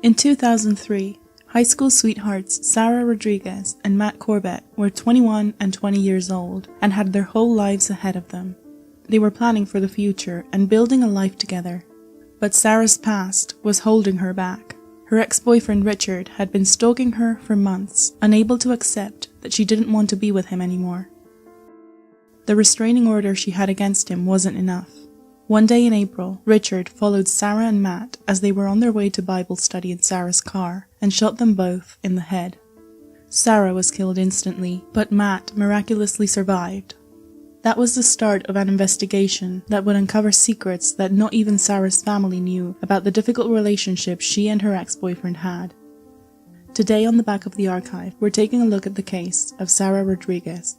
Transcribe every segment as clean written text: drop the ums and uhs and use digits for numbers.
In 2003, high school sweethearts Sarah Rodriguez and Matt Corbett were 21 and 20 years old and had their whole lives ahead of them. They were planning for the future and building a life together. But Sarah's past was holding her back. Her ex-boyfriend Richard had been stalking her for months, unable to accept that she didn't want to be with him anymore. The restraining order she had against him wasn't enough. One day in April, Richard followed Sarah and Matt as they were on their way to Bible study in Sarah's car and shot them both in the head. Sarah was killed instantly, but Matt miraculously survived. That was the start of an investigation that would uncover secrets that not even Sarah's family knew about the difficult relationship she and her ex-boyfriend had. Today on the back of the archive, we're taking a look at the case of Sarah Rodriguez,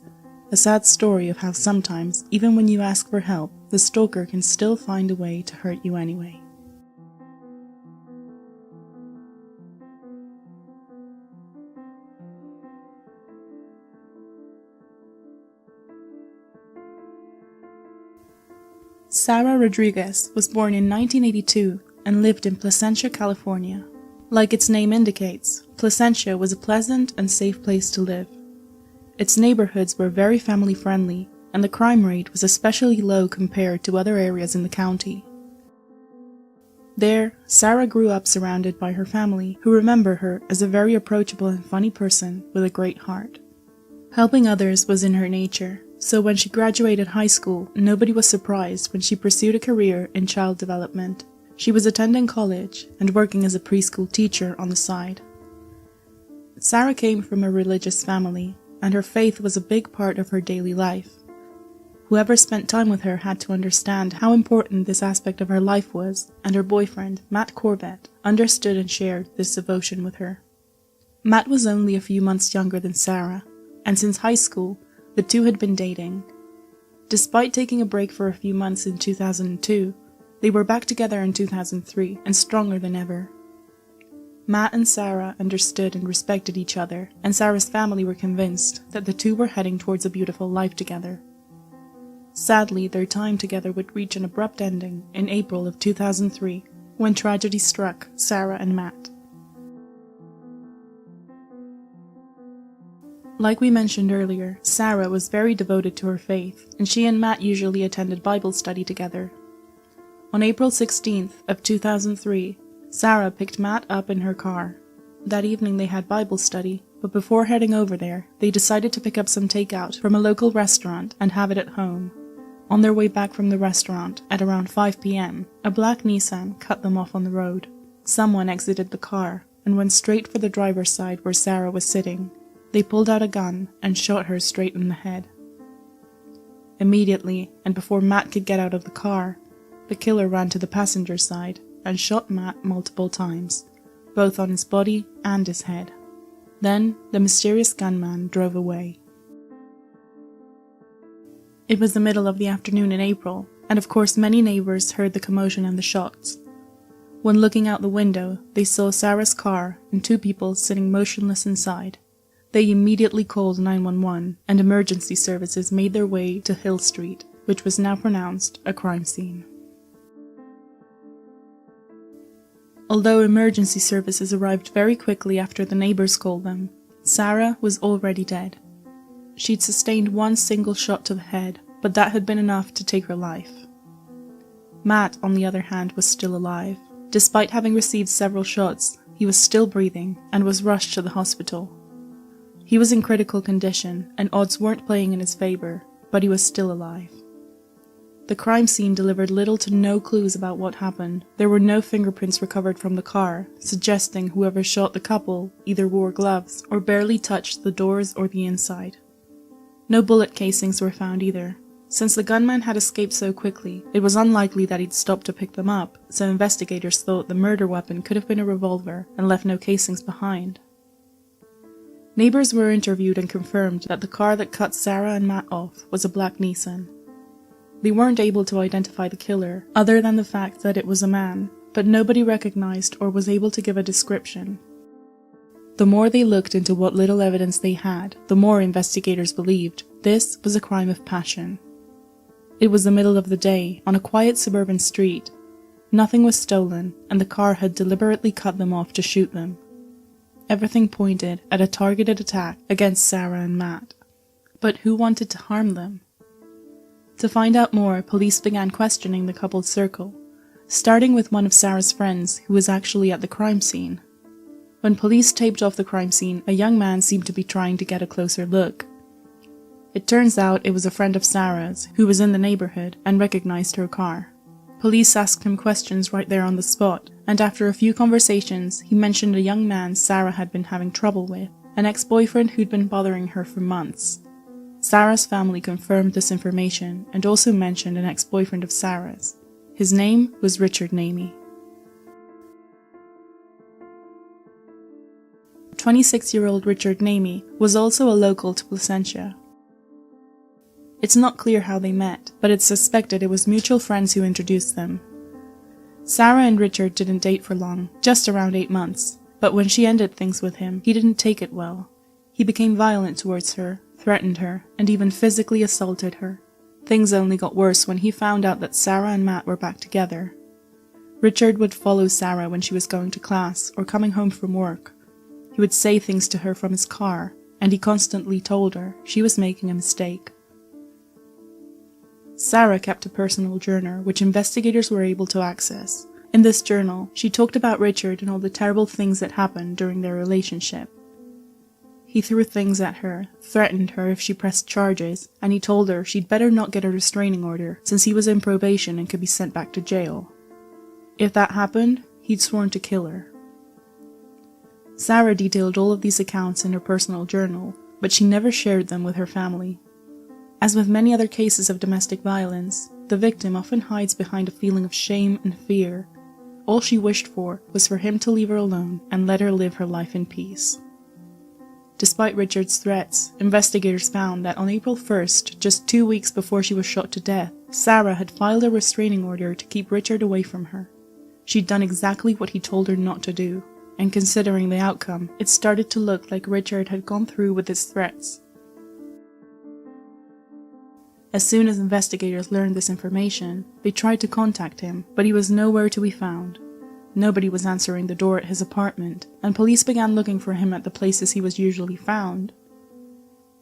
a sad story of how sometimes, even when you ask for help, the stalker can still find a way to hurt you anyway. Sarah Rodriguez was born in 1982 and lived in Placentia, California. Like its name indicates, Placentia was a pleasant and safe place to live. Its neighborhoods were very family-friendly, and the crime rate was especially low compared to other areas in the county. There, Sarah grew up surrounded by her family, who remember her as a very approachable and funny person with a great heart. Helping others was in her nature, so when she graduated high school, nobody was surprised when she pursued a career in child development. She was attending college and working as a preschool teacher on the side. Sarah came from a religious family, and her faith was a big part of her daily life. Whoever spent time with her had to understand how important this aspect of her life was, and her boyfriend, Matt Corbett, understood and shared this devotion with her. Matt was only a few months younger than Sarah, and since high school, the two had been dating. Despite taking a break for a few months in 2002, they were back together in 2003 and stronger than ever. Matt and Sarah understood and respected each other, and Sarah's family were convinced that the two were heading towards a beautiful life together. Sadly, their time together would reach an abrupt ending in April of 2003, when tragedy struck Sarah and Matt. Like we mentioned earlier, Sarah was very devoted to her faith, and she and Matt usually attended Bible study together. On April 16th of 2003, Sarah picked Matt up in her car. That evening they had Bible study, but before heading over there, they decided to pick up some takeout from a local restaurant and have it at home. On their way back from the restaurant, at around 5 p.m., a black Nissan cut them off on the road. Someone exited the car and went straight for the driver's side where Sarah was sitting. They pulled out a gun and shot her straight in the head. Immediately, and before Matt could get out of the car, the killer ran to the passenger side and shot Matt multiple times, both on his body and his head. Then, the mysterious gunman drove away. It was the middle of the afternoon in April, and of course many neighbors heard the commotion and the shots. When looking out the window, they saw Sarah's car and two people sitting motionless inside. They immediately called 911, and emergency services made their way to Hill Street, which was now pronounced a crime scene. Although emergency services arrived very quickly after the neighbors called them, Sarah was already dead. She'd sustained one single shot to the head, but that had been enough to take her life. Matt, on the other hand, was still alive. Despite having received several shots, he was still breathing and was rushed to the hospital. He was in critical condition, and odds weren't playing in his favor, but he was still alive. The crime scene delivered little to no clues about what happened. There were no fingerprints recovered from the car, suggesting whoever shot the couple either wore gloves or barely touched the doors or the inside. No bullet casings were found either. Since the gunman had escaped so quickly, it was unlikely that he'd stopped to pick them up, so investigators thought the murder weapon could have been a revolver and left no casings behind. Neighbors were interviewed and confirmed that the car that cut Sarah and Matt off was a black Nissan. They weren't able to identify the killer, other than the fact that it was a man, but nobody recognized or was able to give a description. The more they looked into what little evidence they had, the more investigators believed this was a crime of passion. It was the middle of the day, on a quiet suburban street. Nothing was stolen, and the car had deliberately cut them off to shoot them. Everything pointed at a targeted attack against Sarah and Matt. But who wanted to harm them? To find out more, police began questioning the couple's circle, starting with one of Sarah's friends who was actually at the crime scene. When police taped off the crime scene, a young man seemed to be trying to get a closer look. It turns out it was a friend of Sarah's who was in the neighborhood and recognized her car. Police asked him questions right there on the spot, and after a few conversations, he mentioned a young man Sarah had been having trouble with, an ex-boyfriend who'd been bothering her for months. Sarah's family confirmed this information and also mentioned an ex-boyfriend of Sarah's. His name was Richard Namey. 26-year-old Richard Namey was also a local to Placentia. It's not clear how they met, but it's suspected it was mutual friends who introduced them. Sarah and Richard didn't date for long, just around 8 months, but when she ended things with him, he didn't take it well. He became violent towards her, threatened her, and even physically assaulted her. Things only got worse when he found out that Sarah and Matt were back together. Richard would follow Sarah when she was going to class or coming home from work. He would say things to her from his car, and he constantly told her she was making a mistake. Sarah kept a personal journal which investigators were able to access. In this journal, she talked about Richard and all the terrible things that happened during their relationship. He threw things at her, threatened her if she pressed charges, and he told her she'd better not get a restraining order since he was in probation and could be sent back to jail. If that happened, he'd sworn to kill her. Sarah detailed all of these accounts in her personal journal, but she never shared them with her family. As with many other cases of domestic violence, the victim often hides behind a feeling of shame and fear. All she wished for was for him to leave her alone and let her live her life in peace. Despite Richard's threats, investigators found that on April 1st, just 2 weeks before she was shot to death, Sarah had filed a restraining order to keep Richard away from her. She'd done exactly what he told her not to do, and considering the outcome, it started to look like Richard had gone through with his threats. As soon as investigators learned this information, they tried to contact him, but he was nowhere to be found. Nobody was answering the door at his apartment, and police began looking for him at the places he was usually found.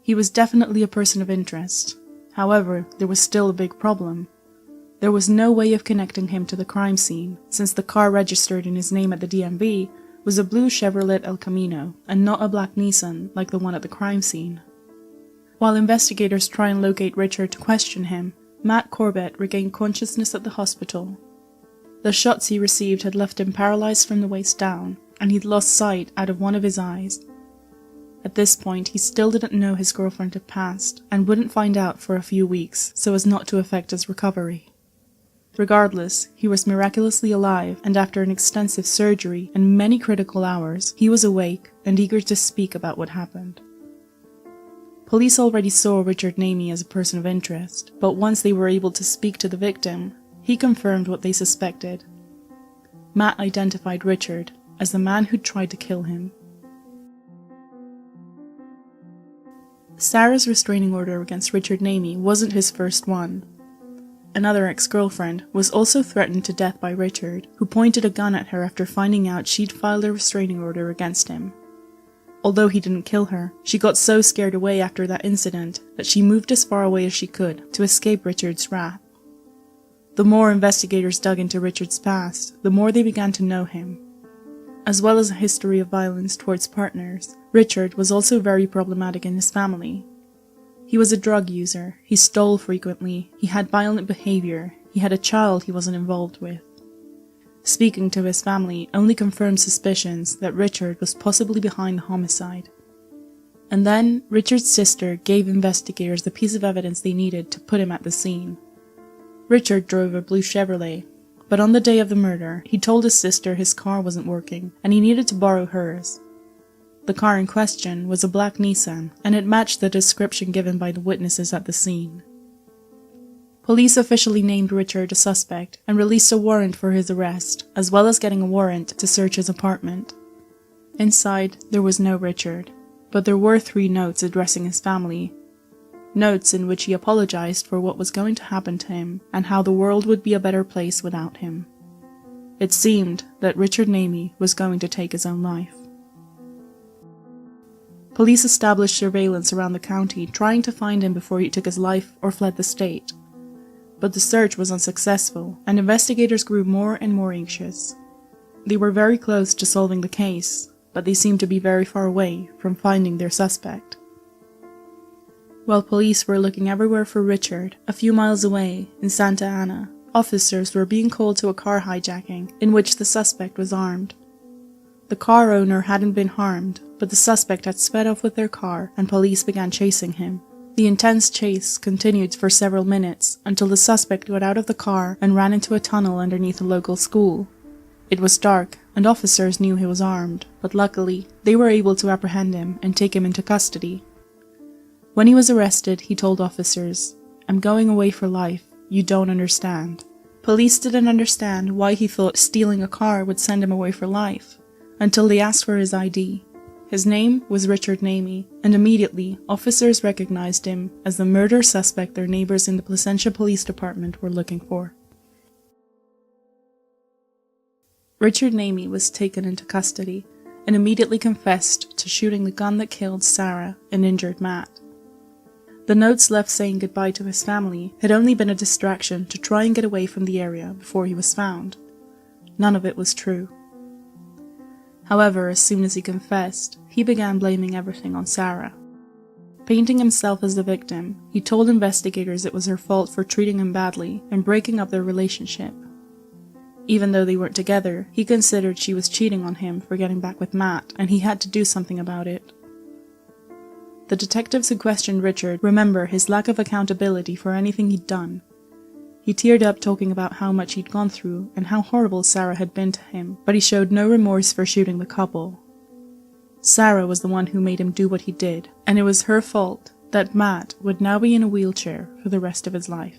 He was definitely a person of interest. However, there was still a big problem. There was no way of connecting him to the crime scene, since the car registered in his name at the DMV was a blue Chevrolet El Camino, and not a black Nissan like the one at the crime scene. While investigators try and locate Richard to question him, Matt Corbett regained consciousness at the hospital. The shots he received had left him paralyzed from the waist down, and he'd lost sight out of one of his eyes. At this point, he still didn't know his girlfriend had passed, and wouldn't find out for a few weeks so as not to affect his recovery. Regardless, he was miraculously alive, and after an extensive surgery and many critical hours, he was awake and eager to speak about what happened. Police already saw Richard Namey as a person of interest, but once they were able to speak to the victim, he confirmed what they suspected. Matt identified Richard as the man who'd tried to kill him. Sarah's restraining order against Richard Namey wasn't his first one. Another ex-girlfriend was also threatened to death by Richard, who pointed a gun at her after finding out she'd filed a restraining order against him. Although he didn't kill her, she got so scared away after that incident that she moved as far away as she could to escape Richard's wrath. The more investigators dug into Richard's past, the more they began to know him. As well as a history of violence towards partners, Richard was also very problematic in his family. He was a drug user, he stole frequently, he had violent behavior, he had a child he wasn't involved with. Speaking to his family only confirmed suspicions that Richard was possibly behind the homicide. And then, Richard's sister gave investigators the piece of evidence they needed to put him at the scene. Richard drove a blue Chevrolet, but on the day of the murder, he told his sister his car wasn't working and he needed to borrow hers. The car in question was a black Nissan, and it matched the description given by the witnesses at the scene. Police officially named Richard a suspect and released a warrant for his arrest, as well as getting a warrant to search his apartment. Inside, there was no Richard, but there were 3 notes addressing his family. Notes in which he apologized for what was going to happen to him and how the world would be a better place without him. It seemed that Richard Namey was going to take his own life. Police established surveillance around the county, trying to find him before he took his life or fled the state. But the search was unsuccessful, and investigators grew more and more anxious. They were very close to solving the case, but they seemed to be very far away from finding their suspect. While police were looking everywhere for Richard, a few miles away, in Santa Ana, officers were being called to a car hijacking in which the suspect was armed. The car owner hadn't been harmed, but the suspect had sped off with their car and police began chasing him. The intense chase continued for several minutes until the suspect got out of the car and ran into a tunnel underneath a local school. It was dark and officers knew he was armed, but luckily they were able to apprehend him and take him into custody. When he was arrested, he told officers, "I'm going away for life, you don't understand." Police didn't understand why he thought stealing a car would send him away for life, until they asked for his ID. His name was Richard Namey, and immediately officers recognized him as the murder suspect their neighbors in the Placentia Police Department were looking for. Richard Namey was taken into custody and immediately confessed to shooting the gun that killed Sarah and injured Matt. The notes left saying goodbye to his family had only been a distraction to try and get away from the area before he was found. None of it was true. However, as soon as he confessed, he began blaming everything on Sarah. Painting himself as the victim, he told investigators it was her fault for treating him badly and breaking up their relationship. Even though they weren't together, he considered she was cheating on him for getting back with Matt, and he had to do something about it. The detectives who questioned Richard remember his lack of accountability for anything he'd done. He teared up talking about how much he'd gone through and how horrible Sarah had been to him, but he showed no remorse for shooting the couple. Sarah was the one who made him do what he did, and it was her fault that Matt would now be in a wheelchair for the rest of his life.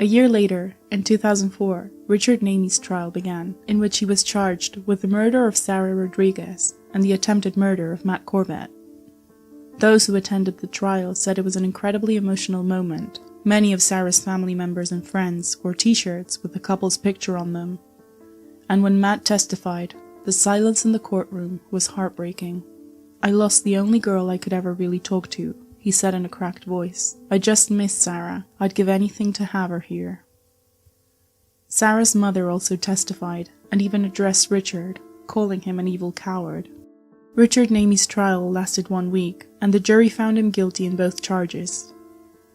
A year later, in 2004, Richard Namey's trial began, in which he was charged with the murder of Sarah Rodriguez and the attempted murder of Matt Corbett. Those who attended the trial said it was an incredibly emotional moment. Many of Sarah's family members and friends wore t-shirts with the couple's picture on them. And when Matt testified, the silence in the courtroom was heartbreaking. "I lost the only girl I could ever really talk to," he said in a cracked voice. "I just miss Sarah. I'd give anything to have her here." Sarah's mother also testified, and even addressed Richard, calling him an evil coward. Richard Namey's trial lasted 1 week, and the jury found him guilty in both charges.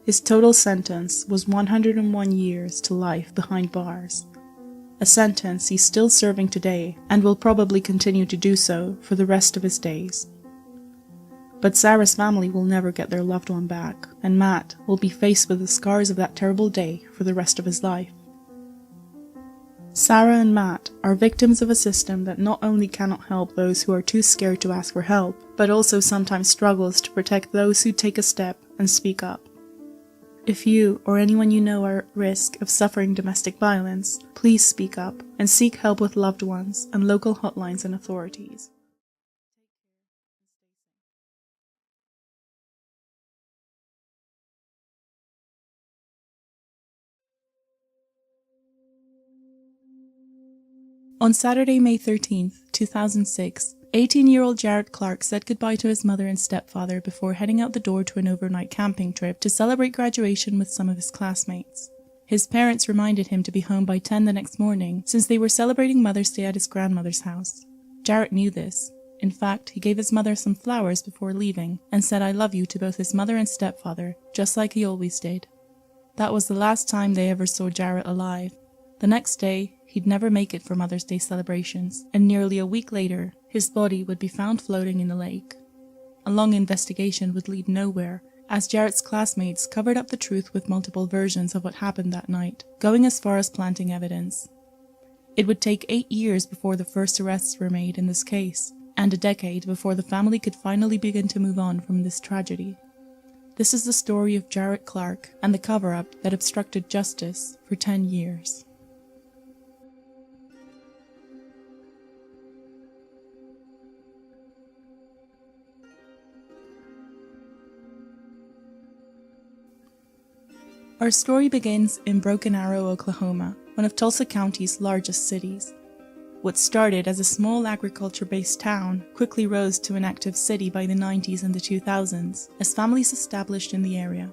His total sentence was 101 years to life behind bars, a sentence he's still serving today and will probably continue to do so for the rest of his days. But Sarah's family will never get their loved one back, and Matt will be faced with the scars of that terrible day for the rest of his life. Sarah and Matt are victims of a system that not only cannot help those who are too scared to ask for help, but also sometimes struggles to protect those who take a step and speak up. If you or anyone you know are at risk of suffering domestic violence, please speak up and seek help with loved ones and local hotlines and authorities. On Saturday, May 13, 2006, 18-year-old Jarret Clark said goodbye to his mother and stepfather before heading out the door to an overnight camping trip to celebrate graduation with some of his classmates. His parents reminded him to be home by 10 the next morning, since they were celebrating Mother's Day at his grandmother's house. Jarret knew this. In fact, he gave his mother some flowers before leaving, and said "I love you" to both his mother and stepfather, just like he always did. That was the last time they ever saw Jarret alive. The next day, he'd never make it for Mother's Day celebrations, and nearly a week later, his body would be found floating in the lake. A long investigation would lead nowhere, as Jarret's classmates covered up the truth with multiple versions of what happened that night, going as far as planting evidence. It would take 8 years before the first arrests were made in this case, and a decade before the family could finally begin to move on from this tragedy. This is the story of Jarret Clark and the cover-up that obstructed justice for 10 years. Our story begins in Broken Arrow, Oklahoma, one of Tulsa County's largest cities. What started as a small agriculture-based town quickly rose to an active city by the 90s and the 2000s as families established in the area.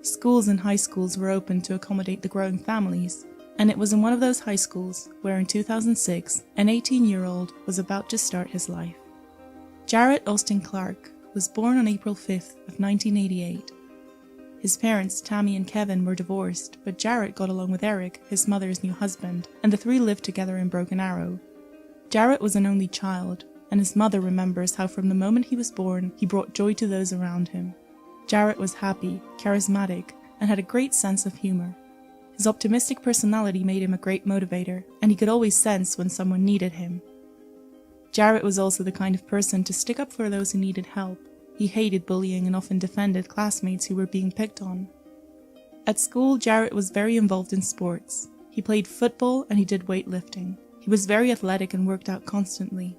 Schools and high schools were opened to accommodate the growing families, and it was in one of those high schools where in 2006, an 18-year-old was about to start his life. Jarret Austin Clark was born on April 5th of 1988. His parents, Tammy and Kevin, were divorced, but Jarret got along with Eric, his mother's new husband, and the three lived together in Broken Arrow. Jarret was an only child, and his mother remembers how from the moment he was born, he brought joy to those around him. Jarret was happy, charismatic, and had a great sense of humor. His optimistic personality made him a great motivator, and he could always sense when someone needed him. Jarret was also the kind of person to stick up for those who needed help. He hated bullying and often defended classmates who were being picked on. At school, Jarret was very involved in sports. He played football and he did weightlifting. He was very athletic and worked out constantly.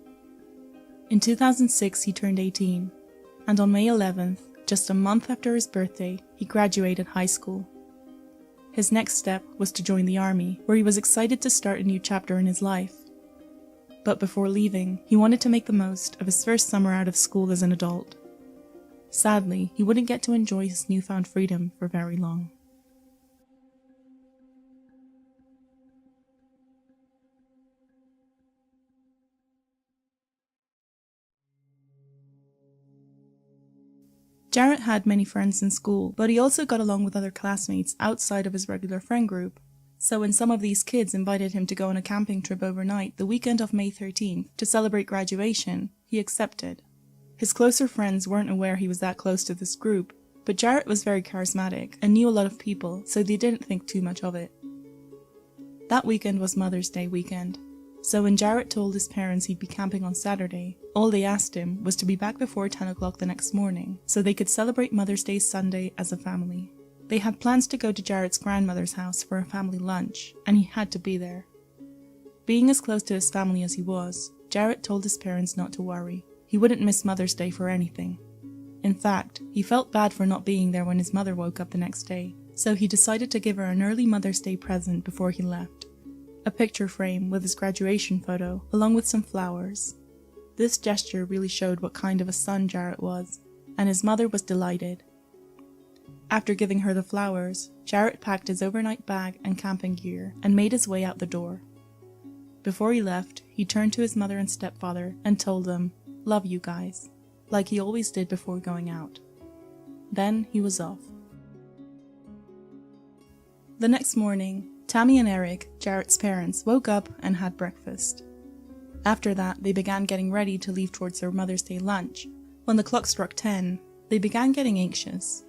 In 2006, he turned 18, and on May 11th, just a month after his birthday, he graduated high school. His next step was to join the army, where he was excited to start a new chapter in his life. But before leaving, he wanted to make the most of his first summer out of school as an adult. Sadly, he wouldn't get to enjoy his newfound freedom for very long. Jarret had many friends in school, but he also got along with other classmates outside of his regular friend group. So when some of these kids invited him to go on a camping trip overnight the weekend of May 13th to celebrate graduation, he accepted. His closer friends weren't aware he was that close to this group, but Jarret was very charismatic and knew a lot of people, so they didn't think too much of it. That weekend was Mother's Day weekend, so when Jarret told his parents he'd be camping on Saturday, all they asked him was to be back before 10 o'clock the next morning, so they could celebrate Mother's Day Sunday as a family. They had plans to go to Jarret's grandmother's house for a family lunch, and he had to be there. Being as close to his family as he was, Jarret told his parents not to worry. He wouldn't miss Mother's Day for anything. In fact, he felt bad for not being there when his mother woke up the next day, so he decided to give her an early Mother's Day present before he left. A picture frame with his graduation photo, along with some flowers. This gesture really showed what kind of a son Jarret was, and his mother was delighted. After giving her the flowers, Jarret packed his overnight bag and camping gear and made his way out the door. Before he left, he turned to his mother and stepfather and told them, "Love you guys," like he always did before going out. Then he was off. The next morning, Tammy and Eric, Jarret's parents, woke up and had breakfast. After that, they began getting ready to leave towards their Mother's Day lunch. When the clock struck 10, they began getting anxious.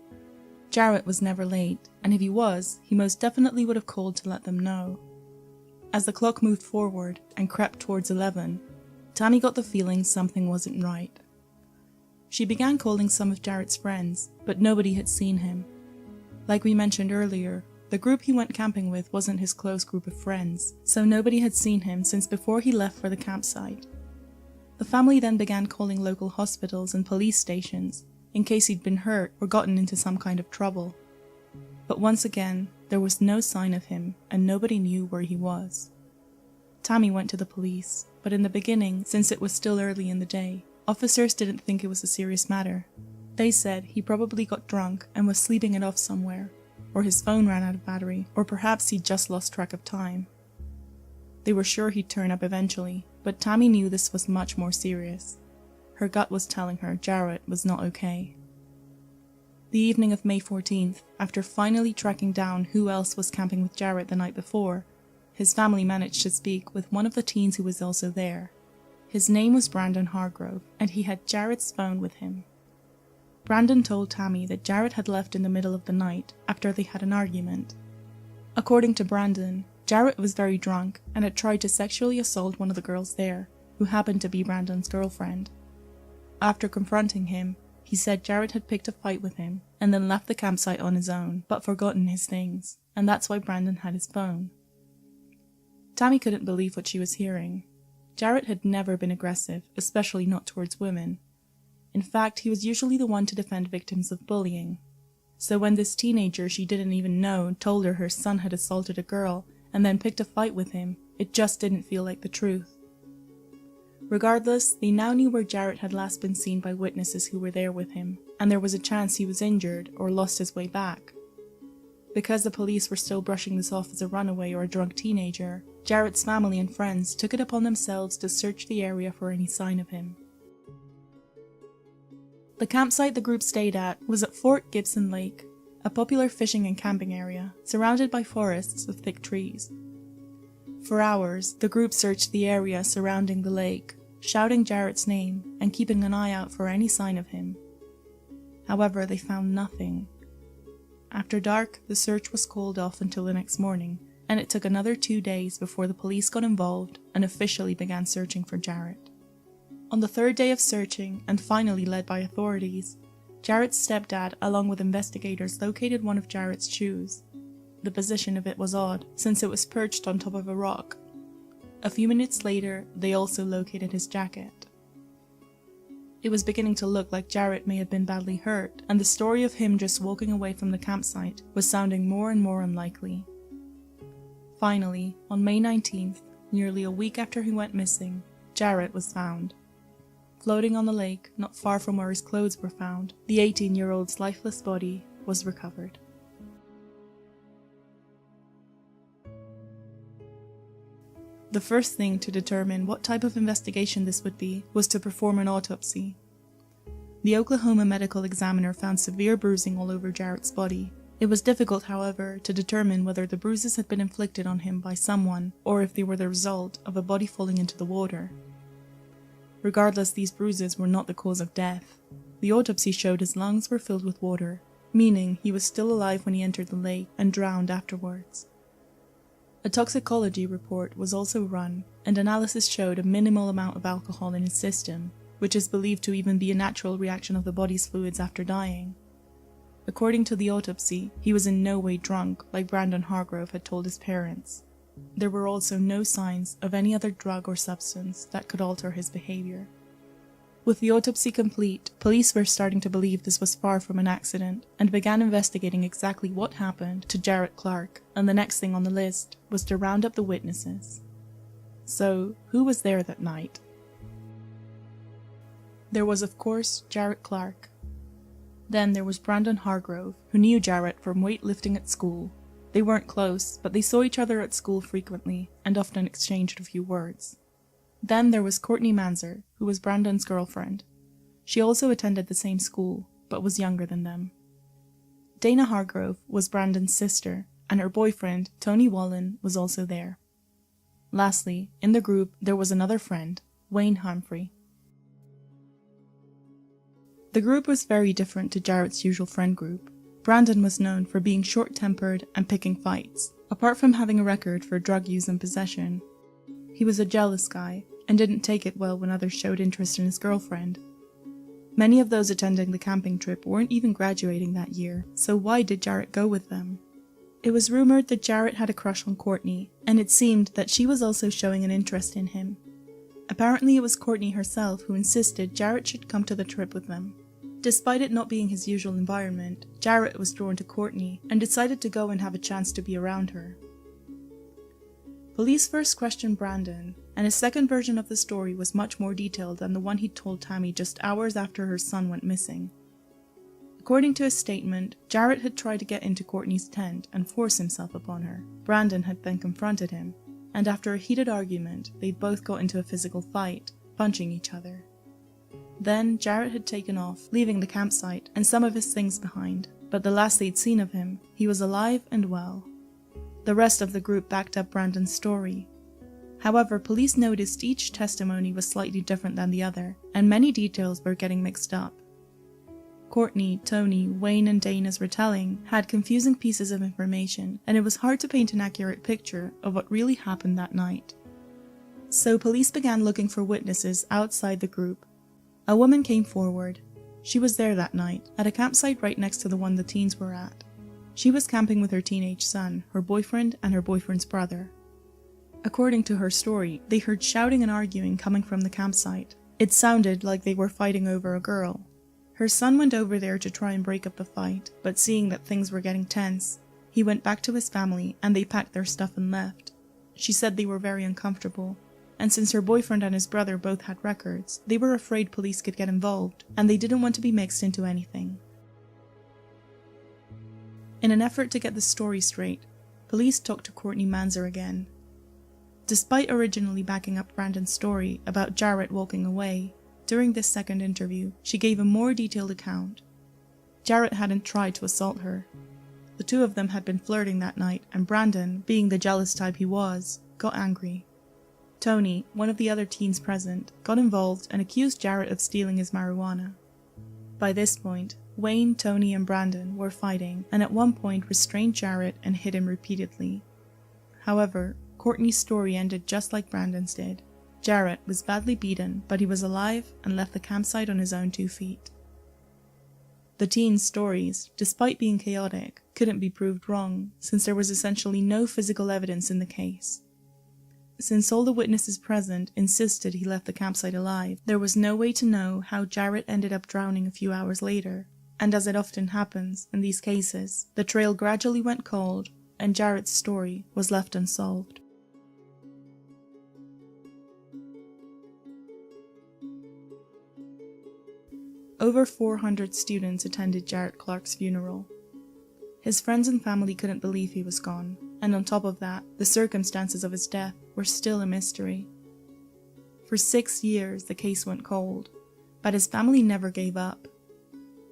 Jarret was never late, and if he was, he most definitely would have called to let them know. As the clock moved forward and crept towards 11, Tammy got the feeling something wasn't right. She began calling some of Jarret's friends, but nobody had seen him. Like we mentioned earlier, the group he went camping with wasn't his close group of friends, so nobody had seen him since before he left for the campsite. The family then began calling local hospitals and police stations, in case he'd been hurt or gotten into some kind of trouble. But once again, there was no sign of him, and nobody knew where he was. Tammy went to the police, but in the beginning, since it was still early in the day, officers didn't think it was a serious matter. They said he probably got drunk and was sleeping it off somewhere, or his phone ran out of battery, or perhaps he'd just lost track of time. They were sure he'd turn up eventually, but Tammy knew this was much more serious. Her gut was telling her Jarret was not okay. The evening of May 14th, after finally tracking down who else was camping with Jarret the night before, his family managed to speak with one of the teens who was also there. His name was Brandon Hargrove, and he had Jarret's phone with him. Brandon told Tammy that Jarret had left in the middle of the night after they had an argument. According to Brandon, Jarret was very drunk and had tried to sexually assault one of the girls there, who happened to be Brandon's girlfriend. After confronting him, he said Jarret had picked a fight with him and then left the campsite on his own, but forgotten his things, and that's why Brandon had his phone. Tammy couldn't believe what she was hearing. Jarret had never been aggressive, especially not towards women. In fact, he was usually the one to defend victims of bullying. So when this teenager she didn't even know told her son had assaulted a girl and then picked a fight with him, it just didn't feel like the truth. Regardless, they now knew where Jarret had last been seen by witnesses who were there with him, and there was a chance he was injured or lost his way back. Because the police were still brushing this off as a runaway or a drunk teenager, Jarret's family and friends took it upon themselves to search the area for any sign of him. The campsite the group stayed at was at Fort Gibson Lake, a popular fishing and camping area, surrounded by forests of thick trees. For hours, the group searched the area surrounding the lake, shouting Jarret's name and keeping an eye out for any sign of him. However, they found nothing. After dark, the search was called off until the next morning, and it took another 2 days before the police got involved and officially began searching for Jarret. On the third day of searching, and finally led by authorities, Jarret's stepdad, along with investigators, located one of Jarret's shoes. The position of it was odd, since it was perched on top of a rock. A few minutes later, they also located his jacket. It was beginning to look like Jarret may have been badly hurt, and the story of him just walking away from the campsite was sounding more and more unlikely. Finally, on May 19th, nearly a week after he went missing, Jarret was found. Floating on the lake, not far from where his clothes were found, the 18-year-old's lifeless body was recovered. The first thing to determine what type of investigation this would be was to perform an autopsy. The Oklahoma medical examiner found severe bruising all over Jarret's body. It was difficult, however, to determine whether the bruises had been inflicted on him by someone or if they were the result of a body falling into the water. Regardless, these bruises were not the cause of death. The autopsy showed his lungs were filled with water, meaning he was still alive when he entered the lake and drowned afterwards. A toxicology report was also run, and analysis showed a minimal amount of alcohol in his system, which is believed to even be a natural reaction of the body's fluids after dying. According to the autopsy, he was in no way drunk like Brandon Hargrove had told his parents. There were also no signs of any other drug or substance that could alter his behavior. With the autopsy complete, police were starting to believe this was far from an accident and began investigating exactly what happened to Jarret Clark, and the next thing on the list was to round up the witnesses. So, who was there that night? There was, of course, Jarret Clark. Then there was Brandon Hargrove, who knew Jarret from weightlifting at school. They weren't close, but they saw each other at school frequently and often exchanged a few words. Then there was Kristy Manzanares, who was Brandon's girlfriend. She also attended the same school, but was younger than them. Dana Hargrove was Brandon's sister, and her boyfriend, Tony Wallen, was also there. Lastly, in the group, there was another friend, Wayne Humphrey. The group was very different to Jarret's usual friend group. Brandon was known for being short-tempered and picking fights, apart from having a record for drug use and possession. He was a jealous guy, and didn't take it well when others showed interest in his girlfriend. Many of those attending the camping trip weren't even graduating that year, so why did Jarret go with them? It was rumored that Jarret had a crush on Courtney, and it seemed that she was also showing an interest in him. Apparently it was Courtney herself who insisted Jarret should come to the trip with them. Despite it not being his usual environment, Jarret was drawn to Courtney and decided to go and have a chance to be around her. Police first questioned Brandon, and his second version of the story was much more detailed than the one he'd told Tammy just hours after her son went missing. According to his statement, Jarret had tried to get into Courtney's tent and force himself upon her. Brandon had then confronted him, and after a heated argument, they both got into a physical fight, punching each other. Then Jarret had taken off, leaving the campsite and some of his things behind, but the last they'd seen of him, he was alive and well. The rest of the group backed up Brandon's story. However, police noticed each testimony was slightly different than the other, and many details were getting mixed up. Courtney, Tony, Wayne, and Dana's retelling had confusing pieces of information, and it was hard to paint an accurate picture of what really happened that night. So police began looking for witnesses outside the group. A woman came forward. She was there that night, at a campsite right next to the one the teens were at. She was camping with her teenage son, her boyfriend, and her boyfriend's brother. According to her story, they heard shouting and arguing coming from the campsite. It sounded like they were fighting over a girl. Her son went over there to try and break up the fight, but seeing that things were getting tense, he went back to his family and they packed their stuff and left. She said they were very uncomfortable, and since her boyfriend and his brother both had records, they were afraid police could get involved, and they didn't want to be mixed into anything. In an effort to get the story straight, police talked to Kristy Manzanares again. Despite originally backing up Brandon's story about Jarret walking away, during this second interview, she gave a more detailed account. Jarret hadn't tried to assault her. The two of them had been flirting that night, and Brandon, being the jealous type he was, got angry. Tony, one of the other teens present, got involved and accused Jarret of stealing his marijuana. By this point, Wayne, Tony, and Brandon were fighting, and at one point restrained Jarret and hit him repeatedly. However, Kristy's story ended just like Brandon's did. Jarret was badly beaten, but he was alive and left the campsite on his own 2 feet. The teens' stories, despite being chaotic, couldn't be proved wrong, since there was essentially no physical evidence in the case. Since all the witnesses present insisted he left the campsite alive, there was no way to know how Jarret ended up drowning a few hours later, and as it often happens in these cases, the trail gradually went cold, and Jarret's story was left unsolved. Over 400 students attended Jarret Clark's funeral. His friends and family couldn't believe he was gone, and on top of that, the circumstances of his death were still a mystery. For 6 years, the case went cold, but his family never gave up.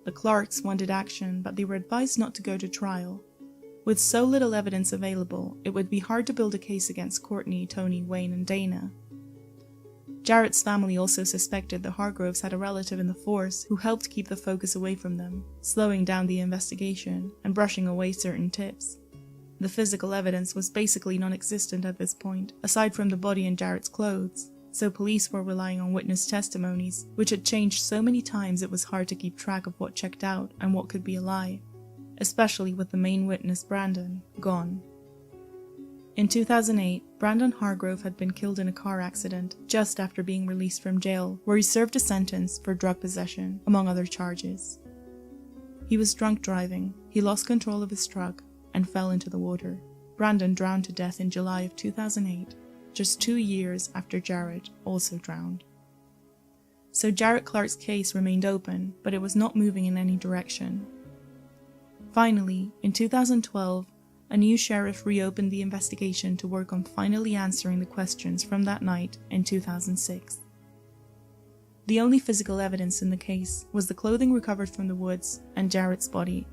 The Clarks wanted action, but they were advised not to go to trial. With so little evidence available, it would be hard to build a case against Kristy, Tony, Wayne, and Dana. Jarret's family also suspected the Hargroves had a relative in the force who helped keep the focus away from them, slowing down the investigation and brushing away certain tips. The physical evidence was basically non-existent at this point, aside from the body and Jarret's clothes, so police were relying on witness testimonies, which had changed so many times it was hard to keep track of what checked out and what could be a lie, especially with the main witness, Brandon, gone. In 2008, Brandon Hargrove had been killed in a car accident just after being released from jail, where he served a sentence for drug possession, among other charges. He was drunk driving, he lost control of his truck, and fell into the water. Brandon drowned to death in July of 2008, just 2 years after Jarret also drowned. So Jarret Clark's case remained open, but it was not moving in any direction. Finally, in 2012, a new sheriff reopened the investigation to work on finally answering the questions from that night in 2006. The only physical evidence in the case was the clothing recovered from the woods and Jarret's body.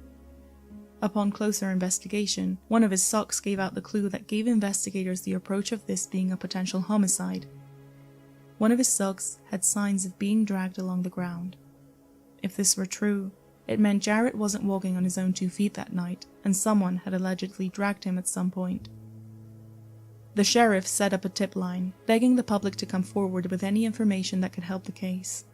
Upon closer investigation, one of his socks gave out the clue that gave investigators the approach of this being a potential homicide. One of his socks had signs of being dragged along the ground. If this were true, it meant Jarret wasn't walking on his own 2 feet that night, and someone had allegedly dragged him at some point. The sheriff set up a tip line, begging the public to come forward with any information that could help the case.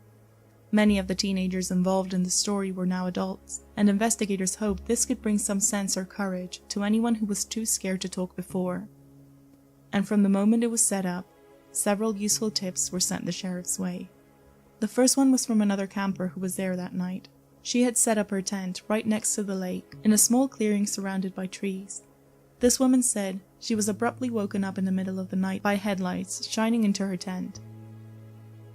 Many of the teenagers involved in the story were now adults, and investigators hoped this could bring some sense or courage to anyone who was too scared to talk before. And from the moment it was set up, several useful tips were sent the sheriff's way. The first one was from another camper who was there that night. She had set up her tent right next to the lake, in a small clearing surrounded by trees. This woman said she was abruptly woken up in the middle of the night by headlights shining into her tent.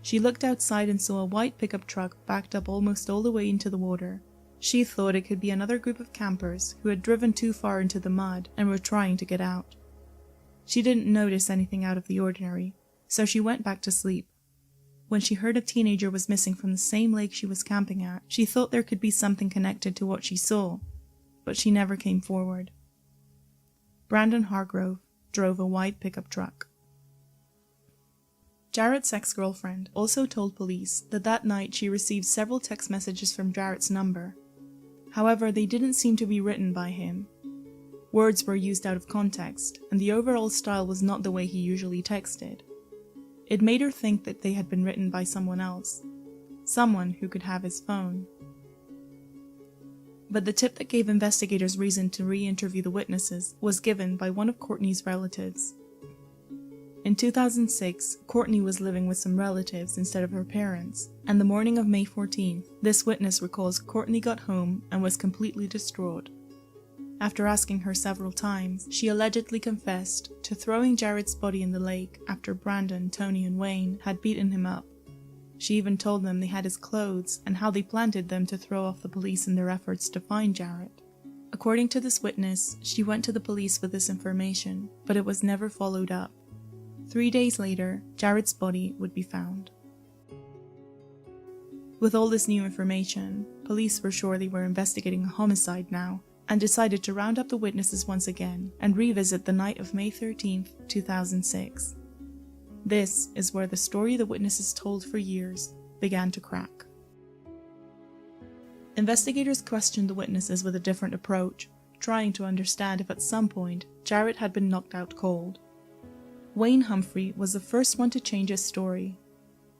She looked outside and saw a white pickup truck backed up almost all the way into the water. She thought it could be another group of campers who had driven too far into the mud and were trying to get out. She didn't notice anything out of the ordinary, so she went back to sleep. When she heard a teenager was missing from the same lake she was camping at, she thought there could be something connected to what she saw, but she never came forward. Brandon Hargrove drove a white pickup truck. Jarret's ex-girlfriend also told police that that night she received several text messages from Jarret's number. However, they didn't seem to be written by him. Words were used out of context, and the overall style was not the way he usually texted. It made her think that they had been written by someone else, someone who could have his phone. But the tip that gave investigators reason to re-interview the witnesses was given by one of Kristy's relatives. In 2006, Courtney was living with some relatives instead of her parents, and the morning of May 14th, this witness recalls Courtney got home and was completely distraught. After asking her several times, she allegedly confessed to throwing Jarret's body in the lake after Brandon, Tony, and Wayne had beaten him up. She even told them they had his clothes and how they planted them to throw off the police in their efforts to find Jarret. According to this witness, she went to the police with this information, but it was never followed up. 3 days later, Jarret's body would be found. With all this new information, police were sure they were investigating a homicide now, and decided to round up the witnesses once again and revisit the night of May 13, 2006. This is where the story the witnesses told for years began to crack. Investigators questioned the witnesses with a different approach, trying to understand if at some point Jarret had been knocked out cold. Wayne Humphrey was the first one to change his story.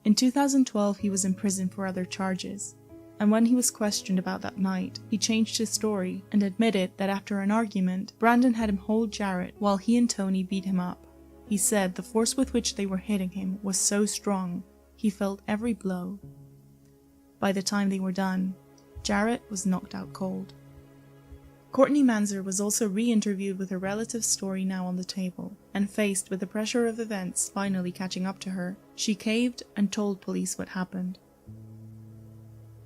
In 2012, he was in prison for other charges, and when he was questioned about that night, he changed his story and admitted that after an argument, Brandon had him hold Jarret while he and Tony beat him up. He said the force with which they were hitting him was so strong, he felt every blow. By the time they were done, Jarret was knocked out cold. Courtney Manzanares was also re-interviewed with her relative's story now on the table, and faced with the pressure of events finally catching up to her, she caved and told police what happened.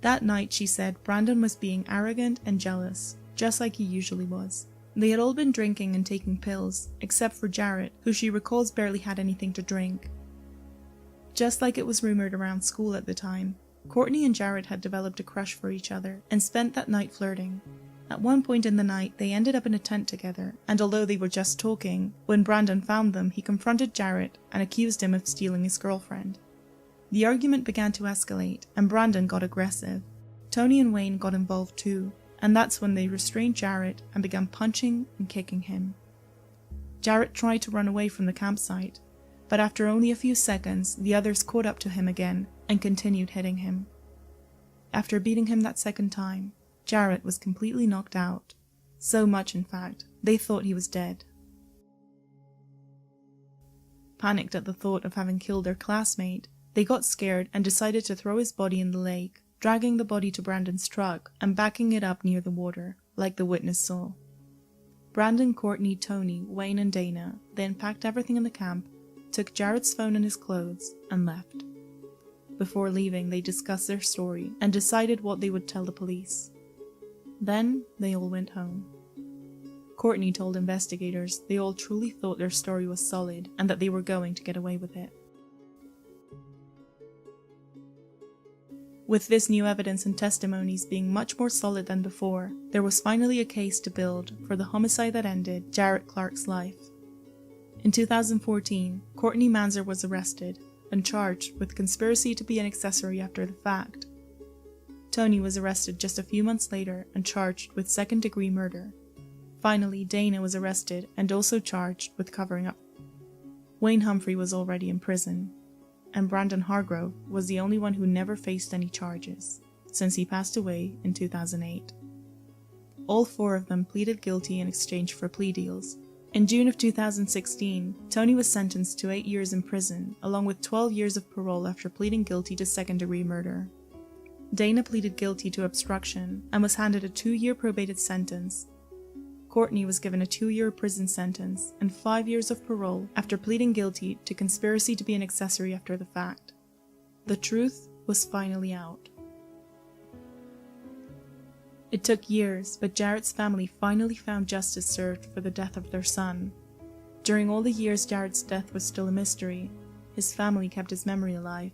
That night, she said, Brandon was being arrogant and jealous, just like he usually was. They had all been drinking and taking pills, except for Jarret, who she recalls barely had anything to drink. Just like it was rumored around school at the time, Courtney and Jarret had developed a crush for each other and spent that night flirting. At one point in the night, they ended up in a tent together, and although they were just talking, when Brandon found them, he confronted Jarret and accused him of stealing his girlfriend. The argument began to escalate, and Brandon got aggressive. Tony and Wayne got involved too, and that's when they restrained Jarret and began punching and kicking him. Jarret tried to run away from the campsite, but after only a few seconds, the others caught up to him again and continued hitting him. After beating him that second time, Jarret was completely knocked out. So much, in fact, they thought he was dead. Panicked at the thought of having killed their classmate, they got scared and decided to throw his body in the lake, dragging the body to Brandon's truck and backing it up near the water, like the witness saw. Brandon, Courtney, Tony, Wayne, and Dana then packed everything in the camp, took Jarret's phone and his clothes, and left. Before leaving, they discussed their story and decided what they would tell the police. Then, they all went home. Courtney told investigators they all truly thought their story was solid and that they were going to get away with it. With this new evidence and testimonies being much more solid than before, there was finally a case to build for the homicide that ended Jarret Clark's life. In 2014, Courtney Manzanares was arrested and charged with conspiracy to be an accessory after the fact. Tony was arrested just a few months later and charged with second-degree murder. Finally, Dana was arrested and also charged with covering up. Wayne Humphrey was already in prison, and Brandon Hargrove was the only one who never faced any charges, since he passed away in 2008. All four of them pleaded guilty in exchange for plea deals. In June of 2016, Tony was sentenced to 8 years in prison, along with 12 years of parole after pleading guilty to second-degree murder. Dana pleaded guilty to obstruction and was handed a 2-year probated sentence. Courtney was given a 2-year prison sentence and 5 years of parole after pleading guilty to conspiracy to be an accessory after the fact. The truth was finally out. It took years, but Jarret's family finally found justice served for the death of their son. During all the years Jarret's death was still a mystery, his family kept his memory alive.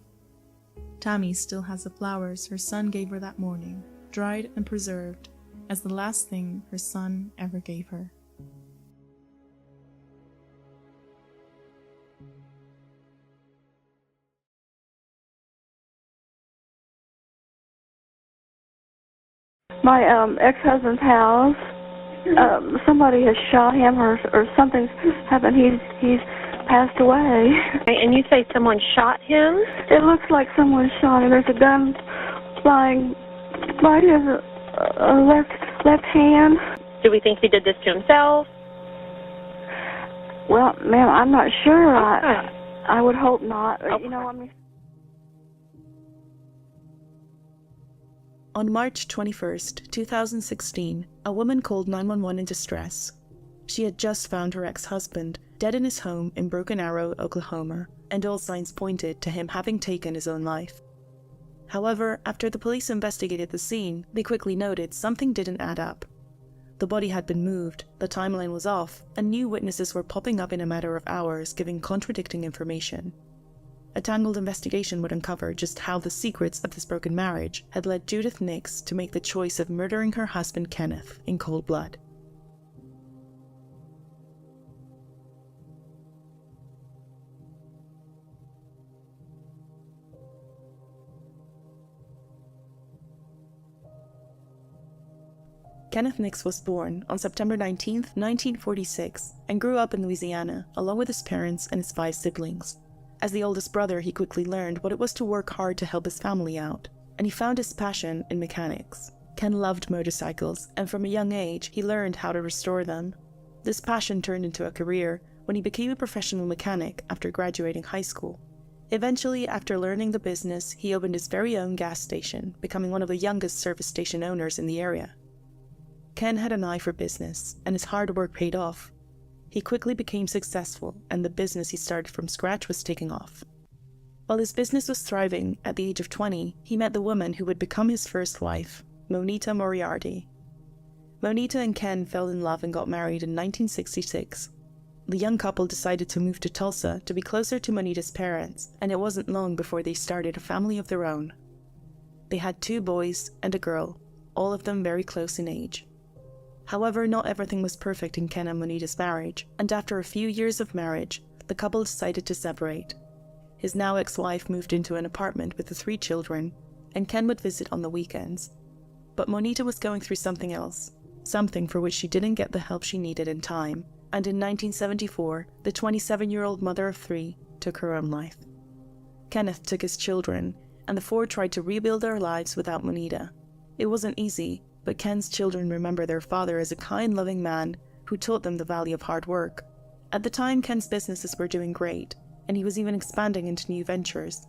Tammy still has the flowers her son gave her that morning, dried and preserved, as the last thing her son ever gave her. My ex-husband's house, somebody has shot him or something's happened. He's passed away. And you say someone shot him? It looks like someone shot him. There's a gun lying by his left hand. Do we think he did this to himself? Well, ma'am, I'm not sure. Okay. I would hope not. Okay. You know, I mean... On March 21st, 2016, a woman called 911 in distress. She had just found her ex-husband dead in his home in Broken Arrow, Oklahoma, and all signs pointed to him having taken his own life. However, after the police investigated the scene, they quickly noted something didn't add up. The body had been moved, the timeline was off, and new witnesses were popping up in a matter of hours giving contradicting information. A tangled investigation would uncover just how the secrets of this broken marriage had led Judith Nix to make the choice of murdering her husband Kenneth in cold blood. Kenneth Nix was born on September 19, 1946, and grew up in Louisiana along with his parents and his 5 siblings. As the oldest brother, he quickly learned what it was to work hard to help his family out, and he found his passion in mechanics. Ken loved motorcycles, and from a young age, he learned how to restore them. This passion turned into a career when he became a professional mechanic after graduating high school. Eventually, after learning the business, he opened his very own gas station, becoming one of the youngest service station owners in the area. Ken had an eye for business, and his hard work paid off. He quickly became successful, and the business he started from scratch was taking off. While his business was thriving, at the age of 20, he met the woman who would become his first wife, Moneta Moriarty. Moneta and Ken fell in love and got married in 1966. The young couple decided to move to Tulsa to be closer to Moneta's parents, and it wasn't long before they started a family of their own. They had 2 boys and a girl, all of them very close in age. However, not everything was perfect in Ken and Moneta's marriage, and after a few years of marriage, the couple decided to separate. His now ex-wife moved into an apartment with the 3 children, and Ken would visit on the weekends. But Moneta was going through something else, something for which she didn't get the help she needed in time, and in 1974, the 27-year-old mother of 3 took her own life. Kenneth took his children, and the 4 tried to rebuild their lives without Moneta. It wasn't easy, but Ken's children remember their father as a kind, loving man who taught them the value of hard work. At the time, Ken's businesses were doing great, and he was even expanding into new ventures.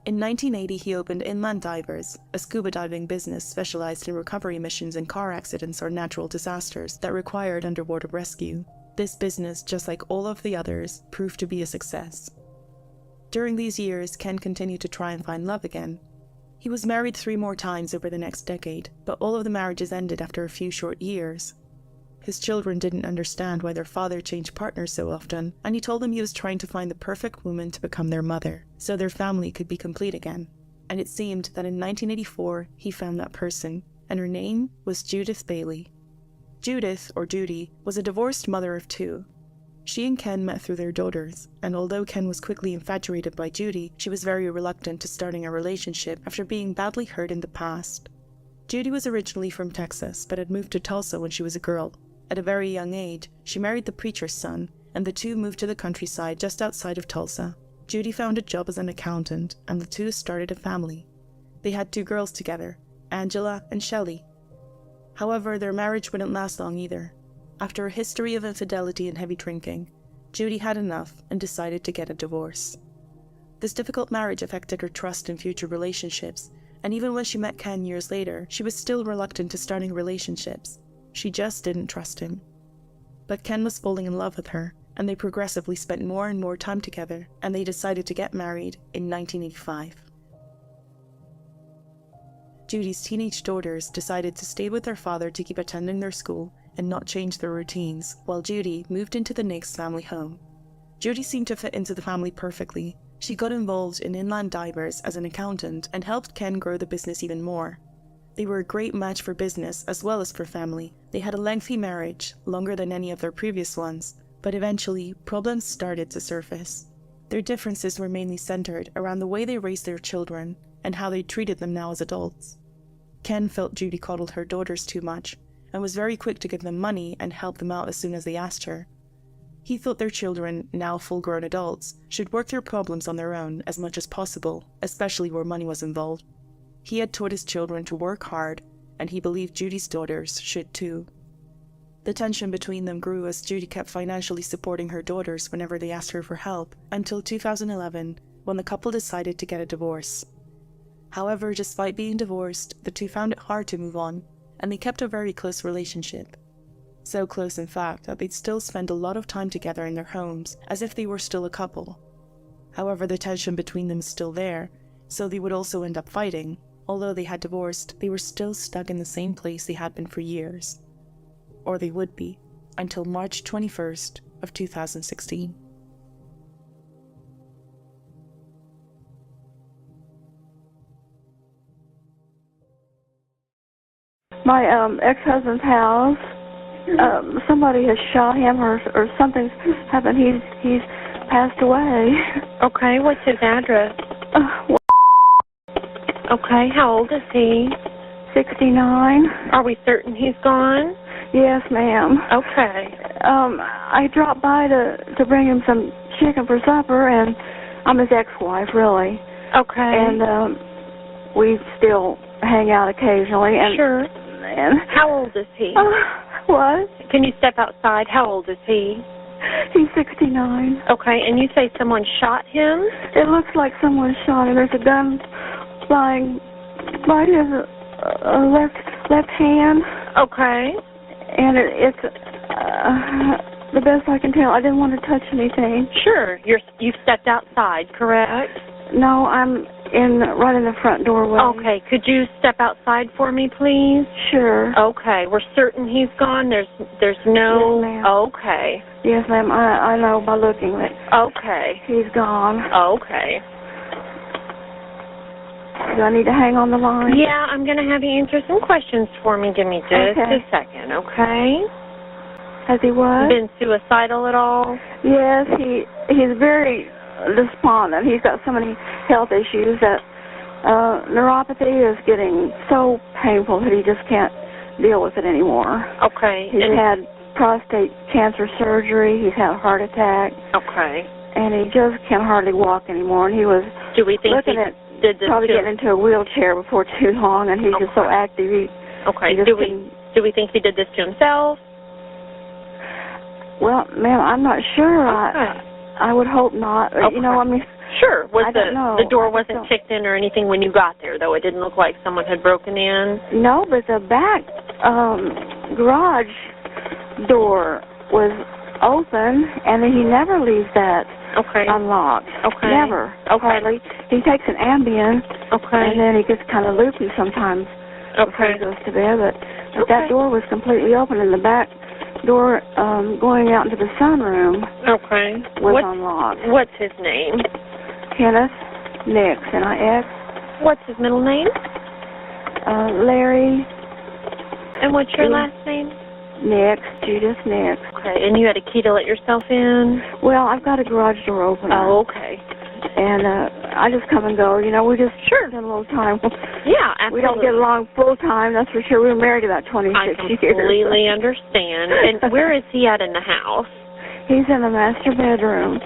In 1980, he opened Inland Divers, a scuba diving business specialized in recovery missions in car accidents or natural disasters that required underwater rescue. This business, just like all of the others, proved to be a success. During these years, Ken continued to try and find love again. He was married 3 more times over the next decade, but all of the marriages ended after a few short years. His children didn't understand why their father changed partners so often, and he told them he was trying to find the perfect woman to become their mother, so their family could be complete again. And it seemed that in 1984, he found that person, and her name was Judith Bailey. Judith, or Judy, was a divorced mother of 2. She and Ken met through their daughters, and although Ken was quickly infatuated by Judy, she was very reluctant to starting a relationship after being badly hurt in the past. Judy was originally from Texas, but had moved to Tulsa when she was a girl. At a very young age, she married the preacher's son, and the 2 moved to the countryside just outside of Tulsa. Judy found a job as an accountant, and the 2 started a family. They had 2 girls together, Angela and Shelley. However, their marriage wouldn't last long either. After a history of infidelity and heavy drinking, Judy had enough and decided to get a divorce. This difficult marriage affected her trust in future relationships, and even when she met Ken years later, she was still reluctant to starting relationships. She just didn't trust him. But Ken was falling in love with her, and they progressively spent more and more time together, and they decided to get married in 1985. Judy's teenage daughters decided to stay with their father to keep attending their school and not change their routines, while Judy moved into the Nix family home. Judy seemed to fit into the family perfectly. She got involved in Inland Divers as an accountant and helped Ken grow the business even more. They were a great match for business as well as for family. They had a lengthy marriage, longer than any of their previous ones, but eventually problems started to surface. Their differences were mainly centered around the way they raised their children and how they treated them now as adults. Ken felt Judy coddled her daughters too much, and was very quick to give them money and help them out as soon as they asked her. He thought their children, now full-grown adults, should work their problems on their own as much as possible, especially where money was involved. He had taught his children to work hard, and he believed Judy's daughters should too. The tension between them grew as Judy kept financially supporting her daughters whenever they asked her for help, until 2011, when the couple decided to get a divorce. However, despite being divorced, the two found it hard to move on, and they kept a very close relationship. So close, in fact, that they'd still spend a lot of time together in their homes, as if they were still a couple. However, the tension between them is still there, so they would also end up fighting. Although they had divorced, they were still stuck in the same place they had been for years. Or they would be, until March 21st of 2016. My ex-husband's house, somebody has shot him or something's happened. He's passed away. Okay, what's his address? Uh, Okay, how old is he? 69. Are we certain he's gone? Yes, ma'am. Okay. I dropped by to bring him some chicken for supper, and I'm his ex-wife, really. Okay. And we still hang out occasionally. And sure. And how old is he? What? Can you step outside? How old is he? He's 69. Okay, and you say someone shot him? It looks like someone shot him. There's a gun lying by his left hand. Okay. And it's the best I can tell. I didn't want to touch anything. Sure. You've stepped outside, correct? No, I'm right in the front doorway. Okay. Could you step outside for me, please? Sure. Okay. We're certain he's gone. There's no. Yes, ma'am. Okay. Yes, ma'am. I know by looking that. Okay. He's gone. Okay. Do I need to hang on the line? Yeah, I'm going to have you answer some questions for me. Give me just a second, okay? Has he what? Been suicidal at all? Yes, he's very despondent. He's got so many health issues that neuropathy is getting so painful that he just can't deal with it anymore. Okay. He's had prostate cancer surgery. He's had a heart attack. Okay. And he just can hardly walk anymore. And he was Do we think looking he at did this probably getting into a wheelchair before too long, and he's just so active. Okay. Do we think he did this to himself? Well, ma'am, I'm not sure. Okay. I would hope not. Okay. You know, I mean. Sure. I don't know. The door wasn't kicked in or anything when you got there, though? It didn't look like someone had broken in? No, but the back garage door was open, and he never leaves that unlocked. Okay. Never. Hardly. He takes an Ambien, and then he gets kind of loopy sometimes before he goes to bed. But that door was completely open, and the back door going out into the sunroom was unlocked. What's his name? Kenneth Nix, N-I-X. What's his middle name? Larry. And what's your last name? Nix, Judith Nix. Okay, and you had a key to let yourself in? Well, I've got a garage door opener. Oh, okay. And I just come and go. You know, we just spend a little time. Yeah, absolutely. We don't get along full time, that's for sure. We were married about 26 years. I completely understand. And where is he at in the house? He's in the master bedroom.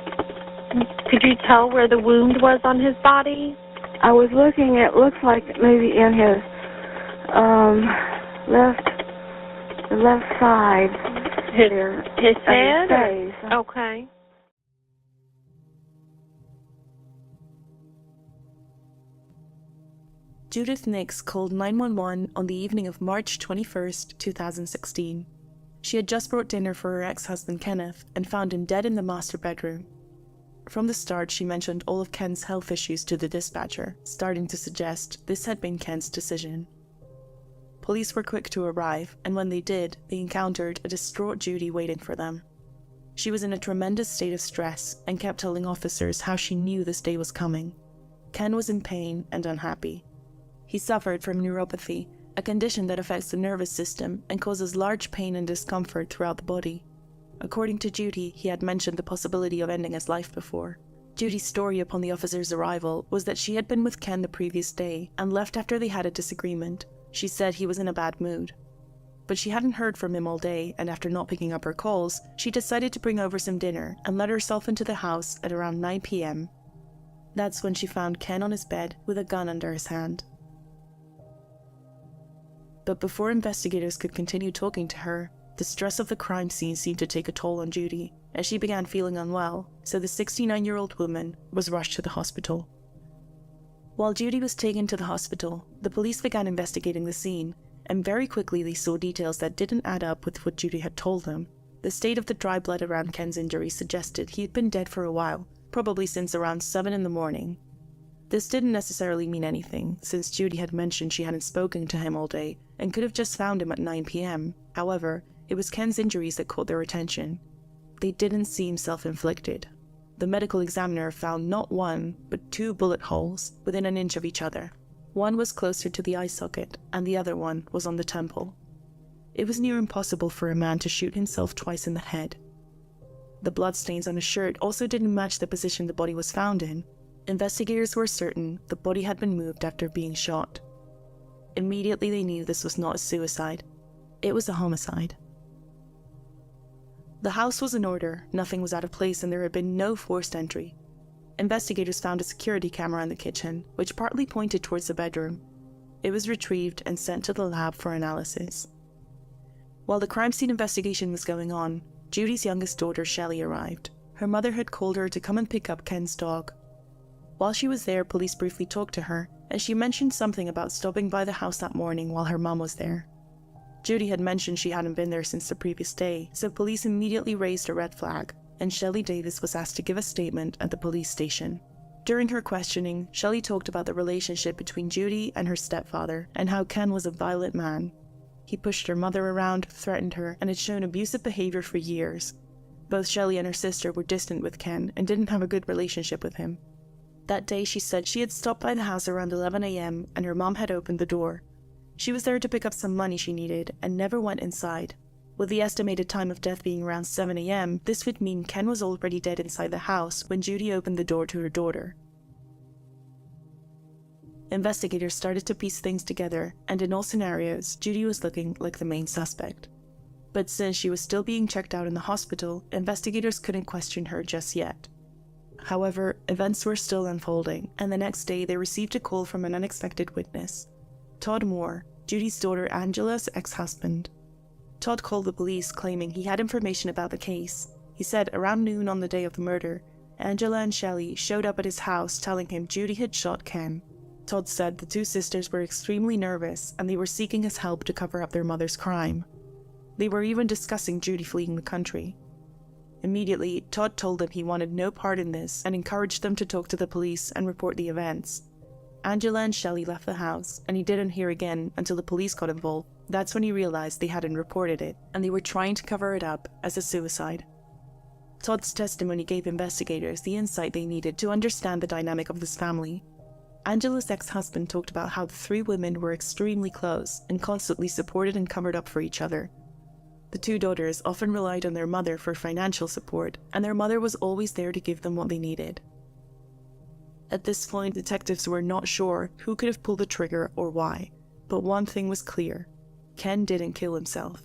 Could you tell where the wound was on his body? I was looking, it looks like maybe in his left side. His head? Face. Okay. Judith Nix called 911 on the evening of March 21st, 2016. She had just brought dinner for her ex-husband Kenneth and found him dead in the master bedroom. From the start, she mentioned all of Ken's health issues to the dispatcher, starting to suggest this had been Ken's decision. Police were quick to arrive, and when they did, they encountered a distraught Judy waiting for them. She was in a tremendous state of stress and kept telling officers how she knew this day was coming. Ken was in pain and unhappy. He suffered from neuropathy, a condition that affects the nervous system and causes large pain and discomfort throughout the body. According to Judy, he had mentioned the possibility of ending his life before. Judy's story upon the officer's arrival was that she had been with Ken the previous day and left after they had a disagreement. She said he was in a bad mood. But she hadn't heard from him all day, and after not picking up her calls, she decided to bring over some dinner and let herself into the house at around 9 p.m. That's when she found Ken on his bed with a gun under his hand. But before investigators could continue talking to her, The stress of the crime scene seemed to take a toll on Judy, as she began feeling unwell, so the 69-year-old woman was rushed to the hospital. While Judy was taken to the hospital, the police began investigating the scene, and very quickly they saw details that didn't add up with what Judy had told them. The state of the dry blood around Ken's injuries suggested he had been dead for a while, probably since around 7 in the morning. This didn't necessarily mean anything, since Judy had mentioned she hadn't spoken to him all day and could have just found him at 9 p.m. However, it was Ken's injuries that caught their attention. They didn't seem self-inflicted. The medical examiner found not 1, but 2 bullet holes within an inch of each other. One was closer to the eye socket, and the other one was on the temple. It was near impossible for a man to shoot himself twice in the head. The bloodstains on his shirt also didn't match the position the body was found in. Investigators were certain the body had been moved after being shot. Immediately they knew this was not a suicide. It was a homicide. The house was in order, nothing was out of place, and there had been no forced entry. Investigators found a security camera in the kitchen, which partly pointed towards the bedroom. It was retrieved and sent to the lab for analysis. While the crime scene investigation was going on, Judy's youngest daughter, Shelley, arrived. Her mother had called her to come and pick up Ken's dog. While she was there, police briefly talked to her, and she mentioned something about stopping by the house that morning while her mom was there. Judy had mentioned she hadn't been there since the previous day, so police immediately raised a red flag, and Shelley Davis was asked to give a statement at the police station. During her questioning, Shelley talked about the relationship between Judy and her stepfather, and how Ken was a violent man. He pushed her mother around, threatened her, and had shown abusive behavior for years. Both Shelley and her sister were distant with Ken and didn't have a good relationship with him. That day she said she had stopped by the house around 11 a.m. and her mom had opened the door. She was there to pick up some money she needed and never went inside. With the estimated time of death being around 7 a.m., this would mean Ken was already dead inside the house when Judy opened the door to her daughter. Investigators started to piece things together, and in all scenarios, Judy was looking like the main suspect. But since she was still being checked out in the hospital, investigators couldn't question her just yet. However, events were still unfolding, and the next day they received a call from an unexpected witness. Todd Moore, Judy's daughter Angela's ex-husband. Todd called the police claiming he had information about the case. He said around noon on the day of the murder, Angela and Shelley showed up at his house telling him Judy had shot Ken. Todd said the two sisters were extremely nervous and they were seeking his help to cover up their mother's crime. They were even discussing Judy fleeing the country. Immediately, Todd told them he wanted no part in this and encouraged them to talk to the police and report the events. Angela and Shelley left the house, and he didn't hear again until the police got involved. That's when he realized they hadn't reported it, and they were trying to cover it up as a suicide. Todd's testimony gave investigators the insight they needed to understand the dynamic of this family. Angela's ex-husband talked about how the three women were extremely close and constantly supported and covered up for each other. The two daughters often relied on their mother for financial support, and their mother was always there to give them what they needed. At this point, detectives were not sure who could have pulled the trigger or why, but one thing was clear: Ken didn't kill himself.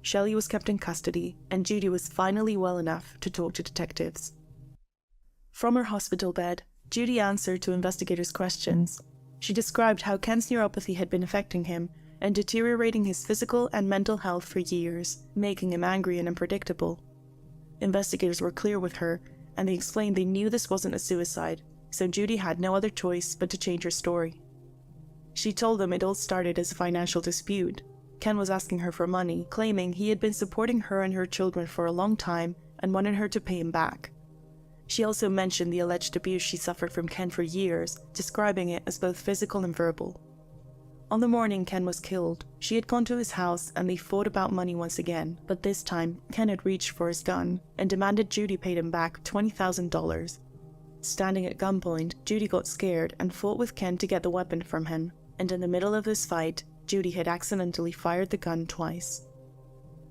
Shelley was kept in custody, and Judy was finally well enough to talk to detectives. From her hospital bed, Judy answered to investigators' questions. She described how Ken's neuropathy had been affecting him and deteriorating his physical and mental health for years, making him angry and unpredictable. Investigators were clear with her, and they explained they knew this wasn't a suicide, so Judy had no other choice but to change her story. She told them it all started as a financial dispute. Ken was asking her for money, claiming he had been supporting her and her children for a long time and wanted her to pay him back. She also mentioned the alleged abuse she suffered from Ken for years, describing it as both physical and verbal. On the morning Ken was killed, she had gone to his house and they fought about money once again, but this time Ken had reached for his gun and demanded Judy paid him back $20,000. Standing at gunpoint, Judy got scared and fought with Ken to get the weapon from him, and in the middle of this fight, Judy had accidentally fired the gun twice.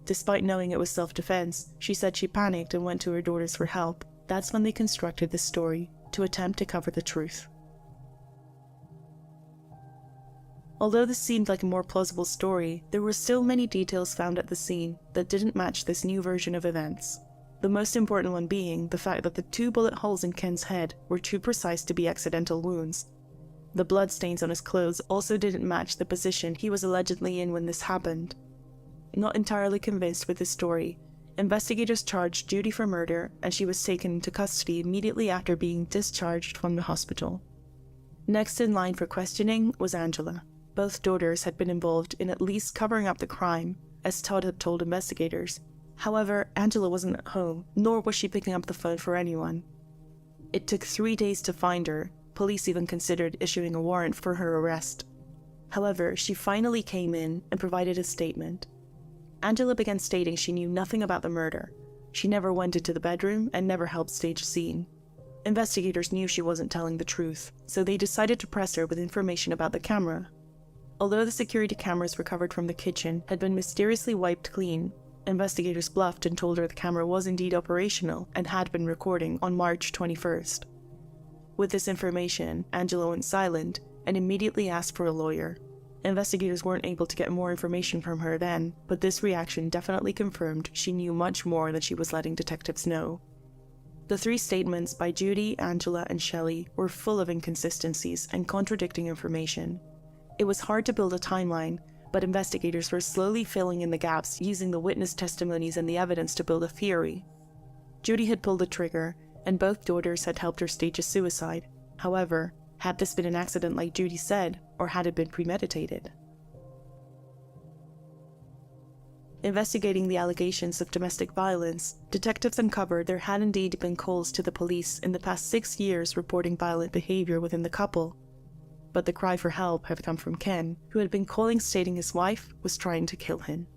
Despite knowing it was self-defense, she said she panicked and went to her daughters for help. That's when they constructed this story, to attempt to cover the truth. Although this seemed like a more plausible story, there were still many details found at the scene that didn't match this new version of events. The most important one being the fact that the 2 bullet holes in Ken's head were too precise to be accidental wounds. The bloodstains on his clothes also didn't match the position he was allegedly in when this happened. Not entirely convinced with this story, investigators charged Judy for murder, and she was taken into custody immediately after being discharged from the hospital. Next in line for questioning was Angela. Both daughters had been involved in at least covering up the crime, as Todd had told investigators. However, Angela wasn't at home, nor was she picking up the phone for anyone. It took 3 days to find her. Police even considered issuing a warrant for her arrest. However, she finally came in and provided a statement. Angela began stating she knew nothing about the murder. She never went into the bedroom and never helped stage a scene. Investigators knew she wasn't telling the truth, so they decided to press her with information about the camera. Although the security cameras recovered from the kitchen had been mysteriously wiped clean, investigators bluffed and told her the camera was indeed operational and had been recording on March 21st. With this information, Angela went silent and immediately asked for a lawyer. Investigators weren't able to get more information from her then, but this reaction definitely confirmed she knew much more than she was letting detectives know. The 3 statements by Judy, Angela, and Shelley were full of inconsistencies and contradicting information. It was hard to build a timeline, but investigators were slowly filling in the gaps using the witness testimonies and the evidence to build a theory. Judy had pulled the trigger, and both daughters had helped her stage a suicide. However, had this been an accident like Judy said, or had it been premeditated? Investigating the allegations of domestic violence, detectives uncovered there had indeed been calls to the police in the past 6 years reporting violent behavior within the couple. But the cry for help had come from Ken, who had been calling stating his wife was trying to kill him.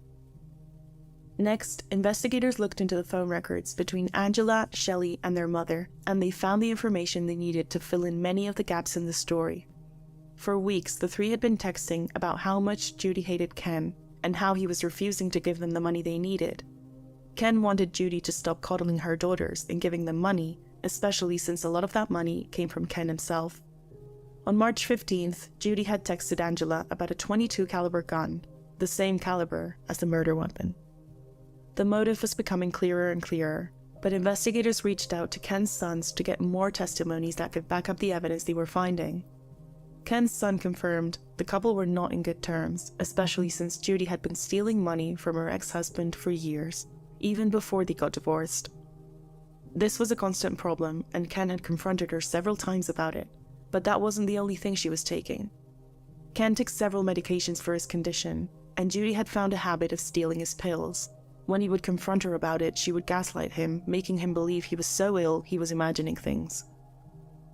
Next, investigators looked into the phone records between Angela, Shelley, and their mother, and they found the information they needed to fill in many of the gaps in the story. For weeks, the 3 had been texting about how much Judy hated Ken, and how he was refusing to give them the money they needed. Ken wanted Judy to stop coddling her daughters and giving them money, especially since a lot of that money came from Ken himself. On March 15th, Judy had texted Angela about a .22 caliber gun, the same caliber as the murder weapon. The motive was becoming clearer and clearer, but investigators reached out to Ken's sons to get more testimonies that could back up the evidence they were finding. Ken's son confirmed the couple were not in good terms, especially since Judy had been stealing money from her ex-husband for years, even before they got divorced. This was a constant problem, and Ken had confronted her several times about it, but that wasn't the only thing she was taking. Ken took several medications for his condition, and Judy had found a habit of stealing his pills. When he would confront her about it, she would gaslight him, making him believe he was so ill he was imagining things.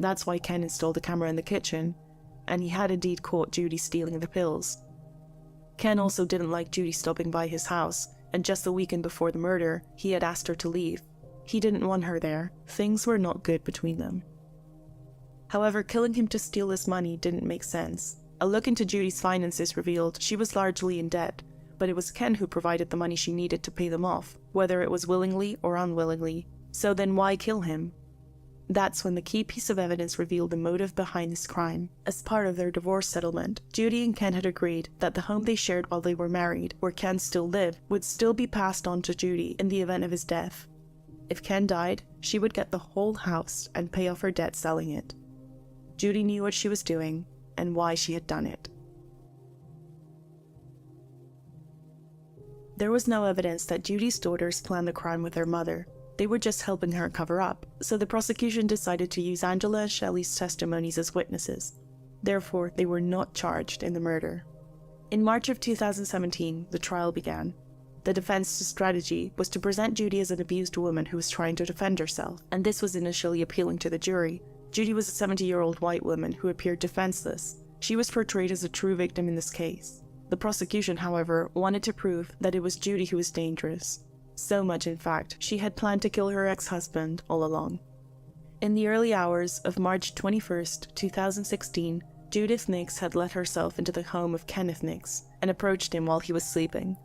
That's why Ken installed a camera in the kitchen, and he had indeed caught Judy stealing the pills. Ken also didn't like Judy stopping by his house, and just the weekend before the murder, he had asked her to leave. He didn't want her there. Things were not good between them. However, killing him to steal his money didn't make sense. A look into Judy's finances revealed she was largely in debt, but it was Ken who provided the money she needed to pay them off, whether it was willingly or unwillingly. So then why kill him? That's when the key piece of evidence revealed the motive behind this crime. As part of their divorce settlement, Judy and Ken had agreed that the home they shared while they were married, where Ken still lived, would still be passed on to Judy in the event of his death. If Ken died, she would get the whole house and pay off her debt selling it. Judy knew what she was doing and why she had done it. There was no evidence that Judy's daughters planned the crime with their mother. They were just helping her cover up, so the prosecution decided to use Angela and Shelley's testimonies as witnesses. Therefore, they were not charged in the murder. In March of 2017, the trial began. The defense's strategy was to present Judy as an abused woman who was trying to defend herself, and this was initially appealing to the jury. Judy was a 70-year-old white woman who appeared defenseless. She was portrayed as a true victim in this case. The prosecution, however, wanted to prove that it was Judy who was dangerous. So much, in fact, she had planned to kill her ex-husband all along. In the early hours of March 21st, 2016, Judith Nix had let herself into the home of Kenneth Nix and approached him while he was sleeping.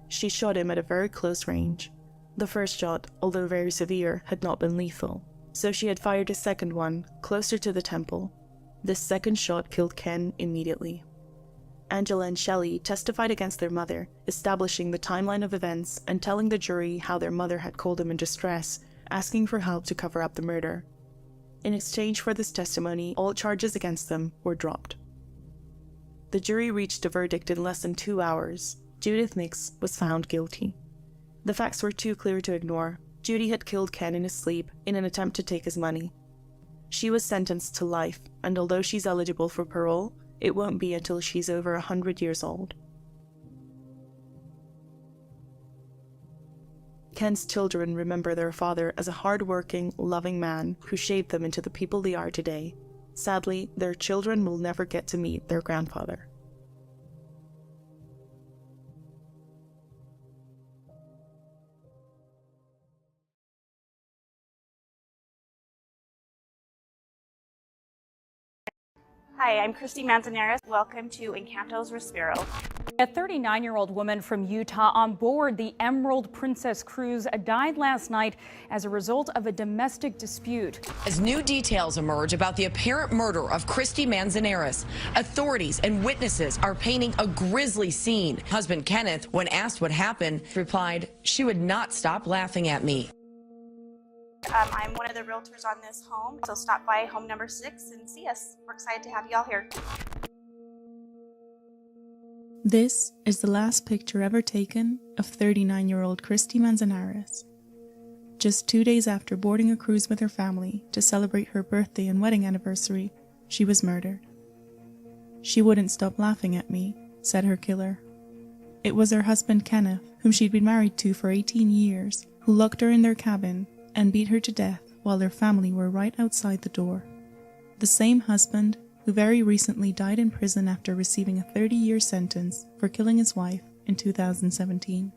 She shot him at a very close range. The first shot, although very severe, had not been lethal, so she had fired a second one, closer to the temple. This second shot killed Ken immediately. Angela and Shelley testified against their mother, establishing the timeline of events and telling the jury how their mother had called them in distress, asking for help to cover up the murder. In exchange for this testimony, all charges against them were dropped. The jury reached a verdict in less than 2 hours. Judith Nix was found guilty. The facts were too clear to ignore. Judy had killed Ken in his sleep in an attempt to take his money. She was sentenced to life, and although she's eligible for parole, it won't be until she's over 100 years old. Ken's children remember their father as a hard-working, loving man who shaped them into the people they are today. Sadly, their children will never get to meet their grandfather. Hi, I'm Kristy Manzanares. Welcome to Encanto's Respiro. A 39-year-old woman from Utah on board the Emerald Princess cruise died last night as a result of a domestic dispute. As new details emerge about the apparent murder of Kristy Manzanares, authorities and witnesses are painting a grisly scene. Husband Kenneth, when asked what happened, replied, "She would not stop laughing at me." I'm one of the realtors on this home, so stop by home number 6 and see us. We're excited to have y'all here. This is the last picture ever taken of 39-year-old Kristy Manzanares. Just 2 days after boarding a cruise with her family to celebrate her birthday and wedding anniversary, she was murdered. "She wouldn't stop laughing at me," said her killer. It was her husband Kenneth, whom she'd been married to for 18 years, who locked her in their cabin and beat her to death while their family were right outside the door. The same husband who very recently died in prison after receiving a 30-year sentence for killing his wife in 2017.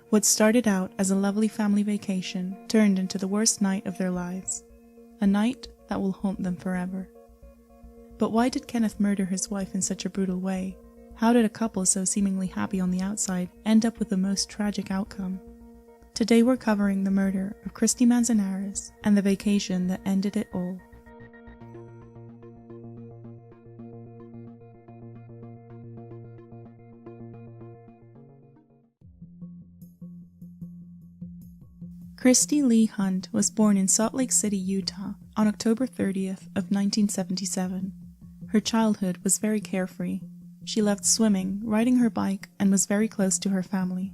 What started out as a lovely family vacation turned into the worst night of their lives, a night that will haunt them forever. But why did Kenneth murder his wife in such a brutal way? How did a couple so seemingly happy on the outside end up with the most tragic outcome? Today we're covering the murder of Kristy Manzanares and the vacation that ended it all. Kristy Lee Hunt was born in Salt Lake City, Utah on October 30th of 1977. Her childhood was very carefree. She loved swimming, riding her bike, and was very close to her family.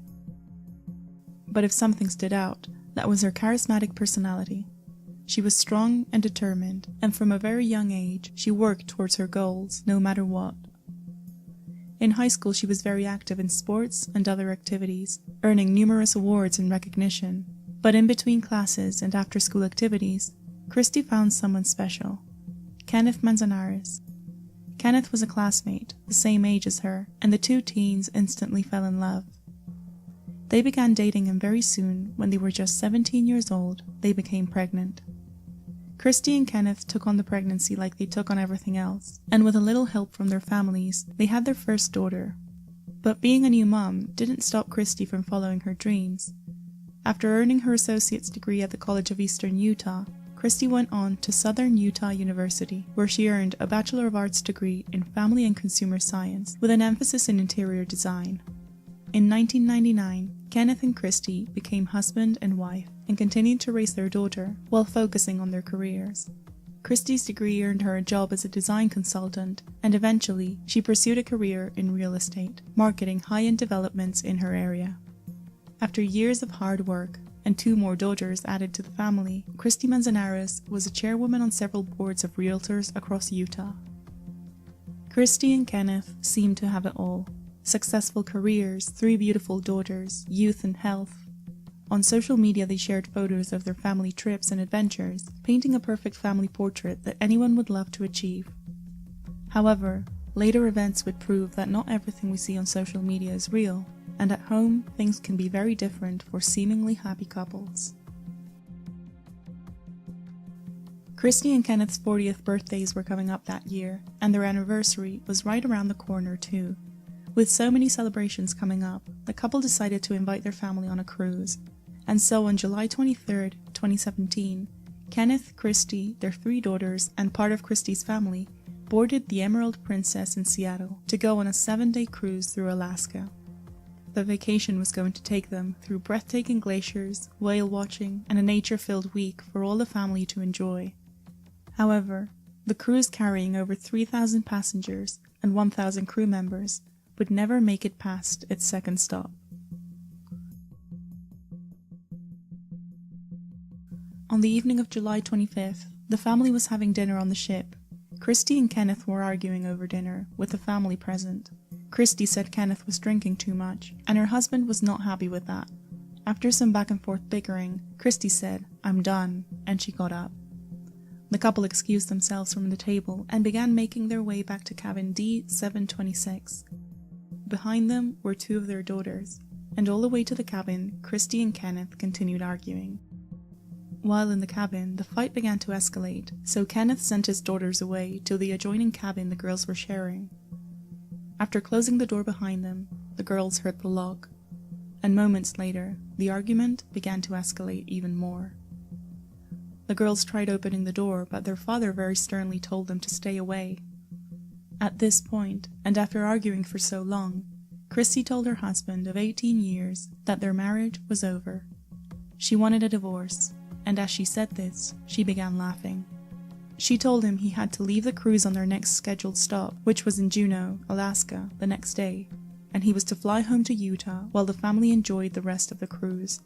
But if something stood out, that was her charismatic personality. She was strong and determined, and from a very young age, she worked towards her goals, no matter what. In high school, she was very active in sports and other activities, earning numerous awards and recognition. But in between classes and after-school activities, Kristy found someone special, Kenneth Manzanares. Kenneth was a classmate, the same age as her, and the two teens instantly fell in love. They began dating, and very soon, when they were just 17 years old, they became pregnant. Kristy and Kenneth took on the pregnancy like they took on everything else, and with a little help from their families, they had their first daughter. But being a new mom didn't stop Kristy from following her dreams. After earning her associate's degree at the College of Eastern Utah, Kristy went on to Southern Utah University, where she earned a Bachelor of Arts degree in Family and Consumer Science with an emphasis in interior design. In 1999, Kenneth and Kristy became husband and wife and continued to raise their daughter while focusing on their careers. Kristy's degree earned her a job as a design consultant, and eventually she pursued a career in real estate, marketing high-end developments in her area. After years of hard work and 2 more daughters added to the family, Kristy Manzanares was a chairwoman on several boards of realtors across Utah. Kristy and Kenneth seemed to have it all. Successful careers, 3 beautiful daughters, youth and health. On social media they shared photos of their family trips and adventures, painting a perfect family portrait that anyone would love to achieve. However, later events would prove that not everything we see on social media is real, and at home things can be very different for seemingly happy couples. Kristy and Kenneth's 40th birthdays were coming up that year, and their anniversary was right around the corner too. With so many celebrations coming up, the couple decided to invite their family on a cruise. And so on July 23, 2017, Kenneth, Kristy, their 3 daughters, and part of Kristy's family boarded the Emerald Princess in Seattle to go on a 7-day cruise through Alaska. The vacation was going to take them through breathtaking glaciers, whale watching, and a nature-filled week for all the family to enjoy. However, the cruise carrying over 3,000 passengers and 1,000 crew members would never make it past its second stop. On the evening of July 25th, the family was having dinner on the ship. Kristy and Kenneth were arguing over dinner, with the family present. Kristy said Kenneth was drinking too much, and her husband was not happy with that. After some back and forth bickering, Kristy said, "I'm done," and she got up. The couple excused themselves from the table and began making their way back to cabin D726. Behind them were two of their daughters, and all the way to the cabin, Kristy and Kenneth continued arguing. While in the cabin, the fight began to escalate, so Kenneth sent his daughters away to the adjoining cabin the girls were sharing. After closing the door behind them, the girls heard the lock, and moments later, the argument began to escalate even more. The girls tried opening the door, but their father very sternly told them to stay away. At this point, and after arguing for so long, Kristy told her husband of 18 years that their marriage was over. She wanted a divorce, and as she said this, she began laughing. She told him he had to leave the cruise on their next scheduled stop, which was in Juneau, Alaska, the next day, and he was to fly home to Utah while the family enjoyed the rest of the cruise.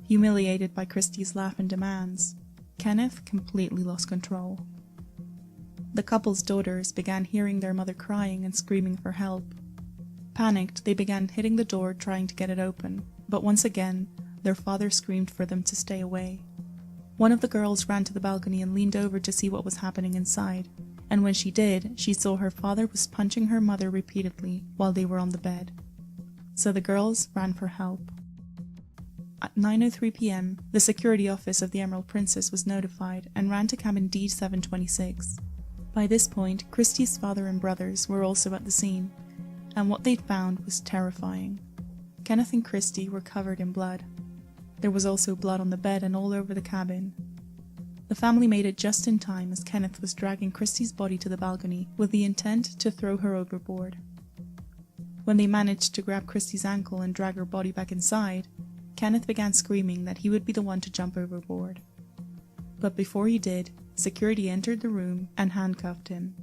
Humiliated by Kristy's laugh and demands, Kenneth completely lost control. The couple's daughters began hearing their mother crying and screaming for help. Panicked, they began hitting the door trying to get it open, but once again, their father screamed for them to stay away. One of the girls ran to the balcony and leaned over to see what was happening inside, and when she did, she saw her father was punching her mother repeatedly while they were on the bed. So the girls ran for help. At 9:03 p.m., the security office of the Emerald Princess was notified and ran to cabin D726. By this point, Kristy's father and brothers were also at the scene, and what they'd found was terrifying. Kenneth and Kristy were covered in blood. There was also blood on the bed and all over the cabin. The family made it just in time as Kenneth was dragging Kristy's body to the balcony with the intent to throw her overboard. When they managed to grab Kristy's ankle and drag her body back inside, Kenneth began screaming that he would be the one to jump overboard. But before he did, security entered the room and handcuffed him.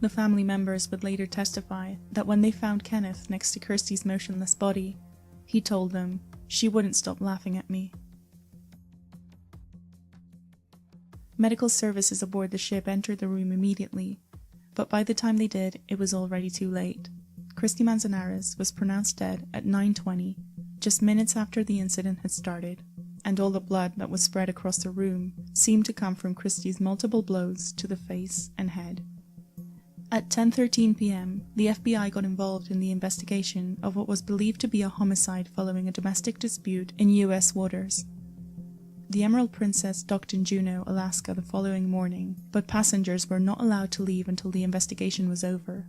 The family members would later testify that when they found Kenneth next to Kristy's motionless body, he told them, "She wouldn't stop laughing at me." Medical services aboard the ship entered the room immediately, but by the time they did, it was already too late. Kristy Manzanares was pronounced dead at 9:20, just minutes after the incident had started, and all the blood that was spread across the room seemed to come from Kristy's multiple blows to the face and head. At 10:13 p.m., the FBI got involved in the investigation of what was believed to be a homicide following a domestic dispute in U.S. waters. The Emerald Princess docked in Juneau, Alaska the following morning, but passengers were not allowed to leave until the investigation was over.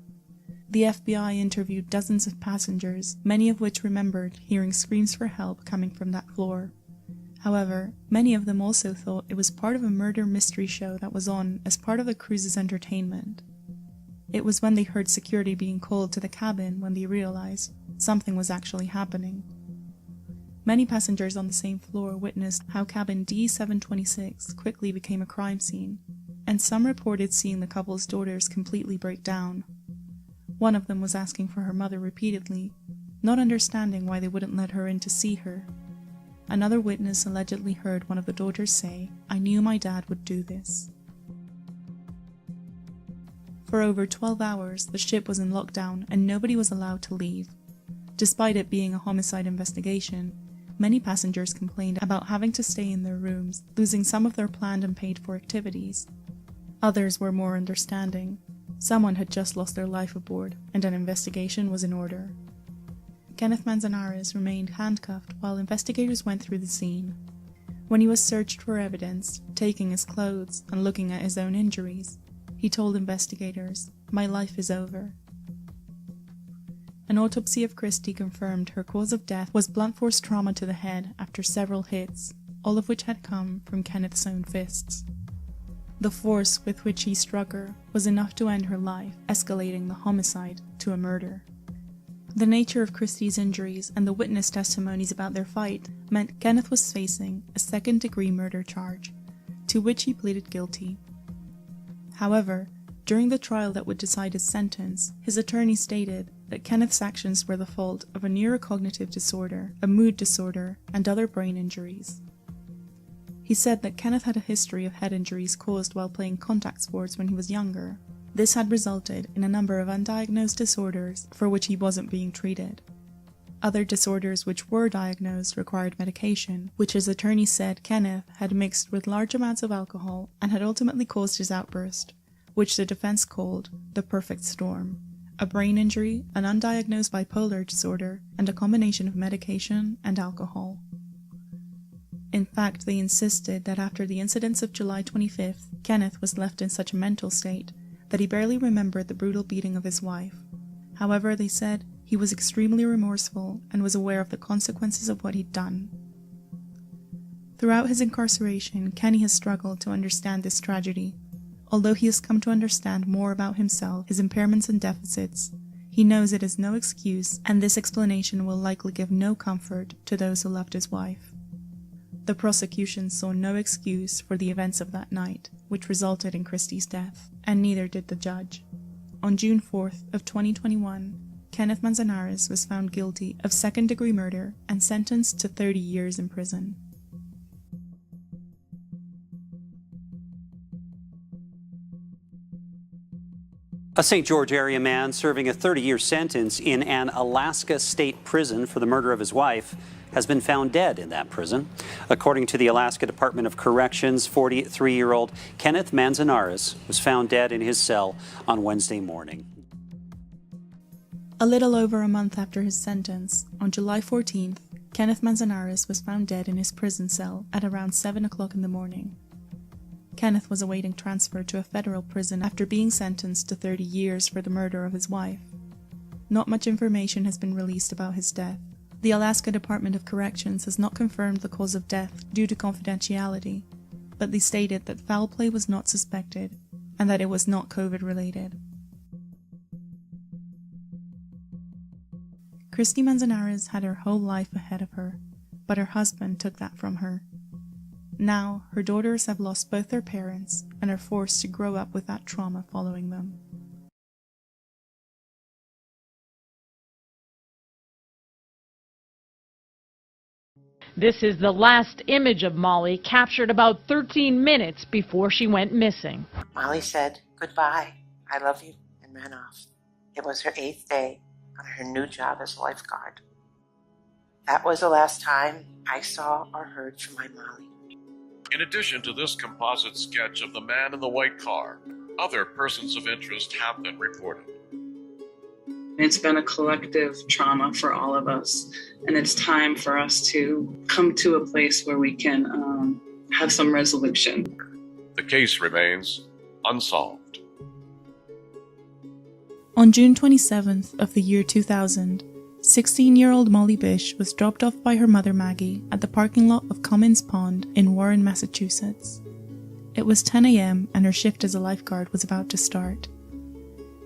The FBI interviewed dozens of passengers, many of which remembered hearing screams for help coming from that floor. However, many of them also thought it was part of a murder mystery show that was on as part of the cruise's entertainment. It was when they heard security being called to the cabin when they realized something was actually happening. Many passengers on the same floor witnessed how cabin D726 quickly became a crime scene, and some reported seeing the couple's daughters completely break down. One of them was asking for her mother repeatedly, not understanding why they wouldn't let her in to see her. Another witness allegedly heard one of the daughters say, "I knew my dad would do this." For over 12 hours, the ship was in lockdown and nobody was allowed to leave. Despite it being a homicide investigation, many passengers complained about having to stay in their rooms, losing some of their planned and paid-for activities. Others were more understanding. Someone had just lost their life aboard, and an investigation was in order. Kenneth Manzanares remained handcuffed while investigators went through the scene. When he was searched for evidence, taking his clothes and looking at his own injuries, he told investigators, "My life is over." An autopsy of Kristy confirmed her cause of death was blunt force trauma to the head after several hits, all of which had come from Kenneth's own fists. The force with which he struck her was enough to end her life, escalating the homicide to a murder. The nature of Kristy's injuries and the witness testimonies about their fight meant Kenneth was facing a second-degree murder charge, to which he pleaded guilty. However, during the trial that would decide his sentence, his attorney stated that Kenneth's actions were the fault of a neurocognitive disorder, a mood disorder, and other brain injuries. He said that Kenneth had a history of head injuries caused while playing contact sports when he was younger. This had resulted in a number of undiagnosed disorders for which he wasn't being treated. Other disorders which were diagnosed required medication, which his attorney said Kenneth had mixed with large amounts of alcohol and had ultimately caused his outburst, which the defense called the perfect storm: a brain injury, an undiagnosed bipolar disorder, and a combination of medication and alcohol. In fact, they insisted that after the incidents of July 25th, Kenneth was left in such a mental state that he barely remembered the brutal beating of his wife. However, they said he was extremely remorseful and was aware of the consequences of what he'd done. Throughout his incarceration, Kenny has struggled to understand this tragedy. Although he has come to understand more about himself, his impairments and deficits, he knows it is no excuse, and this explanation will likely give no comfort to those who loved his wife. The prosecution saw no excuse for the events of that night, which resulted in Kristy's death, and neither did the judge. On June 4th of 2021, Kenneth Manzanares was found guilty of second-degree murder and sentenced to 30 years in prison. A St. George area man serving a 30-year sentence in an Alaska state prison for the murder of his wife has been found dead in that prison. According to the Alaska Department of Corrections, 43-year-old Kenneth Manzanares was found dead in his cell on Wednesday morning. A little over a month after his sentence, on July 14th, Kenneth Manzanares was found dead in his prison cell at around 7 o'clock in the morning. Kenneth was awaiting transfer to a federal prison after being sentenced to 30 years for the murder of his wife. Not much information has been released about his death. The Alaska Department of Corrections has not confirmed the cause of death due to confidentiality, but they stated that foul play was not suspected and that it was not COVID-related. Kristy Manzanares had her whole life ahead of her, but her husband took that from her. Now, her daughters have lost both their parents and are forced to grow up with that trauma following them. This is the last image of Molly, captured about 13 minutes before she went missing. Molly said, "Goodbye, I love you," and ran off. It was her 8th day on her new job as a lifeguard. That was the last time I saw or heard from my Molly. In addition to this composite sketch of the man in the white car, other persons of interest have been reported. It's been a collective trauma for all of us, and it's time for us to come to a place where we can have some resolution. The case remains unsolved. On June 27th of the year 2000, 16-year-old Molly Bish was dropped off by her mother Maggie at the parking lot of Cummins Pond in Warren, Massachusetts. It was 10 a.m. and her shift as a lifeguard was about to start.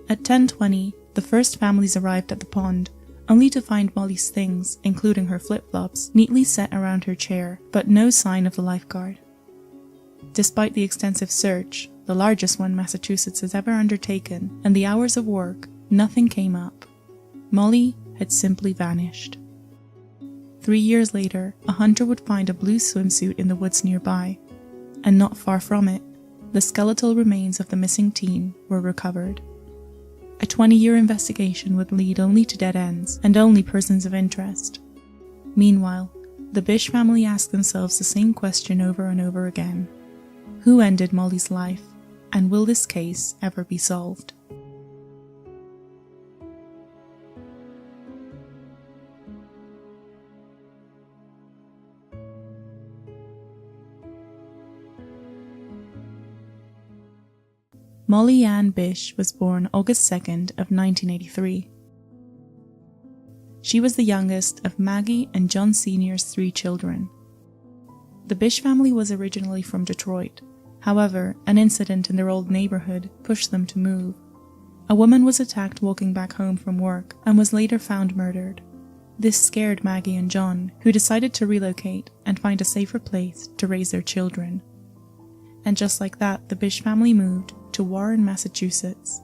At 10:20, the first families arrived at the pond, only to find Molly's things, including her flip-flops, neatly set around her chair, but no sign of the lifeguard. Despite the extensive search, the largest one Massachusetts has ever undertaken, and the hours of work, nothing came up. Molly had simply vanished. 3 years later, a hunter would find a blue swimsuit in the woods nearby, and not far from it, the skeletal remains of the missing teen were recovered. A 20-year investigation would lead only to dead ends and only persons of interest. Meanwhile, the Bish family asked themselves the same question over and over again. Who ended Molly's life, and will this case ever be solved? Molly Ann Bish was born August 2nd of 1983. She was the youngest of Maggie and John Sr.'s 3 children. The Bish family was originally from Detroit. However, an incident in their old neighborhood pushed them to move. A woman was attacked walking back home from work and was later found murdered. This scared Maggie and John, who decided to relocate and find a safer place to raise their children. and just like that, the Bish family moved to Warren, Massachusetts.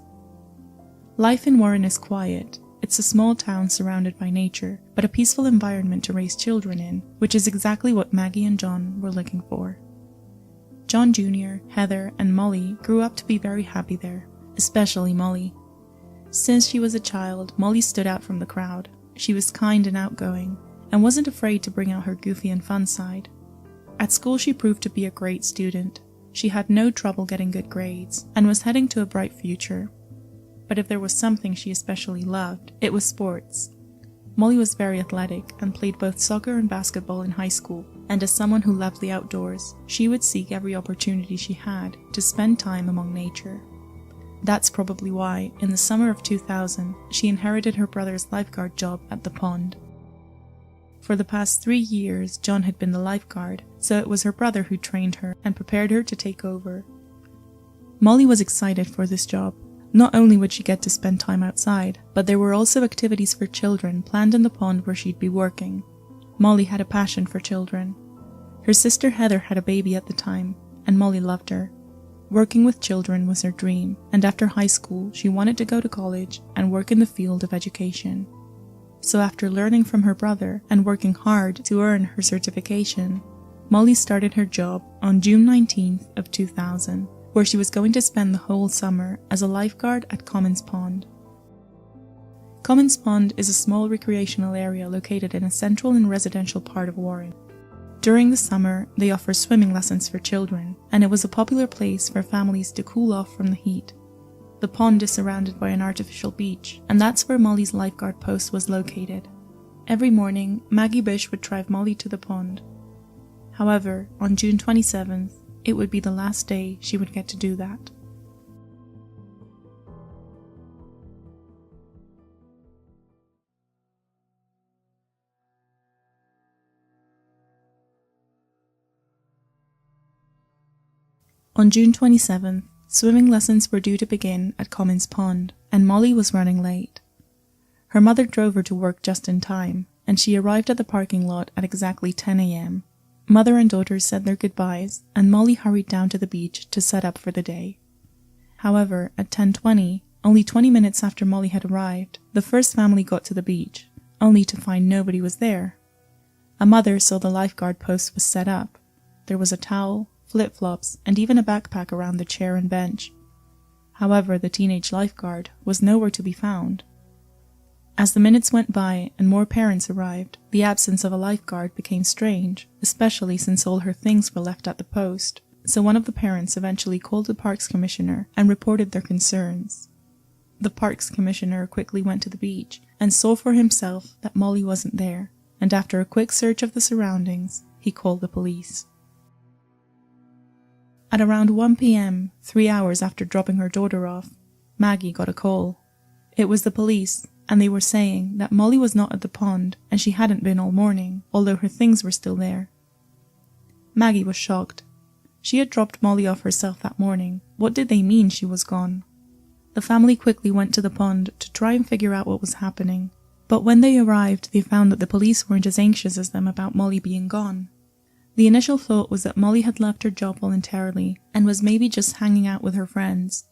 Life in Warren is quiet. It's a small town surrounded by nature, but a peaceful environment to raise children in, which is exactly what Maggie and John were looking for. John Jr., Heather, and Molly grew up to be very happy there, especially Molly. Since she was a child, Molly stood out from the crowd. She was kind and outgoing, and wasn't afraid to bring out her goofy and fun side. At school, she proved to be a great student. She had no trouble getting good grades, and was heading to a bright future. But if there was something she especially loved, it was sports. Molly was very athletic and played both soccer and basketball in high school, and as someone who loved the outdoors, she would seek every opportunity she had to spend time among nature. That's probably why, in the summer of 2000, she inherited her brother's lifeguard job at the pond. For the past 3 years, John had been the lifeguard, so it was her brother who trained her and prepared her to take over. Molly was excited for this job. Not only would she get to spend time outside, but there were also activities for children planned in the pond where she'd be working. Molly had a passion for children. Her sister Heather had a baby at the time, and Molly loved her. Working with children was her dream, and after high school, she wanted to go to college and work in the field of education. So after learning from her brother and working hard to earn her certification, Molly started her job on June 19th of 2000, where she was going to spend the whole summer as a lifeguard at Commons Pond. Commons Pond is a small recreational area located in a central and residential part of Warren. During the summer, they offer swimming lessons for children, and it was a popular place for families to cool off from the heat. The pond is surrounded by an artificial beach, and that's where Molly's lifeguard post was located. Every morning, Maggie Bish would drive Molly to the pond. However, on June 27th, it would be the last day she would get to do that. On June 27th, swimming lessons were due to begin at Commons Pond, and Molly was running late. Her mother drove her to work just in time, and she arrived at the parking lot at exactly 10 a.m. Mother and daughter said their goodbyes, and Molly hurried down to the beach to set up for the day. However, at 10:20, only 20 minutes after Molly had arrived, the first family got to the beach, only to find nobody was there. A mother saw the lifeguard post was set up. There was a towel, flip-flops, and even a backpack around the chair and bench. However, the teenage lifeguard was nowhere to be found. As the minutes went by and more parents arrived, the absence of a lifeguard became strange, especially since all her things were left at the post, so one of the parents eventually called the parks commissioner and reported their concerns. The parks commissioner quickly went to the beach and saw for himself that Molly wasn't there, and after a quick search of the surroundings, he called the police. At around 1 p.m., 3 hours after dropping her daughter off, Maggie got a call. It was the police, and they were saying that Molly was not at the pond and she hadn't been all morning, although her things were still there. Maggie was shocked. She had dropped Molly off herself that morning. What did they mean she was gone? The family quickly went to the pond to try and figure out what was happening, but when they arrived, they found that the police weren't as anxious as them about Molly being gone. The initial thought was that Molly had left her job voluntarily and was maybe just hanging out with her friends.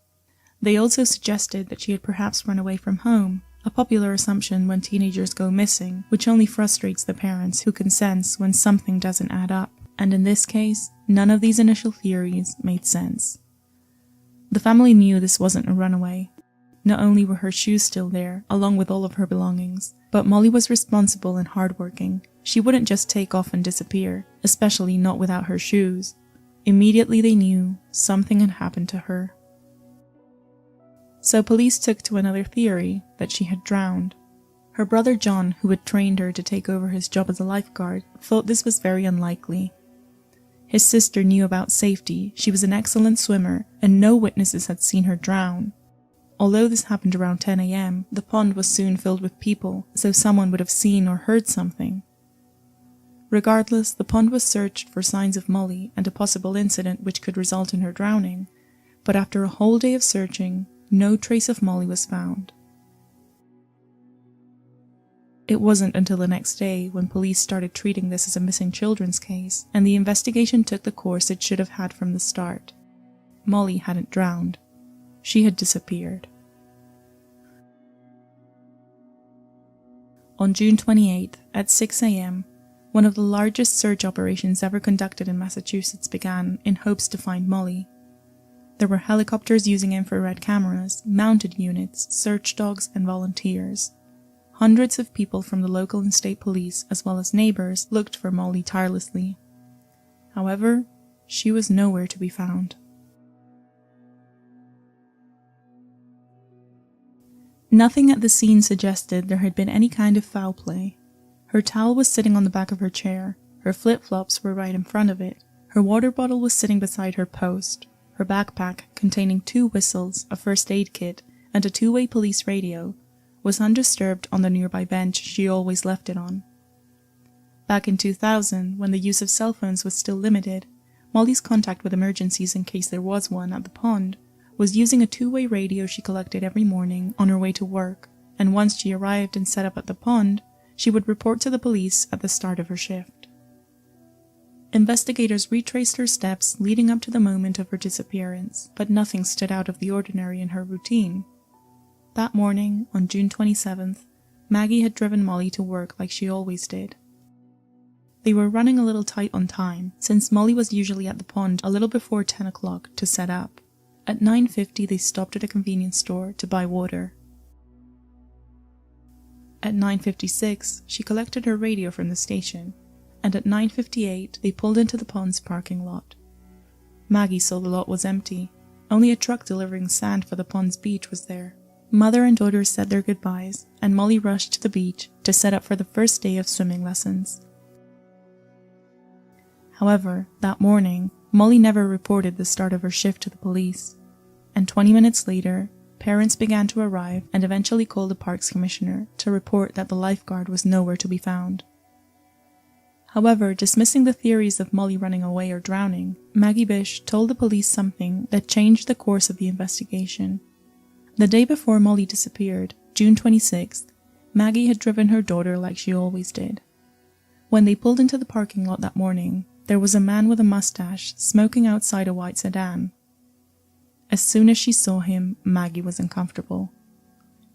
They also suggested that she had perhaps run away from home, a popular assumption when teenagers go missing, which only frustrates the parents who can sense when something doesn't add up, and in this case, none of these initial theories made sense. The family knew this wasn't a runaway. Not only were her shoes still there, along with all of her belongings, but Molly was responsible and hardworking. She wouldn't just take off and disappear, especially not without her shoes. Immediately they knew something had happened to her. So police took to another theory, that she had drowned. Her brother John, who had trained her to take over his job as a lifeguard, thought this was very unlikely. His sister knew about safety, she was an excellent swimmer, and no witnesses had seen her drown. Although this happened around 10 a.m., the pond was soon filled with people, so someone would have seen or heard something. Regardless, the pond was searched for signs of Molly and a possible incident which could result in her drowning, but after a whole day of searching, no trace of Molly was found. It wasn't until the next day when police started treating this as a missing children's case, and the investigation took the course it should have had from the start. Molly hadn't drowned. She had disappeared. On June 28th, at 6 a.m., one of the largest search operations ever conducted in Massachusetts began in hopes to find Molly. There were helicopters using infrared cameras, mounted units, search dogs, and volunteers. Hundreds of people from the local and state police, as well as neighbors, looked for Molly tirelessly. However, she was nowhere to be found. Nothing at the scene suggested there had been any kind of foul play. Her towel was sitting on the back of her chair, her flip-flops were right in front of it, her water bottle was sitting beside her post, her backpack, containing 2 whistles, a first aid kit, and a 2-way police radio, was undisturbed on the nearby bench she always left it on. Back in 2000, when the use of cell phones was still limited, Molly's contact with emergencies, in case there was one at the pond, was using a 2-way radio she collected every morning on her way to work, and once she arrived and set up at the pond, she would report to the police at the start of her shift. Investigators retraced her steps leading up to the moment of her disappearance, but nothing stood out of the ordinary in her routine. That morning, on June 27th, Maggie had driven Molly to work like she always did. They were running a little tight on time, since Molly was usually at the pond a little before 10 o'clock to set up. At 9:50 they stopped at a convenience store to buy water. At 9:56 she collected her radio from the station, and at 9:58 they pulled into the pond's parking lot. Maggie saw the lot was empty. Only a truck delivering sand for the pond's beach was there. Mother and daughter said their goodbyes, and Molly rushed to the beach to set up for the first day of swimming lessons. However, that morning, Molly never reported the start of her shift to the police, and 20 minutes later, parents began to arrive and eventually called the park's commissioner to report that the lifeguard was nowhere to be found. However, dismissing the theories of Molly running away or drowning, Maggie Bish told the police something that changed the course of the investigation. The day before Molly disappeared, June 26th, Maggie had driven her daughter like she always did. When they pulled into the parking lot that morning, there was a man with a mustache smoking outside a white sedan. As soon as she saw him, Maggie was uncomfortable.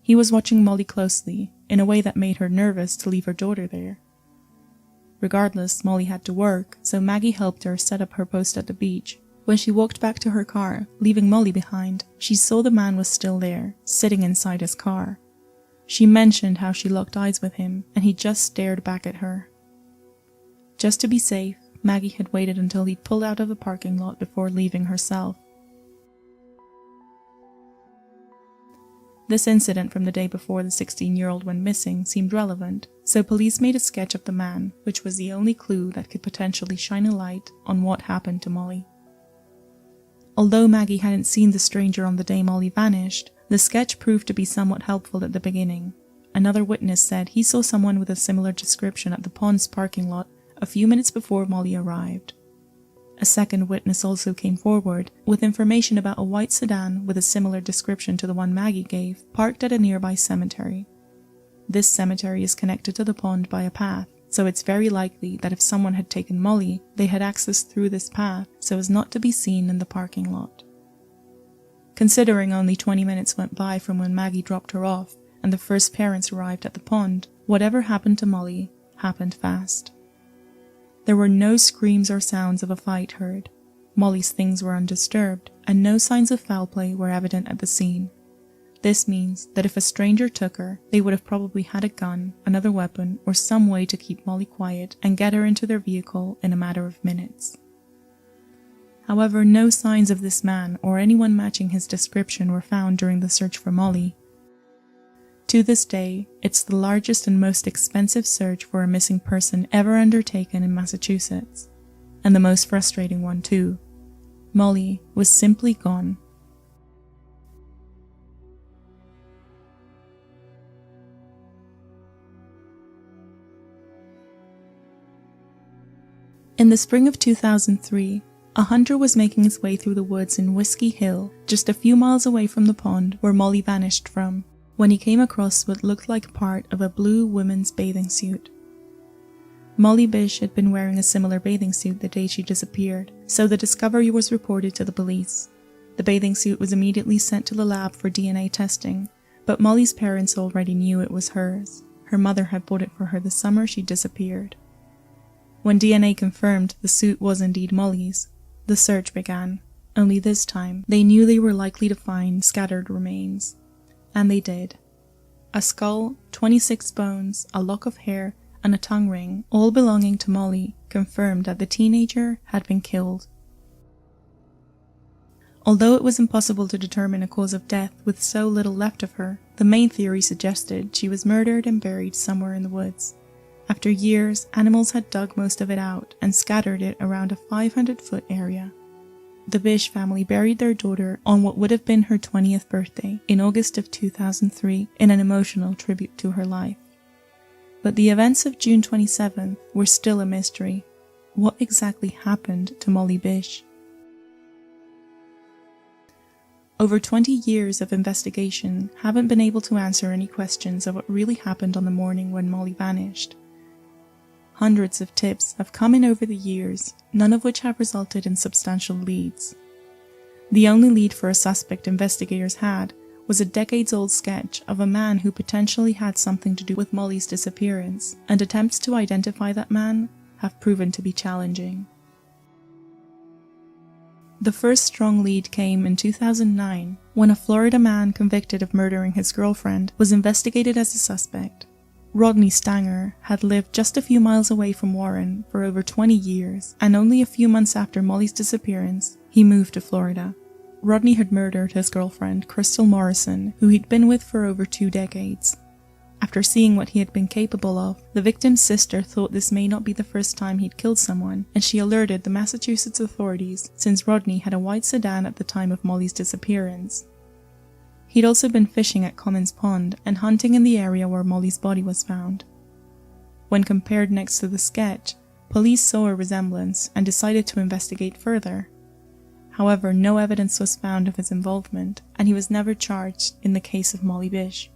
He was watching Molly closely, in a way that made her nervous to leave her daughter there. Regardless, Molly had to work, so Maggie helped her set up her post at the beach. When she walked back to her car, leaving Molly behind, she saw the man was still there, sitting inside his car. She mentioned how she locked eyes with him, and he just stared back at her. Just to be safe, Maggie had waited until he'd pulled out of the parking lot before leaving herself. This incident from the day before the 16-year-old went missing seemed relevant, so police made a sketch of the man, which was the only clue that could potentially shine a light on what happened to Molly. Although Maggie hadn't seen the stranger on the day Molly vanished, the sketch proved to be somewhat helpful at the beginning. Another witness said he saw someone with a similar description at the pond's parking lot a few minutes before Molly arrived. A second witness also came forward with information about a white sedan with a similar description to the one Maggie gave, parked at a nearby cemetery. This cemetery is connected to the pond by a path, so it's very likely that if someone had taken Molly, they had access through this path so as not to be seen in the parking lot. Considering only 20 minutes went by from when Maggie dropped her off and the first parents arrived at the pond, whatever happened to Molly happened fast. There were no screams or sounds of a fight heard. Molly's things were undisturbed, and no signs of foul play were evident at the scene. This means that if a stranger took her, they would have probably had a gun, another weapon, or some way to keep Molly quiet and get her into their vehicle in a matter of minutes. However, no signs of this man or anyone matching his description were found during the search for Molly. To this day, it's the largest and most expensive search for a missing person ever undertaken in Massachusetts, and the most frustrating one too. Molly was simply gone. In the spring of 2003, a hunter was making his way through the woods in Whiskey Hill, just a few miles away from the pond where Molly vanished from. when he came across what looked like part of a blue women's bathing suit. Molly Bish had been wearing a similar bathing suit the day she disappeared, so the discovery was reported to the police. The bathing suit was immediately sent to the lab for DNA testing, but Molly's parents already knew it was hers. Her mother had bought it for her the summer she disappeared. When DNA confirmed the suit was indeed Molly's, the search began, only this time they knew they were likely to find scattered remains. And they did. A skull, 26 bones, a lock of hair, and a tongue ring, all belonging to Molly, confirmed that the teenager had been killed. Although it was impossible to determine a cause of death with so little left of her, the main theory suggested she was murdered and buried somewhere in the woods. After years, animals had dug most of it out and scattered it around a 500-foot area. The Bish family buried their daughter on what would have been her 20th birthday in August of 2003 in an emotional tribute to her life. But the events of June 27th were still a mystery. What exactly happened to Molly Bish? Over 20 years of investigation haven't been able to answer any questions of what really happened on the morning when Molly vanished. Hundreds of tips have come in over the years, none of which have resulted in substantial leads. The only lead for a suspect investigators had was a decades-old sketch of a man who potentially had something to do with Molly's disappearance, and attempts to identify that man have proven to be challenging. The first strong lead came in 2009, when a Florida man convicted of murdering his girlfriend was investigated as a suspect. Rodney Stanger had lived just a few miles away from Warren for over 20 years, and only a few months after Molly's disappearance, he moved to Florida. Rodney had murdered his girlfriend, Crystal Morrison, who he'd been with for over 2 decades. After seeing what he had been capable of, the victim's sister thought this may not be the first time he'd killed someone, and she alerted the Massachusetts authorities since Rodney had a white sedan at the time of Molly's disappearance. He'd also been fishing at Commons Pond and hunting in the area where Molly's body was found. When compared next to the sketch, police saw a resemblance and decided to investigate further. However, no evidence was found of his involvement, and he was never charged in the case of Molly Bish.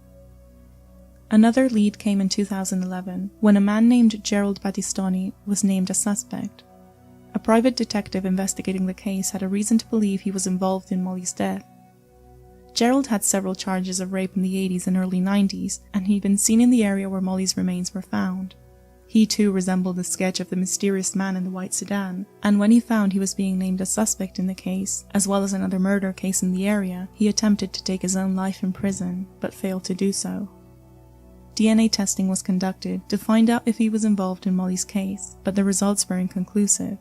Another lead came in 2011, when a man named Gerald Battistoni was named a suspect. A private detective investigating the case had a reason to believe he was involved in Molly's death. Gerald had several charges of rape in the 80s and early 90s, and he'd been seen in the area where Molly's remains were found. He too resembled the sketch of the mysterious man in the white sedan, and when he found he was being named a suspect in the case, as well as another murder case in the area, he attempted to take his own life in prison, but failed to do so. DNA testing was conducted to find out if he was involved in Molly's case, but the results were inconclusive.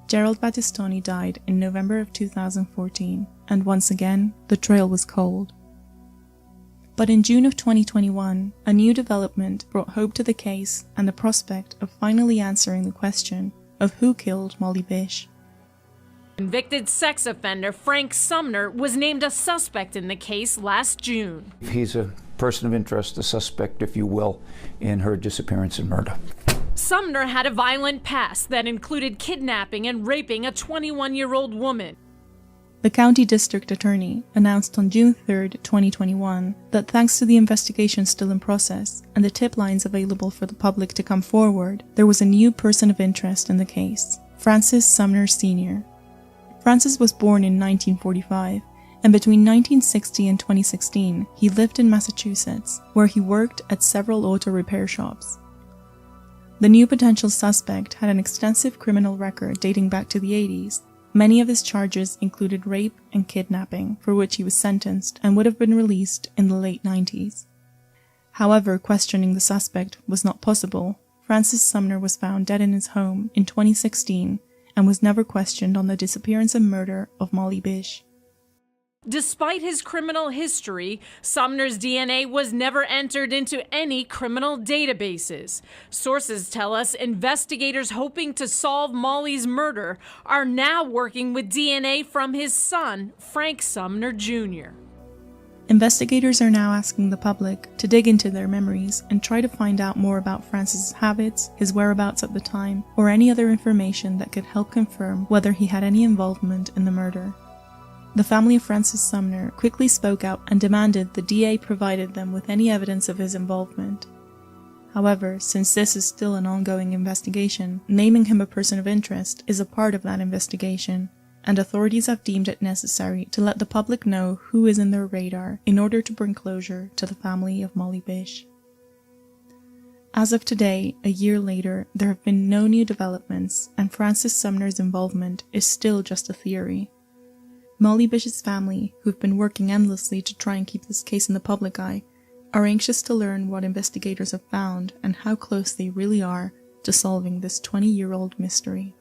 Gerald Battistoni died in November of 2014, and once again, the trail was cold. But in June of 2021, a new development brought hope to the case and the prospect of finally answering the question of who killed Molly Bish. Convicted sex offender Frank Sumner was named a suspect in the case last June. He's a person of interest, a suspect, if you will, in her disappearance and murder. Sumner had a violent past that included kidnapping and raping a 21-year-old woman. The county district attorney announced on June 3, 2021, that thanks to the investigation still in process and the tip lines available for the public to come forward, there was a new person of interest in the case, Francis Sumner Sr. Francis was born in 1945, and between 1960 and 2016, he lived in Massachusetts, where he worked at several auto repair shops. The new potential suspect had an extensive criminal record dating back to the 80s. Many of his charges included rape and kidnapping, for which he was sentenced and would have been released in the late 90s. However, questioning the suspect was not possible. Francis Sumner was found dead in his home in 2016 and was never questioned on the disappearance and murder of Molly Bish. Despite his criminal history, Sumner's DNA was never entered into any criminal databases. Sources tell us investigators hoping to solve Molly's murder are now working with DNA from his son, Frank Sumner Jr. Investigators are now asking the public to dig into their memories and try to find out more about Francis's habits, his whereabouts at the time, or any other information that could help confirm whether he had any involvement in the murder. The family of Francis Sumner quickly spoke out and demanded the DA provided them with any evidence of his involvement. However, since this is still an ongoing investigation, naming him a person of interest is a part of that investigation, and authorities have deemed it necessary to let the public know who is in their radar in order to bring closure to the family of Molly Bish. As of today, a year later, there have been no new developments, and Francis Sumner's involvement is still just a theory. Molly Bish's family, who've been working endlessly to try and keep this case in the public eye, are anxious to learn what investigators have found and how close they really are to solving this 20-year-old mystery.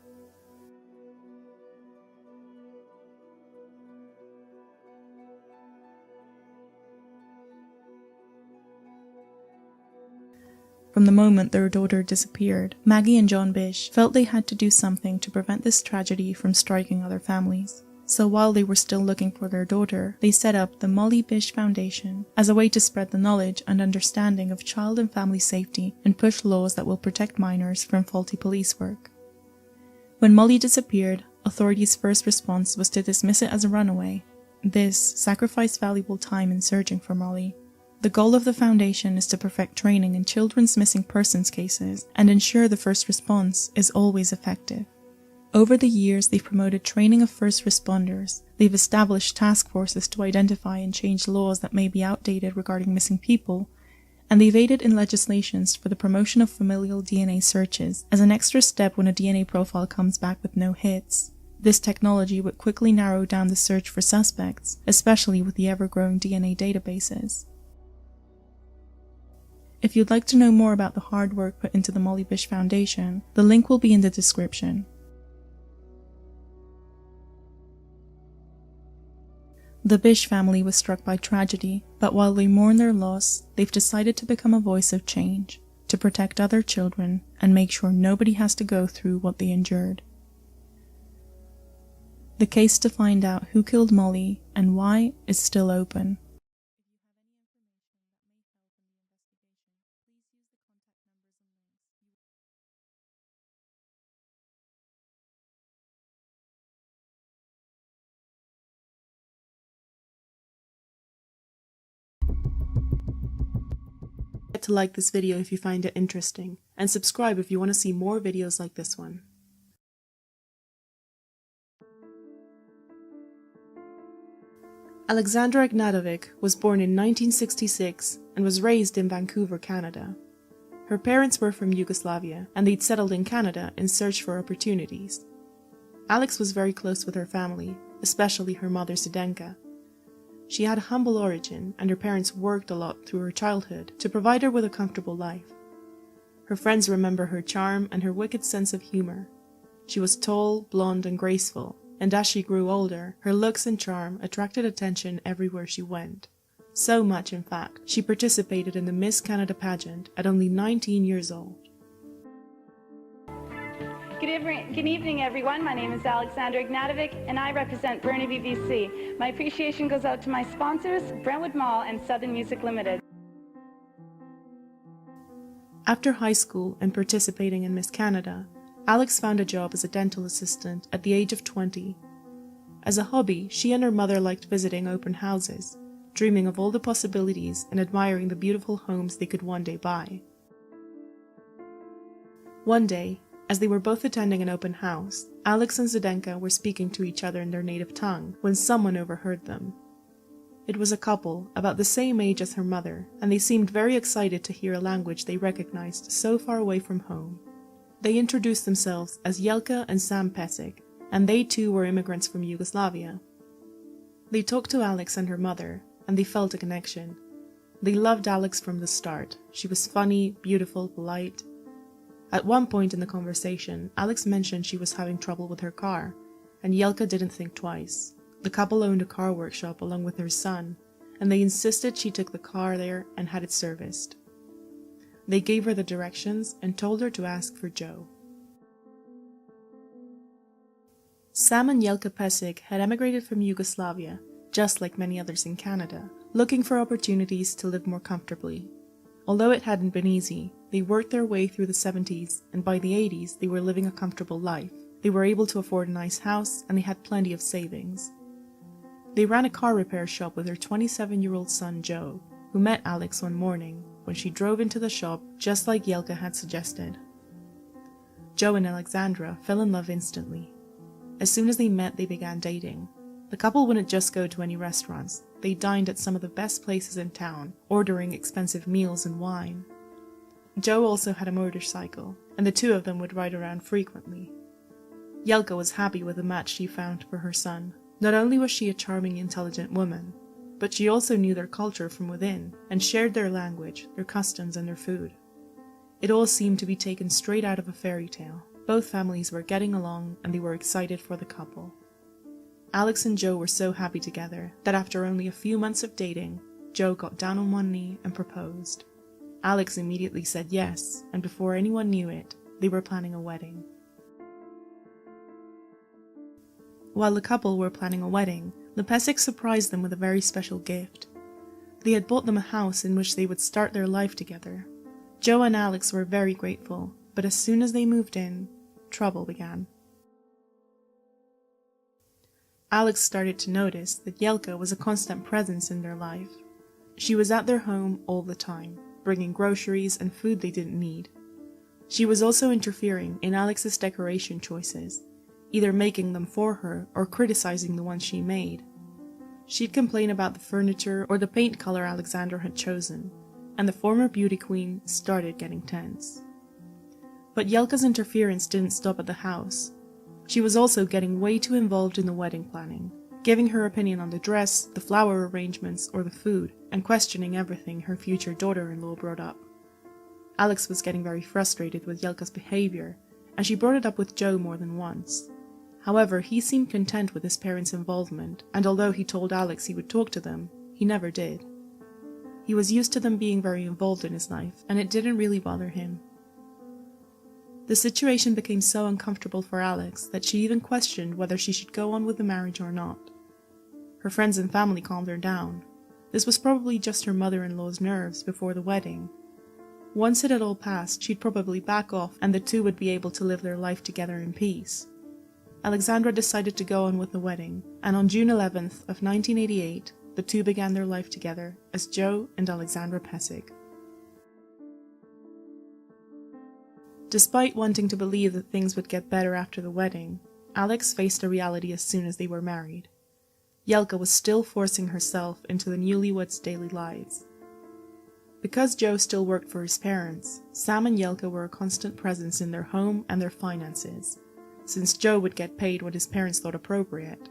From the moment their daughter disappeared, Maggie and John Bish felt they had to do something to prevent this tragedy from striking other families. So while they were still looking for their daughter, they set up the Molly Bish Foundation as a way to spread the knowledge and understanding of child and family safety and push laws that will protect minors from faulty police work. When Molly disappeared, authorities' first response was to dismiss it as a runaway. This sacrificed valuable time in searching for Molly. The goal of the foundation is to perfect training in children's missing persons cases and ensure the first response is always effective. Over the years, they've promoted training of first responders, they've established task forces to identify and change laws that may be outdated regarding missing people, and they've aided in legislations for the promotion of familial DNA searches as an extra step when a DNA profile comes back with no hits. This technology would quickly narrow down the search for suspects, especially with the ever-growing DNA databases. If you'd like to know more about the hard work put into the Molly Bish Foundation, the link will be in the description. The Bish family was struck by tragedy, but while they mourn their loss, they've decided to become a voice of change, to protect other children and make sure nobody has to go through what they endured. The case to find out who killed Molly and why is still open. To like this video if you find it interesting, and subscribe if you want to see more videos like this one. Alexandra Pesic was born in 1966 and was raised in Vancouver, Canada. Her parents were from Yugoslavia, and they'd settled in Canada in search for opportunities. Alex was very close with her family, especially her mother Zdenka. She had a humble origin, and her parents worked a lot through her childhood to provide her with a comfortable life. Her friends remember her charm and her wicked sense of humor. She was tall, blonde, and graceful, and as she grew older, her looks and charm attracted attention everywhere she went. So much, in fact, she participated in the Miss Canada pageant at only 19 years old. Good evening, everyone. My name is Alexandra Pesic, and I represent Burnaby, BC. My appreciation goes out to my sponsors, Brentwood Mall and Southern Music Limited. After high school and participating in Miss Canada, Alex found a job as a dental assistant at the age of 20. As a hobby, she and her mother liked visiting open houses, dreaming of all the possibilities and admiring the beautiful homes they could one day buy. One day, as they were both attending an open house, Alex and Zdenka were speaking to each other in their native tongue when someone overheard them. It was a couple about the same age as her mother, and they seemed very excited to hear a language they recognized so far away from home. They introduced themselves as Hlavka and Sam Pesic, and they too were immigrants from Yugoslavia. They talked to Alex and her mother, and they felt a connection. They loved Alex from the start. She was funny, beautiful, polite. At one point in the conversation, Alex mentioned she was having trouble with her car, and Hlavka didn't think twice. The couple owned a car workshop along with her son, and they insisted she took the car there and had it serviced. They gave her the directions and told her to ask for Joe. Sam and Hlavka Pesic had emigrated from Yugoslavia, just like many others in Canada, looking for opportunities to live more comfortably. Although it hadn't been easy, they worked their way through the 70s, and by the 80s they were living a comfortable life. They were able to afford a nice house, and they had plenty of savings. They ran a car repair shop with her 27-year-old son Joe, who met Alex one morning when she drove into the shop just like Hlavka had suggested. Joe and Alexandra fell in love instantly. As soon as they met, they began dating. The couple wouldn't just go to any restaurants, they dined at some of the best places in town, ordering expensive meals and wine. Joe also had a motorcycle, and the two of them would ride around frequently. Hlavka was happy with the match she found for her son. Not only was she a charming, intelligent woman, but she also knew their culture from within and shared their language, their customs, and their food. It all seemed to be taken straight out of a fairy tale. Both families were getting along and they were excited for the couple. Alex and Joe were so happy together that after only a few months of dating, Joe got down on one knee and proposed. Alex immediately said yes, and before anyone knew it, they were planning a wedding. While the couple were planning a wedding, the Pesics surprised them with a very special gift. They had bought them a house in which they would start their life together. Joe and Alex were very grateful, but as soon as they moved in, trouble began. Alex started to notice that Hlavka was a constant presence in their life. She was at their home all the time, bringing groceries and food they didn't need. She was also interfering in Alex's decoration choices, either making them for her or criticizing the ones she made. She'd complain about the furniture or the paint color Alexandra had chosen, and the former beauty queen started getting tense. But Hlavka's interference didn't stop at the house. She was also getting way too involved in the wedding planning, giving her opinion on the dress, the flower arrangements, or the food, and questioning everything her future daughter-in-law brought up. Alex was getting very frustrated with Hlavka's behavior, and she brought it up with Joe more than once. However, he seemed content with his parents' involvement, and although he told Alex he would talk to them, he never did. He was used to them being very involved in his life, and it didn't really bother him. The situation became so uncomfortable for Alex that she even questioned whether she should go on with the marriage or not. Her friends and family calmed her down. This was probably just her mother-in-law's nerves before the wedding. Once it had all passed, she'd probably back off and the two would be able to live their life together in peace. Alexandra decided to go on with the wedding, and on June 11th of 1988, the two began their life together as Joe and Alexandra Pesic. Despite wanting to believe that things would get better after the wedding, Alex faced a reality as soon as they were married. Hlavka was still forcing herself into the newlyweds' daily lives. Because Joe still worked for his parents, Sam and Hlavka were a constant presence in their home and their finances, since Joe would get paid what his parents thought appropriate.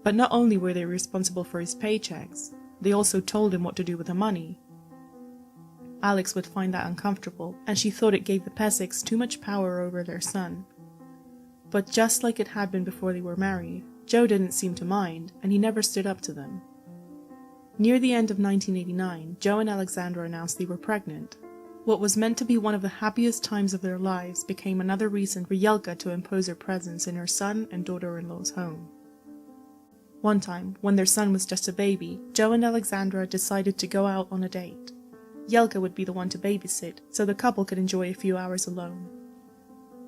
But not only were they responsible for his paychecks, they also told him what to do with the money. Alex would find that uncomfortable, and she thought it gave the Pesics too much power over their son. But just like it had been before they were married, Joe didn't seem to mind, and he never stood up to them. Near the end of 1989, Joe and Alexandra announced they were pregnant. What was meant to be one of the happiest times of their lives became another reason for Hlavka to impose her presence in her son and daughter-in-law's home. One time, when their son was just a baby, Joe and Alexandra decided to go out on a date. Hlavka would be the one to babysit, so the couple could enjoy a few hours alone.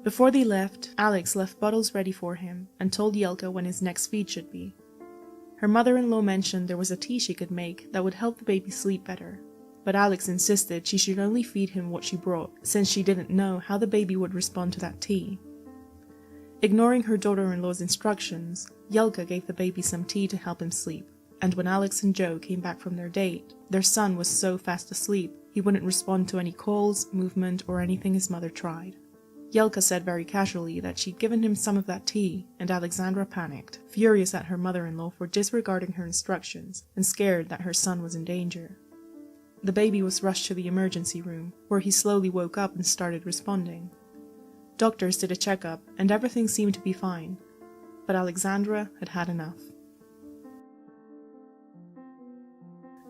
Before they left, Alex left bottles ready for him and told Hlavka when his next feed should be. Her mother-in-law mentioned there was a tea she could make that would help the baby sleep better, but Alex insisted she should only feed him what she brought, since she didn't know how the baby would respond to that tea. Ignoring her daughter-in-law's instructions, Hlavka gave the baby some tea to help him sleep, and when Alex and Joe came back from their date, their son was so fast asleep he wouldn't respond to any calls, movement, or anything his mother tried. Hlavka said very casually that she'd given him some of that tea, and Alexandra panicked, furious at her mother-in-law for disregarding her instructions and scared that her son was in danger. The baby was rushed to the emergency room, where he slowly woke up and started responding. Doctors did a checkup, and everything seemed to be fine, but Alexandra had had enough.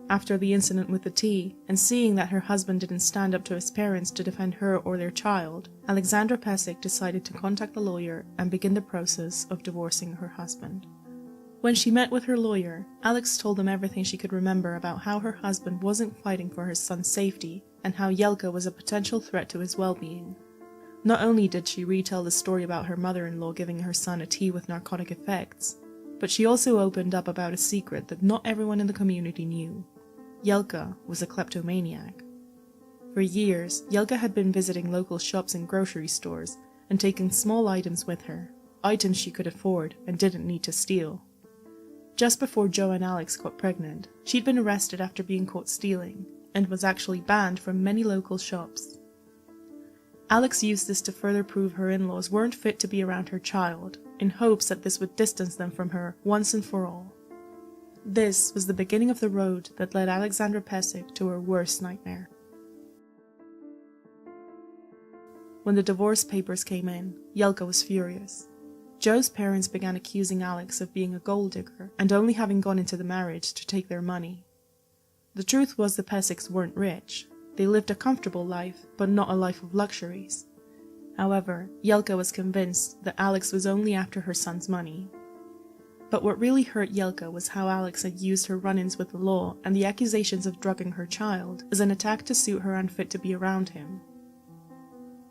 After the incident with the tea, and seeing that her husband didn't stand up to his parents to defend her or their child, Alexandra Pesic decided to contact a lawyer and begin the process of divorcing her husband. When she met with her lawyer, Alex told them everything she could remember about how her husband wasn't fighting for his son's safety and how Hlavka was a potential threat to his well-being. Not only did she retell the story about her mother-in-law giving her son a tea with narcotic effects, But she also opened up about a secret that not everyone in the community knew. Hlavka was a kleptomaniac. For years, Hlavka had been visiting local shops and grocery stores and taking small items with her, items she could afford and didn't need to steal. Just before Jo and Alex got pregnant, she'd been arrested after being caught stealing, and was actually banned from many local shops. Alex used this to further prove her in-laws weren't fit to be around her child, in hopes that this would distance them from her once and for all. This was the beginning of the road that led Alexandra Pesic to her worst nightmare. When the divorce papers came in, Hlavka was furious. Jo's parents began accusing Alex of being a gold digger and only having gone into the marriage to take their money. The truth was the Pesics weren't rich. They lived a comfortable life, but not a life of luxuries. However, Hlavka was convinced that Alex was only after her son's money. But what really hurt Hlavka was how Alex had used her run-ins with the law and the accusations of drugging her child as an attack to suit her unfit to be around him.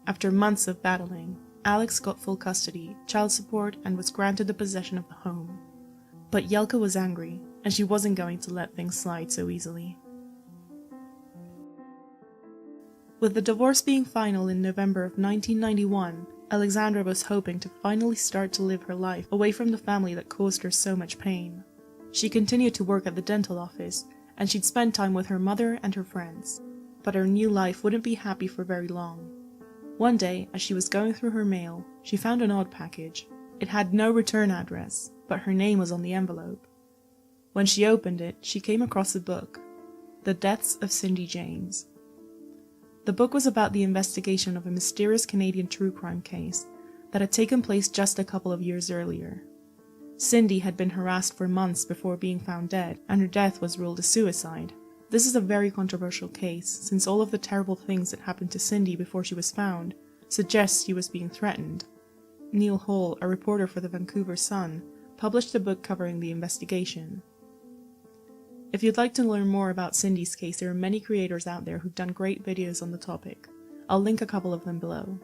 After months of battling, Alex got full custody, child support, and was granted the possession of the home. But Hlavka was angry, and she wasn't going to let things slide so easily. With the divorce being final in November of 1991, Alexandra was hoping to finally start to live her life away from the family that caused her so much pain. She continued to work at the dental office, and she'd spend time with her mother and her friends. But her new life wouldn't be happy for very long. One day, as she was going through her mail, she found an odd package. It had no return address, but her name was on the envelope. When she opened it, she came across a book, The Deaths of Cindy James. The book was about the investigation of a mysterious Canadian true crime case that had taken place just a couple of years earlier. Cindy had been harassed for months before being found dead, and her death was ruled a suicide. This is a very controversial case, since all of the terrible things that happened to Cindy before she was found suggest she was being threatened. Neil Hall, a reporter for the Vancouver Sun, published a book covering the investigation. If you'd like to learn more about Cindy's case, there are many creators out there who've done great videos on the topic. I'll link a couple of them below.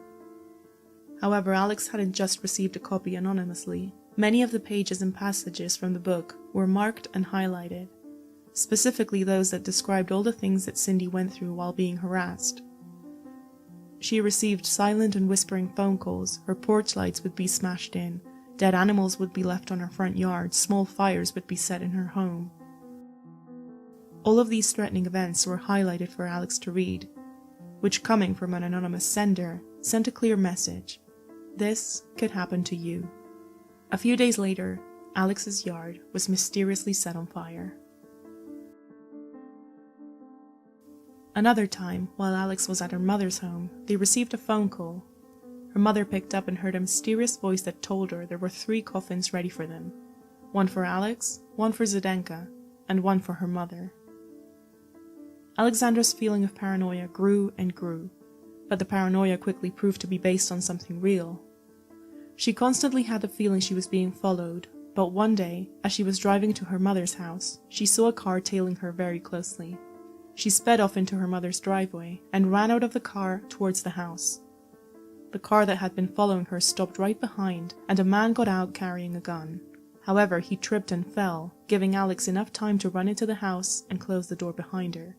However, Alex hadn't just received a copy anonymously. Many of the pages and passages from the book were marked and highlighted, specifically those that described all the things that Cindy went through while being harassed. She received silent and whispering phone calls, her porch lights would be smashed in, dead animals would be left on her front yard, small fires would be set in her home. All of these threatening events were highlighted for Alex to read, which, coming from an anonymous sender, sent a clear message. This could happen to you. A few days later, Alex's yard was mysteriously set on fire. Another time, while Alex was at her mother's home, they received a phone call. Her mother picked up and heard a mysterious voice that told her there were 3 coffins ready for them. One for Alex, one for Zdenka, and one for her mother. Alexandra's feeling of paranoia grew and grew, but the paranoia quickly proved to be based on something real. She constantly had the feeling she was being followed, but one day, as she was driving to her mother's house, she saw a car tailing her very closely. She sped off into her mother's driveway and ran out of the car towards the house. The car that had been following her stopped right behind, and a man got out carrying a gun. However, he tripped and fell, giving Alex enough time to run into the house and close the door behind her.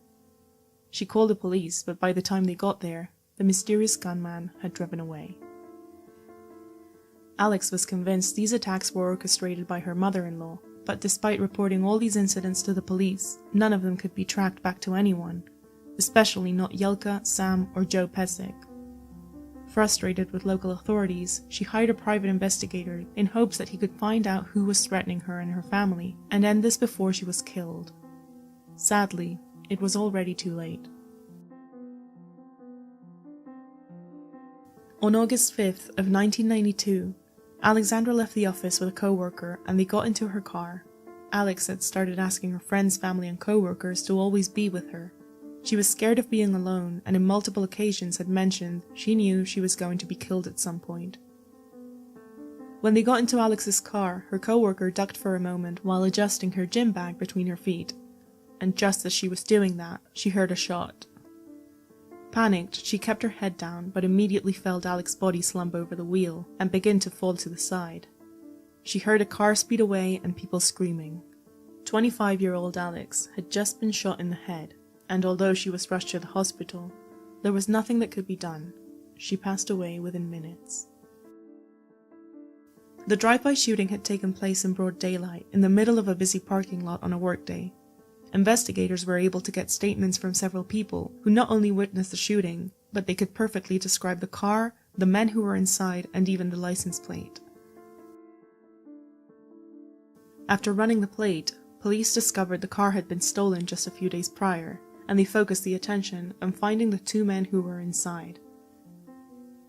She called the police, but by the time they got there, the mysterious gunman had driven away. Alex was convinced these attacks were orchestrated by her mother-in-law, but despite reporting all these incidents to the police, none of them could be tracked back to anyone, especially not Hlavka, Sam, or Jo Pesic. Frustrated with local authorities, she hired a private investigator in hopes that he could find out who was threatening her and her family, and end this before she was killed. Sadly, it was already too late. On August 5th of 1992, Alexandra left the office with a co-worker and they got into her car. Alex had started asking her friends, family, and co-workers to always be with her. She was scared of being alone and on multiple occasions had mentioned she knew she was going to be killed at some point. When they got into Alex's car, her co-worker ducked for a moment while adjusting her gym bag between her feet, and just as she was doing that, she heard a shot. Panicked, she kept her head down, but immediately felt Alex's body slump over the wheel and begin to fall to the side. she heard a car speed away and people screaming. 25-year-old Alex had just been shot in the head, and although she was rushed to the hospital, there was nothing that could be done. She passed away within minutes. The drive-by shooting had taken place in broad daylight, in the middle of a busy parking lot on a workday. Investigators were able to get statements from several people who not only witnessed the shooting, but they could perfectly describe the car, the men who were inside, and even the license plate. After running the plate, police discovered the car had been stolen just a few days prior, and they focused the attention on finding the two men who were inside.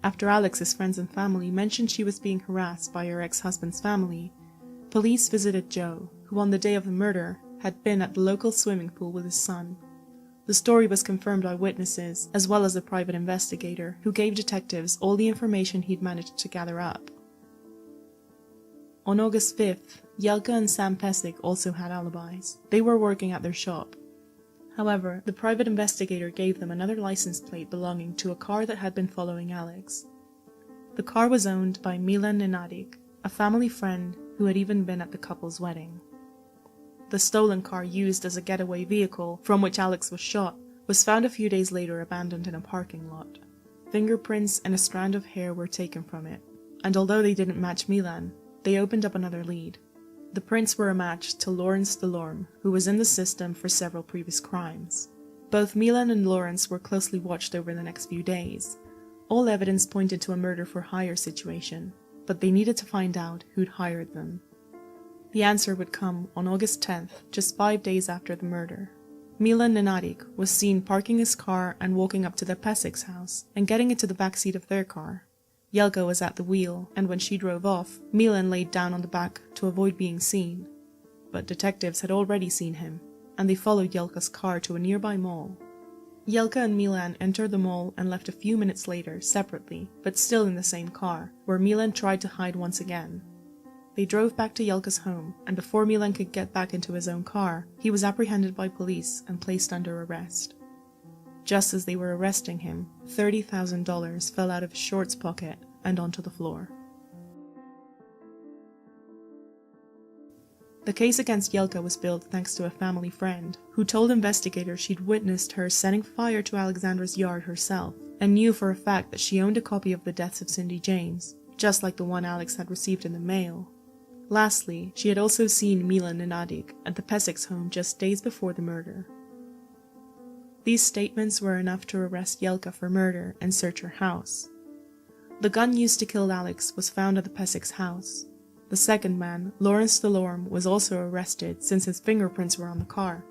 After Alex's friends and family mentioned she was being harassed by her ex-husband's family, police visited Joe, who on the day of the murder had been at the local swimming pool with his son. The story was confirmed by witnesses, as well as a private investigator, who gave detectives all the information he'd managed to gather up. On August 5th, Hlavka and Sam Pesic also had alibis. They were working at their shop. However, the private investigator gave them another license plate belonging to a car that had been following Alex. The car was owned by Milan Nenadic, a family friend who had even been at the couple's wedding. The stolen car used as a getaway vehicle from which Alex was shot was found a few days later abandoned in a parking lot. Fingerprints and a strand of hair were taken from it, and although they didn't match Milan, they opened up another lead. The prints were a match to Lawrence Delorme, who was in the system for several previous crimes. Both Milan and Lawrence were closely watched over the next few days. All evidence pointed to a murder-for-hire situation, but they needed to find out who'd hired them. The answer would come on August 10th, just 5 days after the murder. Milan Nenadic was seen parking his car and walking up to the Pesic's house and getting into the backseat of their car. Hlavka was at the wheel, and when she drove off, Milan laid down on the back to avoid being seen. But detectives had already seen him, and they followed Hlavka's car to a nearby mall. Hlavka and Milan entered the mall and left a few minutes later, separately, but still in the same car, where Milan tried to hide once again. They drove back to Hlavka's home, and before Milan could get back into his own car, he was apprehended by police and placed under arrest. Just as they were arresting him, $30,000 fell out of his shorts pocket and onto the floor. The case against Hlavka was built thanks to a family friend, who told investigators she'd witnessed her setting fire to Alexandra's yard herself, and knew for a fact that she owned a copy of The Deaths of Cindy James, just like the one Alex had received in the mail. Lastly, she had also seen Milan Nenadic at the Pesic's home just days before the murder. These statements were enough to arrest Hlavka for murder and search her house. The gun used to kill Alex was found at the Pesic's house. The second man, Lawrence Delorme, was also arrested since his fingerprints were on the car.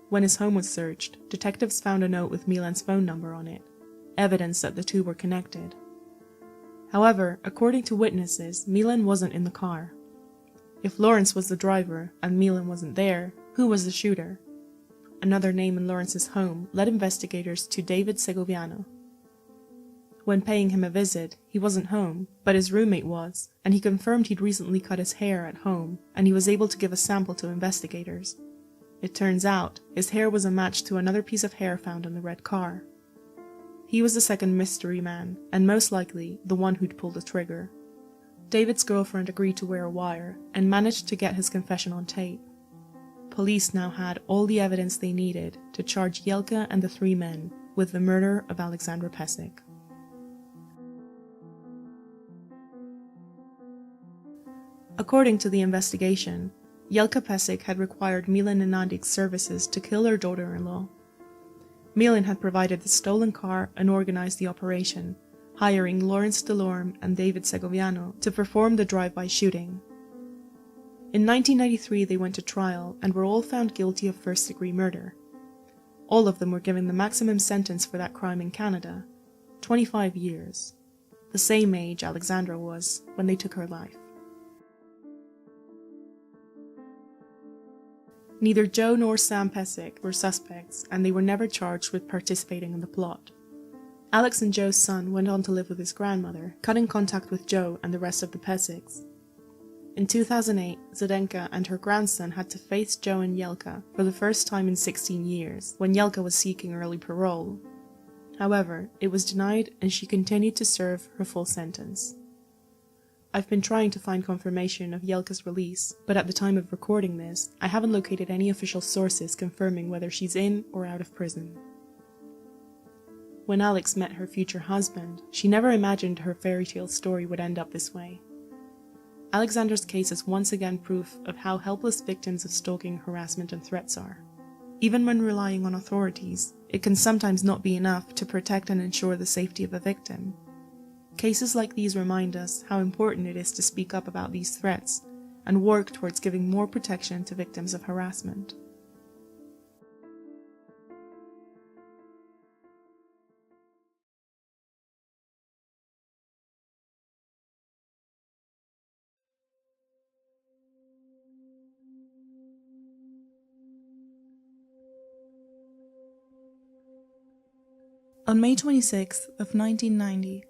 When his home was searched, detectives found a note with Milan's phone number on it, evidence that the two were connected. However, according to witnesses, Milan wasn't in the car. If Lawrence was the driver and Milan wasn't there, who was the shooter? Another name in Lawrence's home led investigators to David Segoviano. When paying him a visit, he wasn't home, but his roommate was, and he confirmed he'd recently cut his hair at home, and he was able to give a sample to investigators. It turns out, his hair was a match to another piece of hair found in the red car. He was the second mystery man, and most likely, the one who'd pulled the trigger. David's girlfriend agreed to wear a wire, and managed to get his confession on tape. Police now had all the evidence they needed to charge Hlavka and the three men with the murder of Alexandra Pesic. According to the investigation, Hlavka Pesic had required Milan Nenadic's services to kill her daughter-in-law. Milan had provided the stolen car and organized the operation, hiring Lawrence Delorme and David Segoviano to perform the drive-by shooting. In 1993, they went to trial and were all found guilty of first-degree murder. All of them were given the maximum sentence for that crime in Canada, 25 years, the same age Alexandra was when they took her life. Neither Joe nor Sam Pesic were suspects, and they were never charged with participating in the plot. Alex and Joe's son went on to live with his grandmother, cutting contact with Joe and the rest of the Pesics. In 2008, Zdenka and her grandson had to face Joe and Hlavka for the first time in 16 years, when Hlavka was seeking early parole. However, it was denied and she continued to serve her full sentence. I've been trying to find confirmation of Hlavka's release, but at the time of recording this, I haven't located any official sources confirming whether she's in or out of prison. When Alex met her future husband, she never imagined her fairy tale story would end up this way. Alexandra's case is once again proof of how helpless victims of stalking, harassment, and threats are. Even when relying on authorities, it can sometimes not be enough to protect and ensure the safety of a victim. Cases like these remind us how important it is to speak up about these threats and work towards giving more protection to victims of harassment. On May 26th of 1990,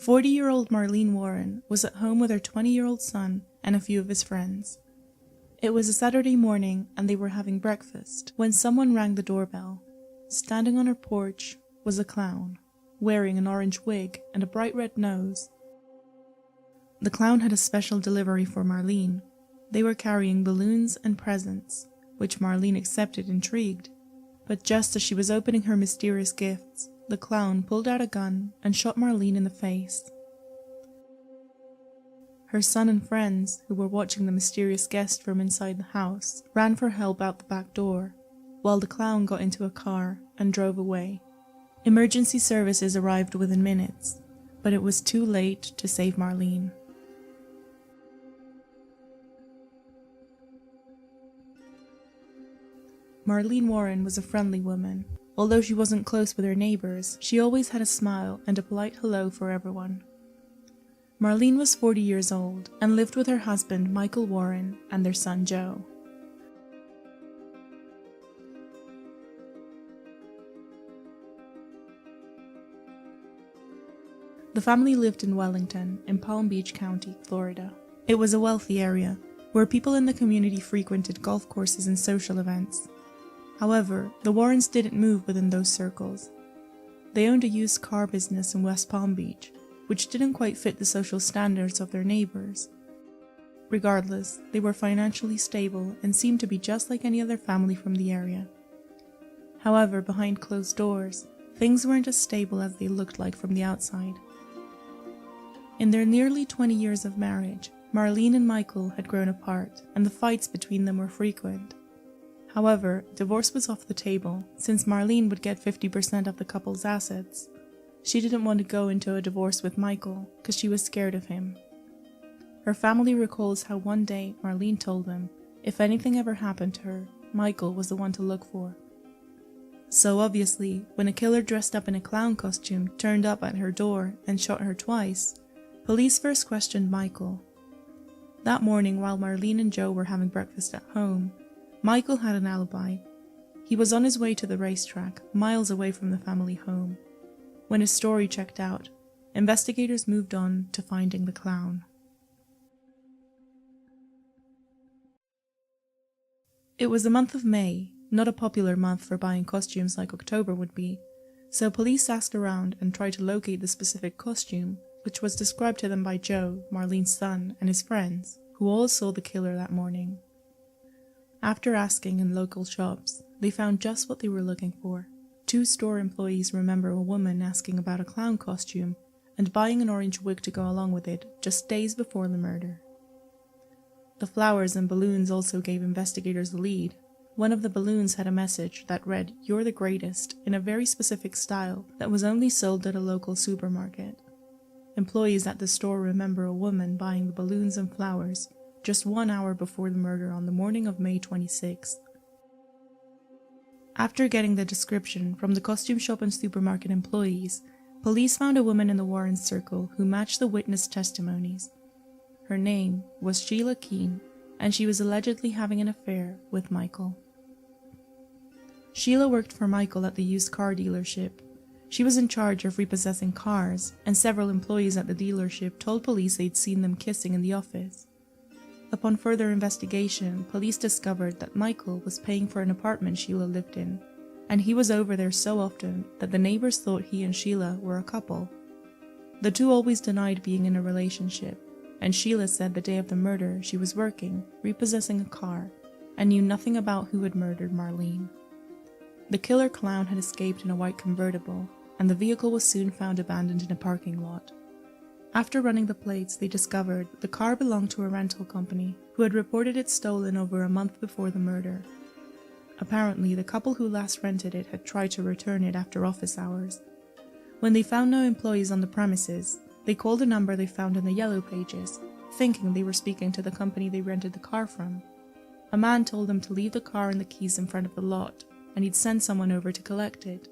40-year-old Marlene Warren was at home with her 20-year-old son and a few of his friends. It was a Saturday morning and they were having breakfast when someone rang the doorbell. Standing on her porch was a clown, wearing an orange wig and a bright red nose. The clown had a special delivery for Marlene. They were carrying balloons and presents, which Marlene accepted intrigued. But just as she was opening her mysterious gifts, the clown pulled out a gun and shot Marlene in the face. Her son and friends, who were watching the mysterious guest from inside the house, ran for help out the back door, while the clown got into a car and drove away. Emergency services arrived within minutes, but it was too late to save Marlene. Marlene Warren was a friendly woman. Although she wasn't close with her neighbors, she always had a smile and a polite hello for everyone. Marlene was 40 years old and lived with her husband Michael Warren and their son Joe. The family lived in Wellington, in Palm Beach County, Florida. It was a wealthy area, where people in the community frequented golf courses and social events. However, the Warrens didn't move within those circles. They owned a used car business in West Palm Beach, which didn't quite fit the social standards of their neighbors. Regardless, they were financially stable and seemed to be just like any other family from the area. However, behind closed doors, things weren't as stable as they looked like from the outside. In their nearly 20 years of marriage, Marlene and Michael had grown apart, and the fights between them were frequent. However, divorce was off the table, since Marlene would get 50% of the couple's assets. She didn't want to go into a divorce with Michael, because she was scared of him. Her family recalls how one day Marlene told them, if anything ever happened to her, Michael was the one to look for. So obviously, when a killer dressed up in a clown costume turned up at her door and shot her twice, police first questioned Michael. That morning, while Marlene and Joe were having breakfast at home, Michael had an alibi. He was on his way to the racetrack, miles away from the family home. When his story checked out, investigators moved on to finding the clown. It was the month of May, not a popular month for buying costumes like October would be, so police asked around and tried to locate the specific costume, which was described to them by Joe, Marlene's son, and his friends, who all saw the killer that morning. After asking in local shops, they found just what they were looking for. 2 store employees remember a woman asking about a clown costume and buying an orange wig to go along with it just days before the murder. The flowers and balloons also gave investigators a lead. One of the balloons had a message that read, "You're the greatest," in a very specific style that was only sold at a local supermarket. Employees at the store remember a woman buying the balloons and flowers just 1 hour before the murder on the morning of May 26th. After getting the description from the costume shop and supermarket employees, police found a woman in the Warren circle who matched the witness testimonies. Her name was Sheila Keene, and she was allegedly having an affair with Michael. Sheila worked for Michael at the used car dealership. She was in charge of repossessing cars, and several employees at the dealership told police they'd seen them kissing in the office. Upon further investigation, police discovered that Michael was paying for an apartment Sheila lived in, and he was over there so often that the neighbors thought he and Sheila were a couple. The two always denied being in a relationship, and Sheila said the day of the murder she was working, repossessing a car, and knew nothing about who had murdered Marlene. The killer clown had escaped in a white convertible, and the vehicle was soon found abandoned in a parking lot. After running the plates, they discovered the car belonged to a rental company who had reported it stolen over a month before the murder. Apparently, the couple who last rented it had tried to return it after office hours. When they found no employees on the premises, they called a number they found in the yellow pages, thinking they were speaking to the company they rented the car from. A man told them to leave the car and the keys in front of the lot, and he'd send someone over to collect it.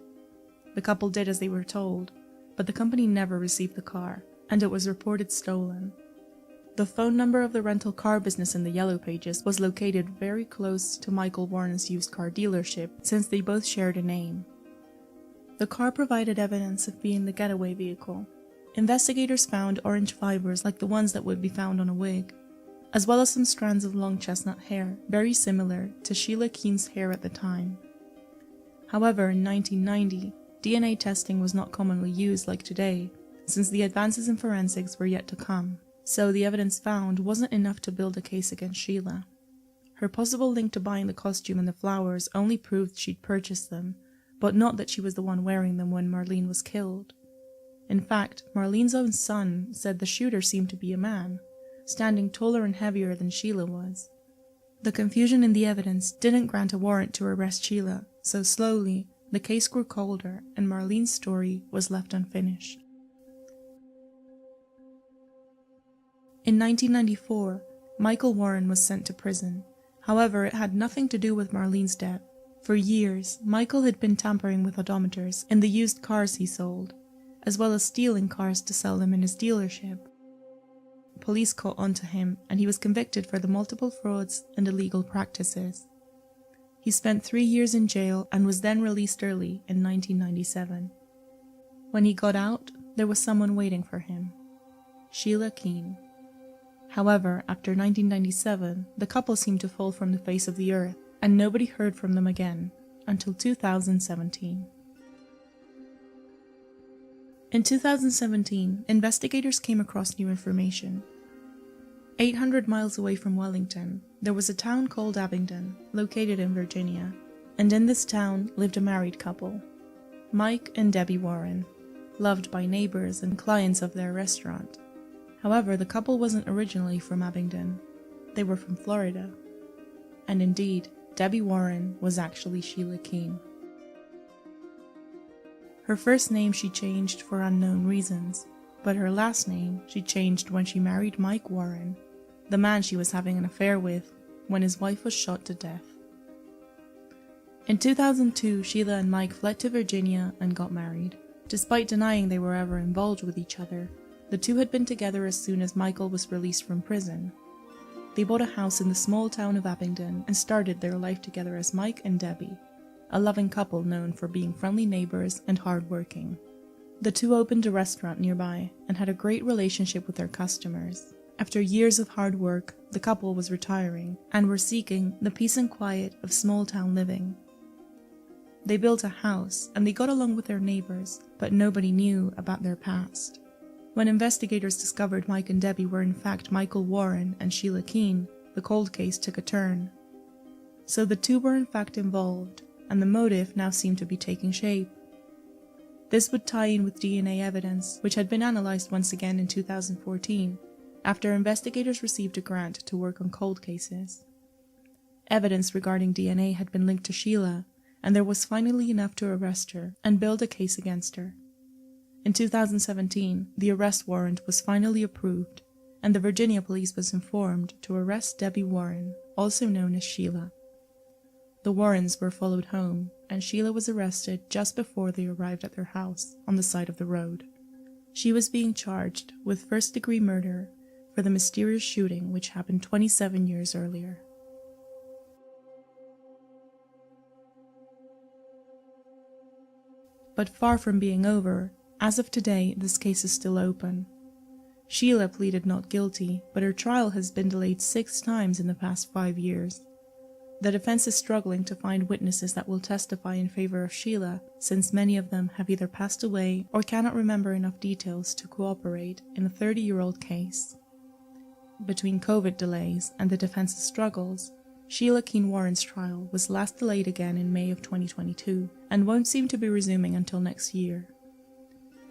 The couple did as they were told, but the company never received the car, and it was reported stolen. The phone number of the rental car business in the yellow pages was located very close to Michael Warren's used car dealership, since they both shared a name. The car provided evidence of being the getaway vehicle. Investigators found orange fibers like the ones that would be found on a wig, as well as some strands of long chestnut hair, very similar to Sheila Keen's hair at the time. However, in 1990, DNA testing was not commonly used like today, since the advances in forensics were yet to come, so the evidence found wasn't enough to build a case against Sheila. Her possible link to buying the costume and the flowers only proved she'd purchased them, but not that she was the one wearing them when Marlene was killed. In fact, Marlene's own son said the shooter seemed to be a man, standing taller and heavier than Sheila was. The confusion in the evidence didn't grant a warrant to arrest Sheila, so slowly, the case grew colder and Marlene's story was left unfinished. In 1994, Michael Warren was sent to prison. However, it had nothing to do with Marlene's death. For years, Michael had been tampering with odometers in the used cars he sold, as well as stealing cars to sell them in his dealership. Police caught on to him, and he was convicted for the multiple frauds and illegal practices. He spent 3 years in jail and was then released early in 1997. When he got out, there was someone waiting for him: Sheila Keen. However, after 1997, the couple seemed to fall from the face of the earth, and nobody heard from them again, until 2017. In 2017, investigators came across new information. 800 miles away from Wellington, there was a town called Abingdon, located in Virginia, and in this town lived a married couple, Mike and Debbie Warren, loved by neighbors and clients of their restaurant. However, the couple wasn't originally from Abingdon. They were from Florida. And indeed, Debbie Warren was actually Sheila Keen. Her first name she changed for unknown reasons, but her last name she changed when she married Mike Warren, the man she was having an affair with when his wife was shot to death. In 2002, Sheila and Mike fled to Virginia and got married. Despite denying they were ever involved with each other, the two had been together as soon as Michael was released from prison. They bought a house in the small town of Abingdon and started their life together as Mike and Debbie, a loving couple known for being friendly neighbors and hardworking. The two opened a restaurant nearby and had a great relationship with their customers. After years of hard work, the couple was retiring and were seeking the peace and quiet of small-town living. They built a house and they got along with their neighbors, but nobody knew about their past. When investigators discovered Mike and Debbie were in fact Michael Warren and Sheila Keen, the cold case took a turn. So the two were in fact involved, and the motive now seemed to be taking shape. This would tie in with DNA evidence, which had been analyzed once again in 2014, after investigators received a grant to work on cold cases. Evidence regarding DNA had been linked to Sheila, and there was finally enough to arrest her and build a case against her. In 2017, the arrest warrant was finally approved, and the Virginia police was informed to arrest Debbie Warren, also known as Sheila. The Warrens were followed home, and Sheila was arrested just before they arrived at their house on the side of the road. She was being charged with first-degree murder for the mysterious shooting which happened 27 years earlier. But far from being over, as of today, this case is still open. Sheila pleaded not guilty, but her trial has been delayed 6 times in the past 5 years. The defense is struggling to find witnesses that will testify in favor of Sheila, since many of them have either passed away or cannot remember enough details to cooperate in a 30-year-old case. Between COVID delays and the defense's struggles, Sheila Keen Warren's trial was last delayed again in May of 2022 and won't seem to be resuming until next year.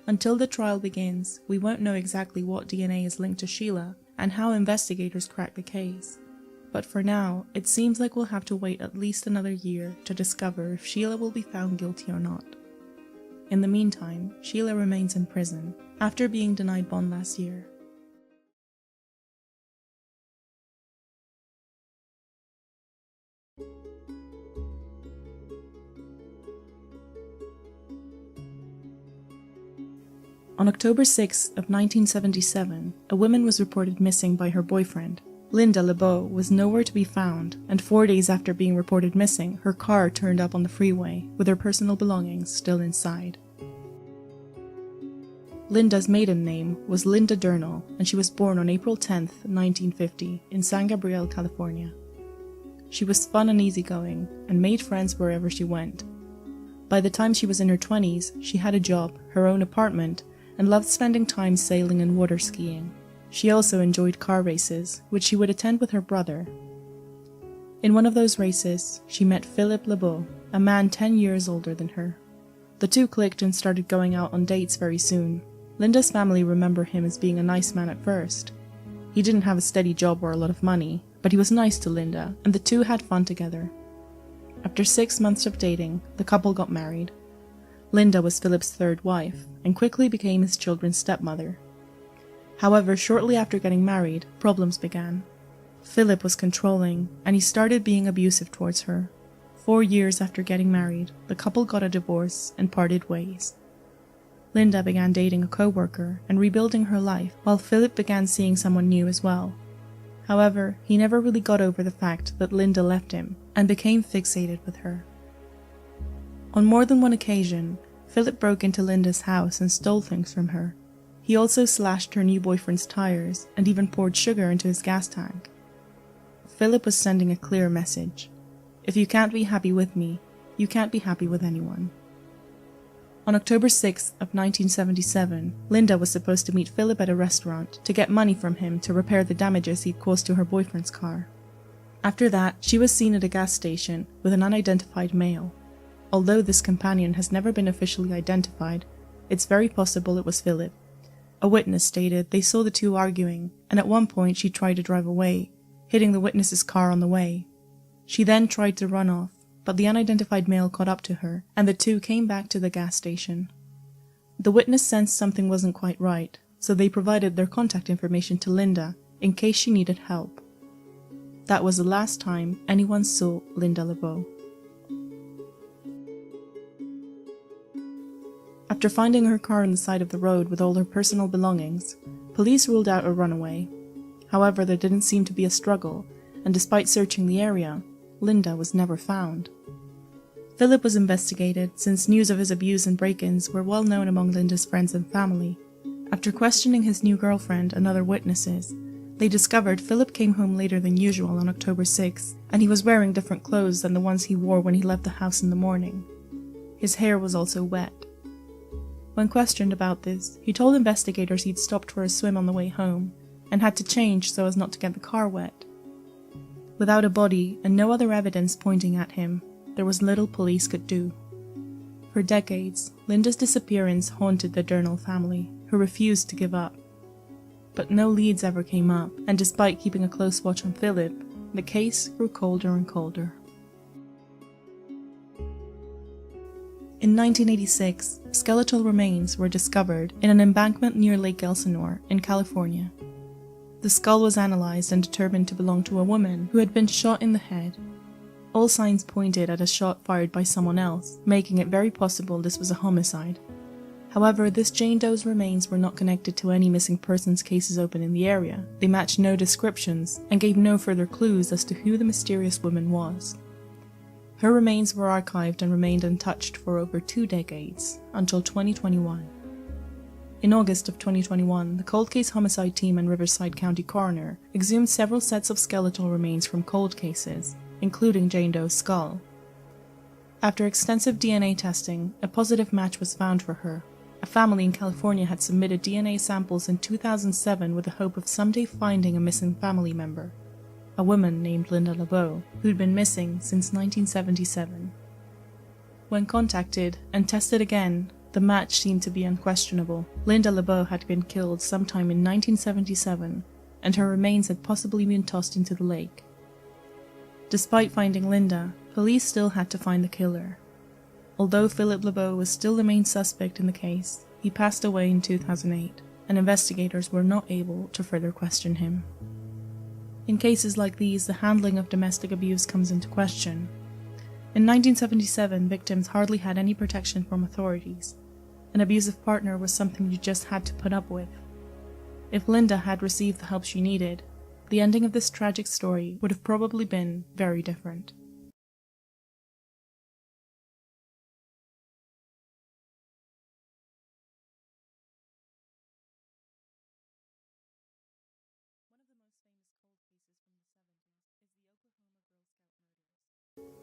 Until the trial begins, we won't know exactly what DNA is linked to Sheila and how investigators crack the case. But for now, it seems like we'll have to wait at least another year to discover if Sheila will be found guilty or not. In the meantime, Sheila remains in prison after being denied bond last year. On October 6 of 1977, a woman was reported missing by her boyfriend. Linda LeBeau was nowhere to be found, and 4 days after being reported missing, her car turned up on the freeway, with her personal belongings still inside. Linda's maiden name was Linda Durnall, and she was born on April 10, 1950, in San Gabriel, California. She was fun and easygoing, and made friends wherever she went. By the time she was in her 20s, she had a job, her own apartment, and loved spending time sailing and water skiing. She also enjoyed car races, which she would attend with her brother. In one of those races, she met Philip LeBeau, a man 10 years older than her. The two clicked and started going out on dates very soon. Linda's family remember him as being a nice man at first. He didn't have a steady job or a lot of money, but he was nice to Linda, and the two had fun together. After 6 months of dating, the couple got married. Linda was Philip's third wife, and quickly became his children's stepmother. However, shortly after getting married, problems began. Philip was controlling, and he started being abusive towards her. 4 years after getting married, the couple got a divorce and parted ways. Linda began dating a co-worker and rebuilding her life, while Philip began seeing someone new as well. However, he never really got over the fact that Linda left him, and became fixated with her. On more than one occasion, Philip broke into Linda's house and stole things from her. He also slashed her new boyfriend's tires and even poured sugar into his gas tank. Philip was sending a clear message. If you can't be happy with me, you can't be happy with anyone. On October 6th of 1977, Linda was supposed to meet Philip at a restaurant to get money from him to repair the damages he'd caused to her boyfriend's car. After that, she was seen at a gas station with an unidentified male. Although this companion has never been officially identified, it's very possible it was Philip. A witness stated they saw the two arguing, and at one point she tried to drive away, hitting the witness's car on the way. She then tried to run off, but the unidentified male caught up to her, and the two came back to the gas station. The witness sensed something wasn't quite right, so they provided their contact information to Linda in case she needed help. That was the last time anyone saw Linda LeBeau. After finding her car on the side of the road with all her personal belongings, police ruled out a runaway. However, there didn't seem to be a struggle, and despite searching the area, Linda was never found. Philip was investigated since news of his abuse and break-ins were well known among Linda's friends and family. After questioning his new girlfriend and other witnesses, they discovered Philip came home later than usual on October 6th, and he was wearing different clothes than the ones he wore when he left the house in the morning. His hair was also wet. When questioned about this, he told investigators he'd stopped for a swim on the way home, and had to change so as not to get the car wet. Without a body and no other evidence pointing at him, there was little police could do. For decades, Linda's disappearance haunted the Durnall family, who refused to give up. But no leads ever came up, and despite keeping a close watch on Philip, the case grew colder and colder. In 1986, skeletal remains were discovered in an embankment near Lake Elsinore in California. The skull was analyzed and determined to belong to a woman who had been shot in the head. All signs pointed at a shot fired by someone else, making it very possible this was a homicide. However, this Jane Doe's remains were not connected to any missing persons cases open in the area. They matched no descriptions and gave no further clues as to who the mysterious woman was. Her remains were archived and remained untouched for over 2 decades, until 2021. In August of 2021, the cold case homicide team and Riverside County coroner exhumed several sets of skeletal remains from cold cases, including Jane Doe's skull. After extensive DNA testing, a positive match was found for her, A family in California had submitted DNA samples in 2007 with the hope of someday finding a missing family member, a woman named Linda LeBeau, who'd been missing since 1977. When contacted and tested again, the match seemed to be unquestionable. Linda LeBeau had been killed sometime in 1977, and her remains had possibly been tossed into the lake. Despite finding Linda, police still had to find the killer. Although Philip LeBeau was still the main suspect in the case, he passed away in 2008, and investigators were not able to further question him. In cases like these, the handling of domestic abuse comes into question. In 1977, victims hardly had any protection from authorities. An abusive partner was something you just had to put up with. If Linda had received the help she needed, the ending of this tragic story would have probably been very different.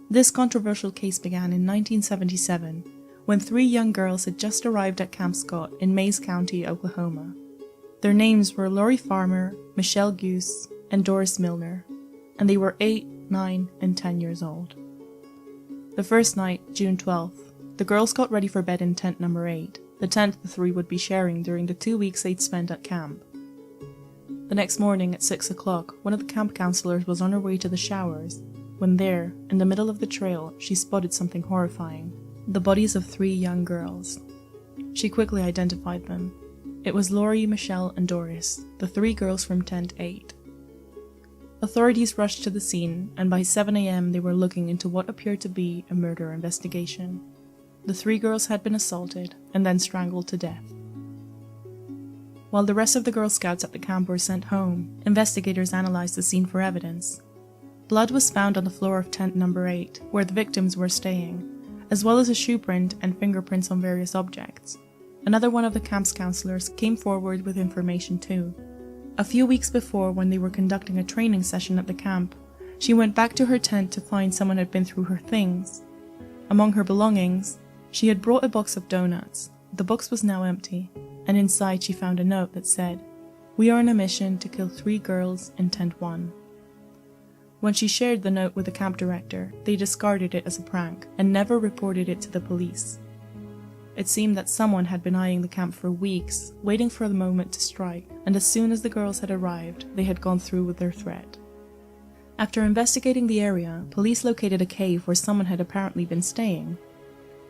This controversial case began in 1977, when 3 young girls had just arrived at Camp Scott in Mays County, Oklahoma. Their names were Lori Farmer, Michelle Goose, and Doris Milner, and they were 8, 9, and 10 years old. The first night, June 12th, the girls got ready for bed in tent number 8, the tent the 3 would be sharing during the 2 weeks they'd spent at camp. The next morning at 6 o'clock, one of the camp counselors was on her way to the showers, when there, in the middle of the trail, she spotted something horrifying: the bodies of 3 young girls. She quickly identified them. It was Lori, Michelle, and Doris, the 3 girls from Tent 8. Authorities rushed to the scene, and by 7 a.m. they were looking into what appeared to be a murder investigation. The 3 girls had been assaulted and then strangled to death. While the rest of the Girl Scouts at the camp were sent home, investigators analyzed the scene for evidence. Blood was found on the floor of tent number 8, where the victims were staying, as well as a shoe print and fingerprints on various objects. Another one of the camp's counselors came forward with information too. A few weeks before, when they were conducting a training session at the camp, she went back to her tent to find someone had been through her things. Among her belongings, she had brought a box of donuts. The box was now empty, and inside she found a note that said, "We are on a mission to kill 3 girls in tent 1. When she shared the note with the camp director, they discarded it as a prank and never reported it to the police. It seemed that someone had been eyeing the camp for weeks, waiting for the moment to strike, and as soon as the girls had arrived, they had gone through with their threat. After investigating the area, police located a cave where someone had apparently been staying.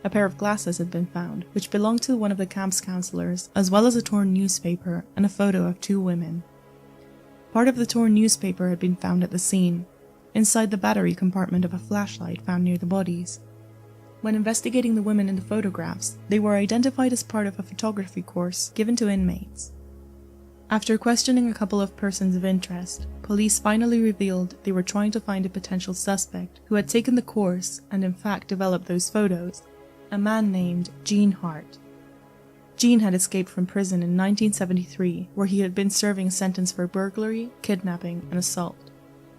A pair of glasses had been found, which belonged to one of the camp's counselors, as well as a torn newspaper and a photo of 2 women. Part of the torn newspaper had been found at the scene, inside the battery compartment of a flashlight found near the bodies. When investigating the women in the photographs, they were identified as part of a photography course given to inmates. After questioning a couple of persons of interest, police finally revealed they were trying to find a potential suspect who had taken the course and in fact developed those photos, a man named Gene Hart. Gene had escaped from prison in 1973, where he had been serving a sentence for burglary, kidnapping, and assault.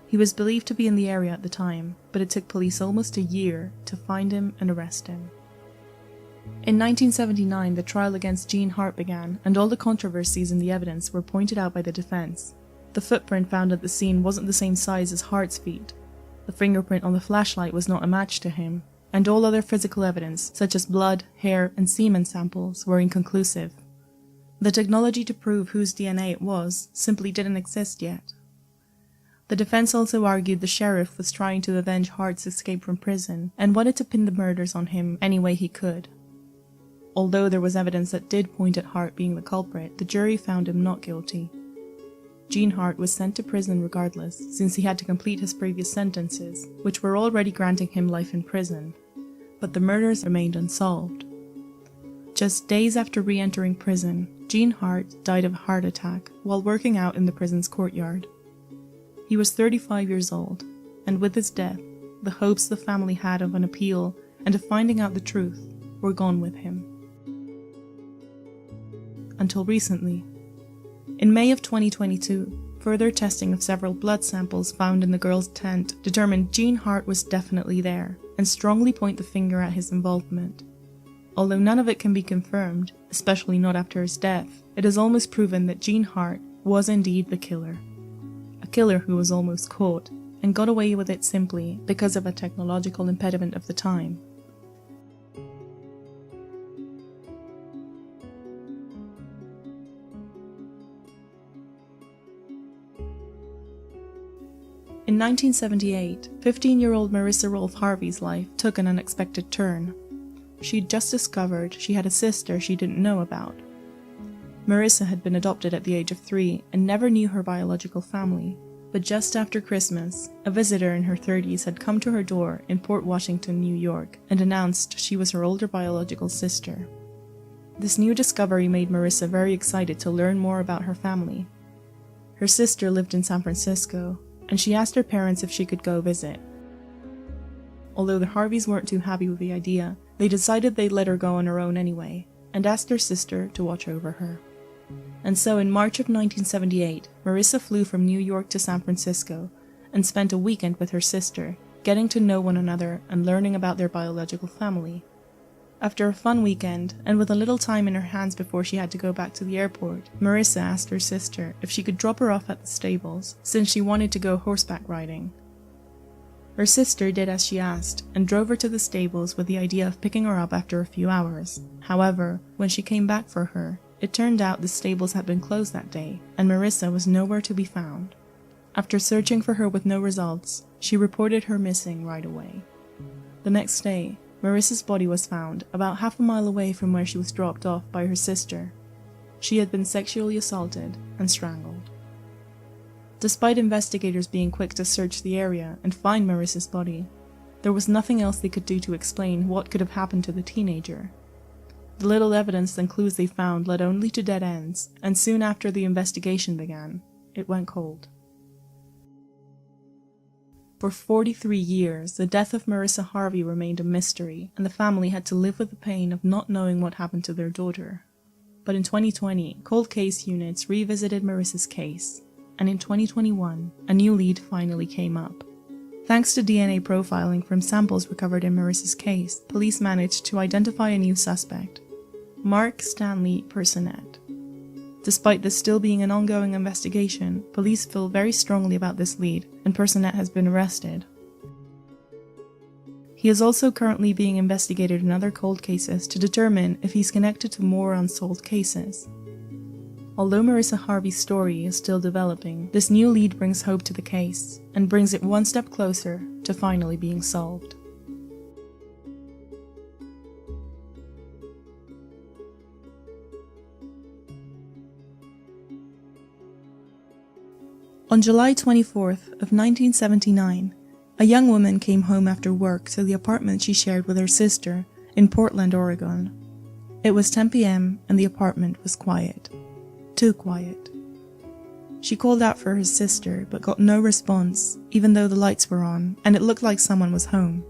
He was believed to be in the area at the time, but it took police almost a year to find him and arrest him. In 1979, the trial against Gene Hart began, and all the controversies in the evidence were pointed out by the defense. The footprint found at the scene wasn't the same size as Hart's feet. The fingerprint on the flashlight was not a match to him, and all other physical evidence, such as blood, hair, and semen samples, were inconclusive. The technology to prove whose DNA it was simply didn't exist yet. The defense also argued the sheriff was trying to avenge Hart's escape from prison and wanted to pin the murders on him any way he could. Although there was evidence that did point at Hart being the culprit, the jury found him not guilty. Gene Hart was sent to prison regardless, since he had to complete his previous sentences, which were already granting him life in prison, but the murders remained unsolved. Just days after re-entering prison, Gene Hart died of a heart attack while working out in the prison's courtyard. He was 35 years old, and with his death, the hopes the family had of an appeal and of finding out the truth were gone with him. Until recently. In May of 2022, further testing of several blood samples found in the girls' tent determined Gene Hart was definitely there and strongly point the finger at his involvement. Although none of it can be confirmed, especially not after his death, it is almost proven that Gene Hart was indeed the killer. A killer who was almost caught, and got away with it simply because of a technological impediment of the time. In 1978, 15-year-old Marissa Harvey's life took an unexpected turn. She'd just discovered she had a sister she didn't know about. Marissa had been adopted at the age of 3 and never knew her biological family, but just after Christmas, a visitor in her 30s had come to her door in Port Washington, New York, and announced she was her older biological sister. This new discovery made Marissa very excited to learn more about her family. Her sister lived in San Francisco, and she asked her parents if she could go visit. Although the Harveys weren't too happy with the idea, they decided they'd let her go on her own anyway, and asked her sister to watch over her. And so in March of 1978, Marissa flew from New York to San Francisco and spent a weekend with her sister, getting to know one another and learning about their biological family. After a fun weekend, and with a little time in her hands before she had to go back to the airport, Marissa asked her sister if she could drop her off at the stables, since she wanted to go horseback riding. Her sister did as she asked, and drove her to the stables with the idea of picking her up after a few hours. However, when she came back for her, it turned out the stables had been closed that day, and Marissa was nowhere to be found. After searching for her with no results, she reported her missing right away. The next day, Marissa's body was found about half a mile away from where she was dropped off by her sister. She had been sexually assaulted and strangled. Despite investigators being quick to search the area and find Marissa's body, there was nothing else they could do to explain what could have happened to the teenager. The little evidence and clues they found led only to dead ends, and soon after the investigation began, it went cold. For 43 years, the death of Marissa Harvey remained a mystery, and the family had to live with the pain of not knowing what happened to their daughter. But in 2020, cold case units revisited Marissa's case, and in 2021, a new lead finally came up. Thanks to DNA profiling from samples recovered in Marissa's case, police managed to identify a new suspect, Mark Stanley Personette. Despite this still being an ongoing investigation, police feel very strongly about this lead, and Personette has been arrested. He is also currently being investigated in other cold cases to determine if he's connected to more unsolved cases. Although Marissa Harvey's story is still developing, this new lead brings hope to the case, and brings it one step closer to finally being solved. On July 24th of 1979, a young woman came home after work to the apartment she shared with her sister in Portland, Oregon. It was 10 p.m. and the apartment was quiet. Too quiet. She called out for her sister but got no response, even though the lights were on and it looked like someone was home.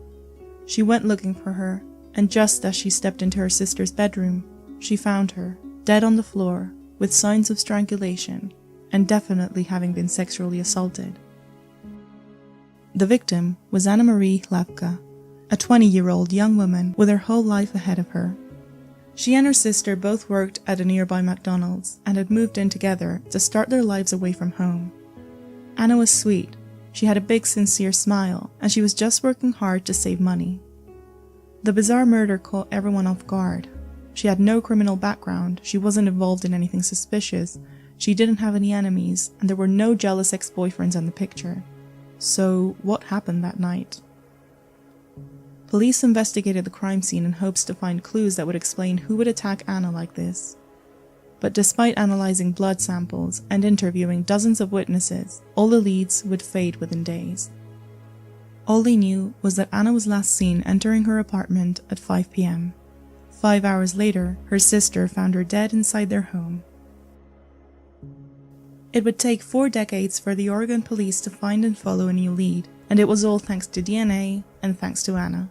She went looking for her, and just as she stepped into her sister's bedroom, she found her, dead on the floor, with signs of strangulation, and definitely having been sexually assaulted. The victim was Anna Marie Hlavka, a 20-year-old young woman with her whole life ahead of her. She and her sister both worked at a nearby McDonald's and had moved in together to start their lives away from home. Anna was sweet, she had a big sincere smile, and she was just working hard to save money. The bizarre murder caught everyone off guard. She had no criminal background, she wasn't involved in anything suspicious, she didn't have any enemies, and there were no jealous ex-boyfriends in the picture. So, what happened that night? Police investigated the crime scene in hopes to find clues that would explain who would attack Anna like this. But despite analyzing blood samples and interviewing dozens of witnesses, all the leads would fade within days. All they knew was that Anna was last seen entering her apartment at 5 p.m. 5 hours later, her sister found her dead inside their home. It would take 4 decades for the Oregon police to find and follow a new lead, and it was all thanks to DNA and thanks to Anna.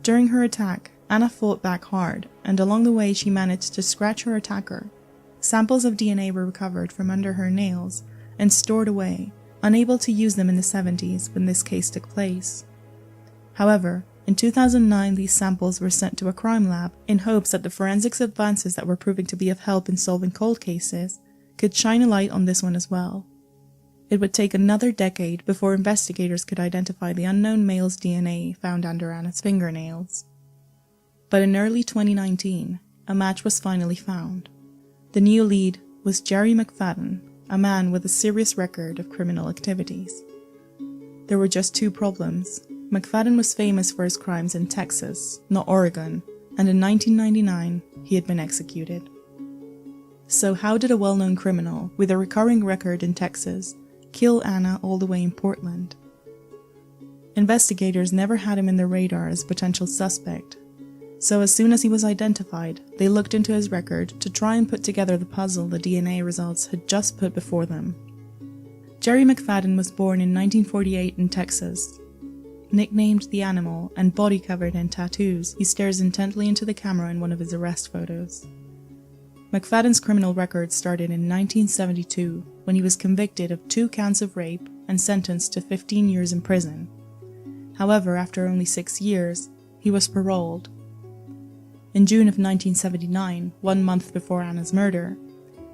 During her attack, Anna fought back hard, and along the way she managed to scratch her attacker. Samples of DNA were recovered from under her nails and stored away, unable to use them in the 70s when this case took place. However, In 2009, these samples were sent to a crime lab in hopes that the forensics advances that were proving to be of help in solving cold cases could shine a light on this one as well. It would take another decade before investigators could identify the unknown male's DNA found under Anna's fingernails. But in early 2019, a match was finally found. The new lead was Jerry McFadden, a man with a serious record of criminal activities. There were just two problems. McFadden was famous for his crimes in Texas, not Oregon, and in 1999, he had been executed. So how did a well-known criminal with a recurring record in Texas kill Anna all the way in Portland? Investigators never had him in their radar as a potential suspect, so as soon as he was identified, they looked into his record to try and put together the puzzle the DNA results had just put before them. Jerry McFadden was born in 1948 in Texas. Nicknamed the Animal and body covered in tattoos, he stares intently into the camera in one of his arrest photos. McFadden's criminal record started in 1972 when he was convicted of 2 counts of rape and sentenced to 15 years in prison. However, after only 6 years, he was paroled. In June of 1979, 1 month before Anna's murder,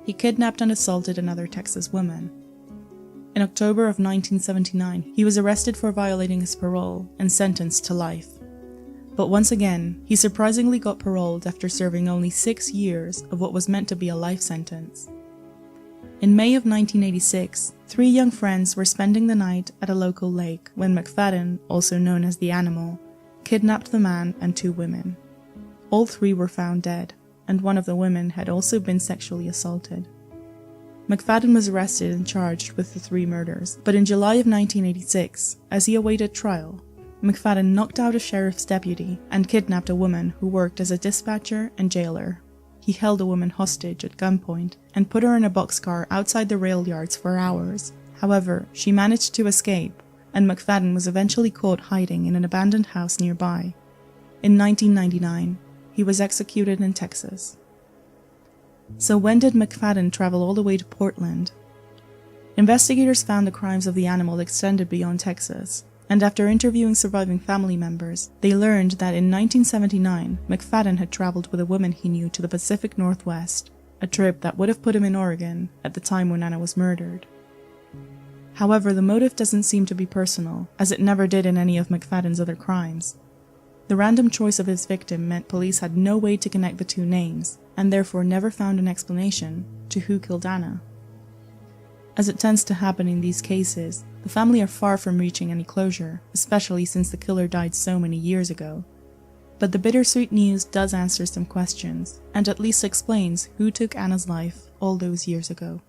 he kidnapped and assaulted another Texas woman. In October of 1979, he was arrested for violating his parole and sentenced to life. But once again, he surprisingly got paroled after serving only 6 years of what was meant to be a life sentence. In May of 1986, 3 young friends were spending the night at a local lake when McFadden, also known as the Animal, kidnapped the man and 2 women. All 3 were found dead, and one of the women had also been sexually assaulted. McFadden was arrested and charged with the 3 murders, but in July of 1986, as he awaited trial, McFadden knocked out a sheriff's deputy and kidnapped a woman who worked as a dispatcher and jailer. He held a woman hostage at gunpoint and put her in a boxcar outside the rail yards for hours. However, she managed to escape, and McFadden was eventually caught hiding in an abandoned house nearby. In 1999, he was executed in Texas. So when did McFadden travel all the way to Portland? Investigators found the crimes of the Animal extended beyond Texas, and after interviewing surviving family members, they learned that in 1979, McFadden had traveled with a woman he knew to the Pacific Northwest, a trip that would have put him in Oregon at the time when Anna was murdered. However, the motive doesn't seem to be personal, as it never did in any of McFadden's other crimes. The random choice of his victim meant police had no way to connect the 2 names, and therefore never found an explanation to who killed Anna. As it tends to happen in these cases, the family are far from reaching any closure, especially since the killer died so many years ago. But the bittersweet news does answer some questions, and at least explains who took Anna's life all those years ago.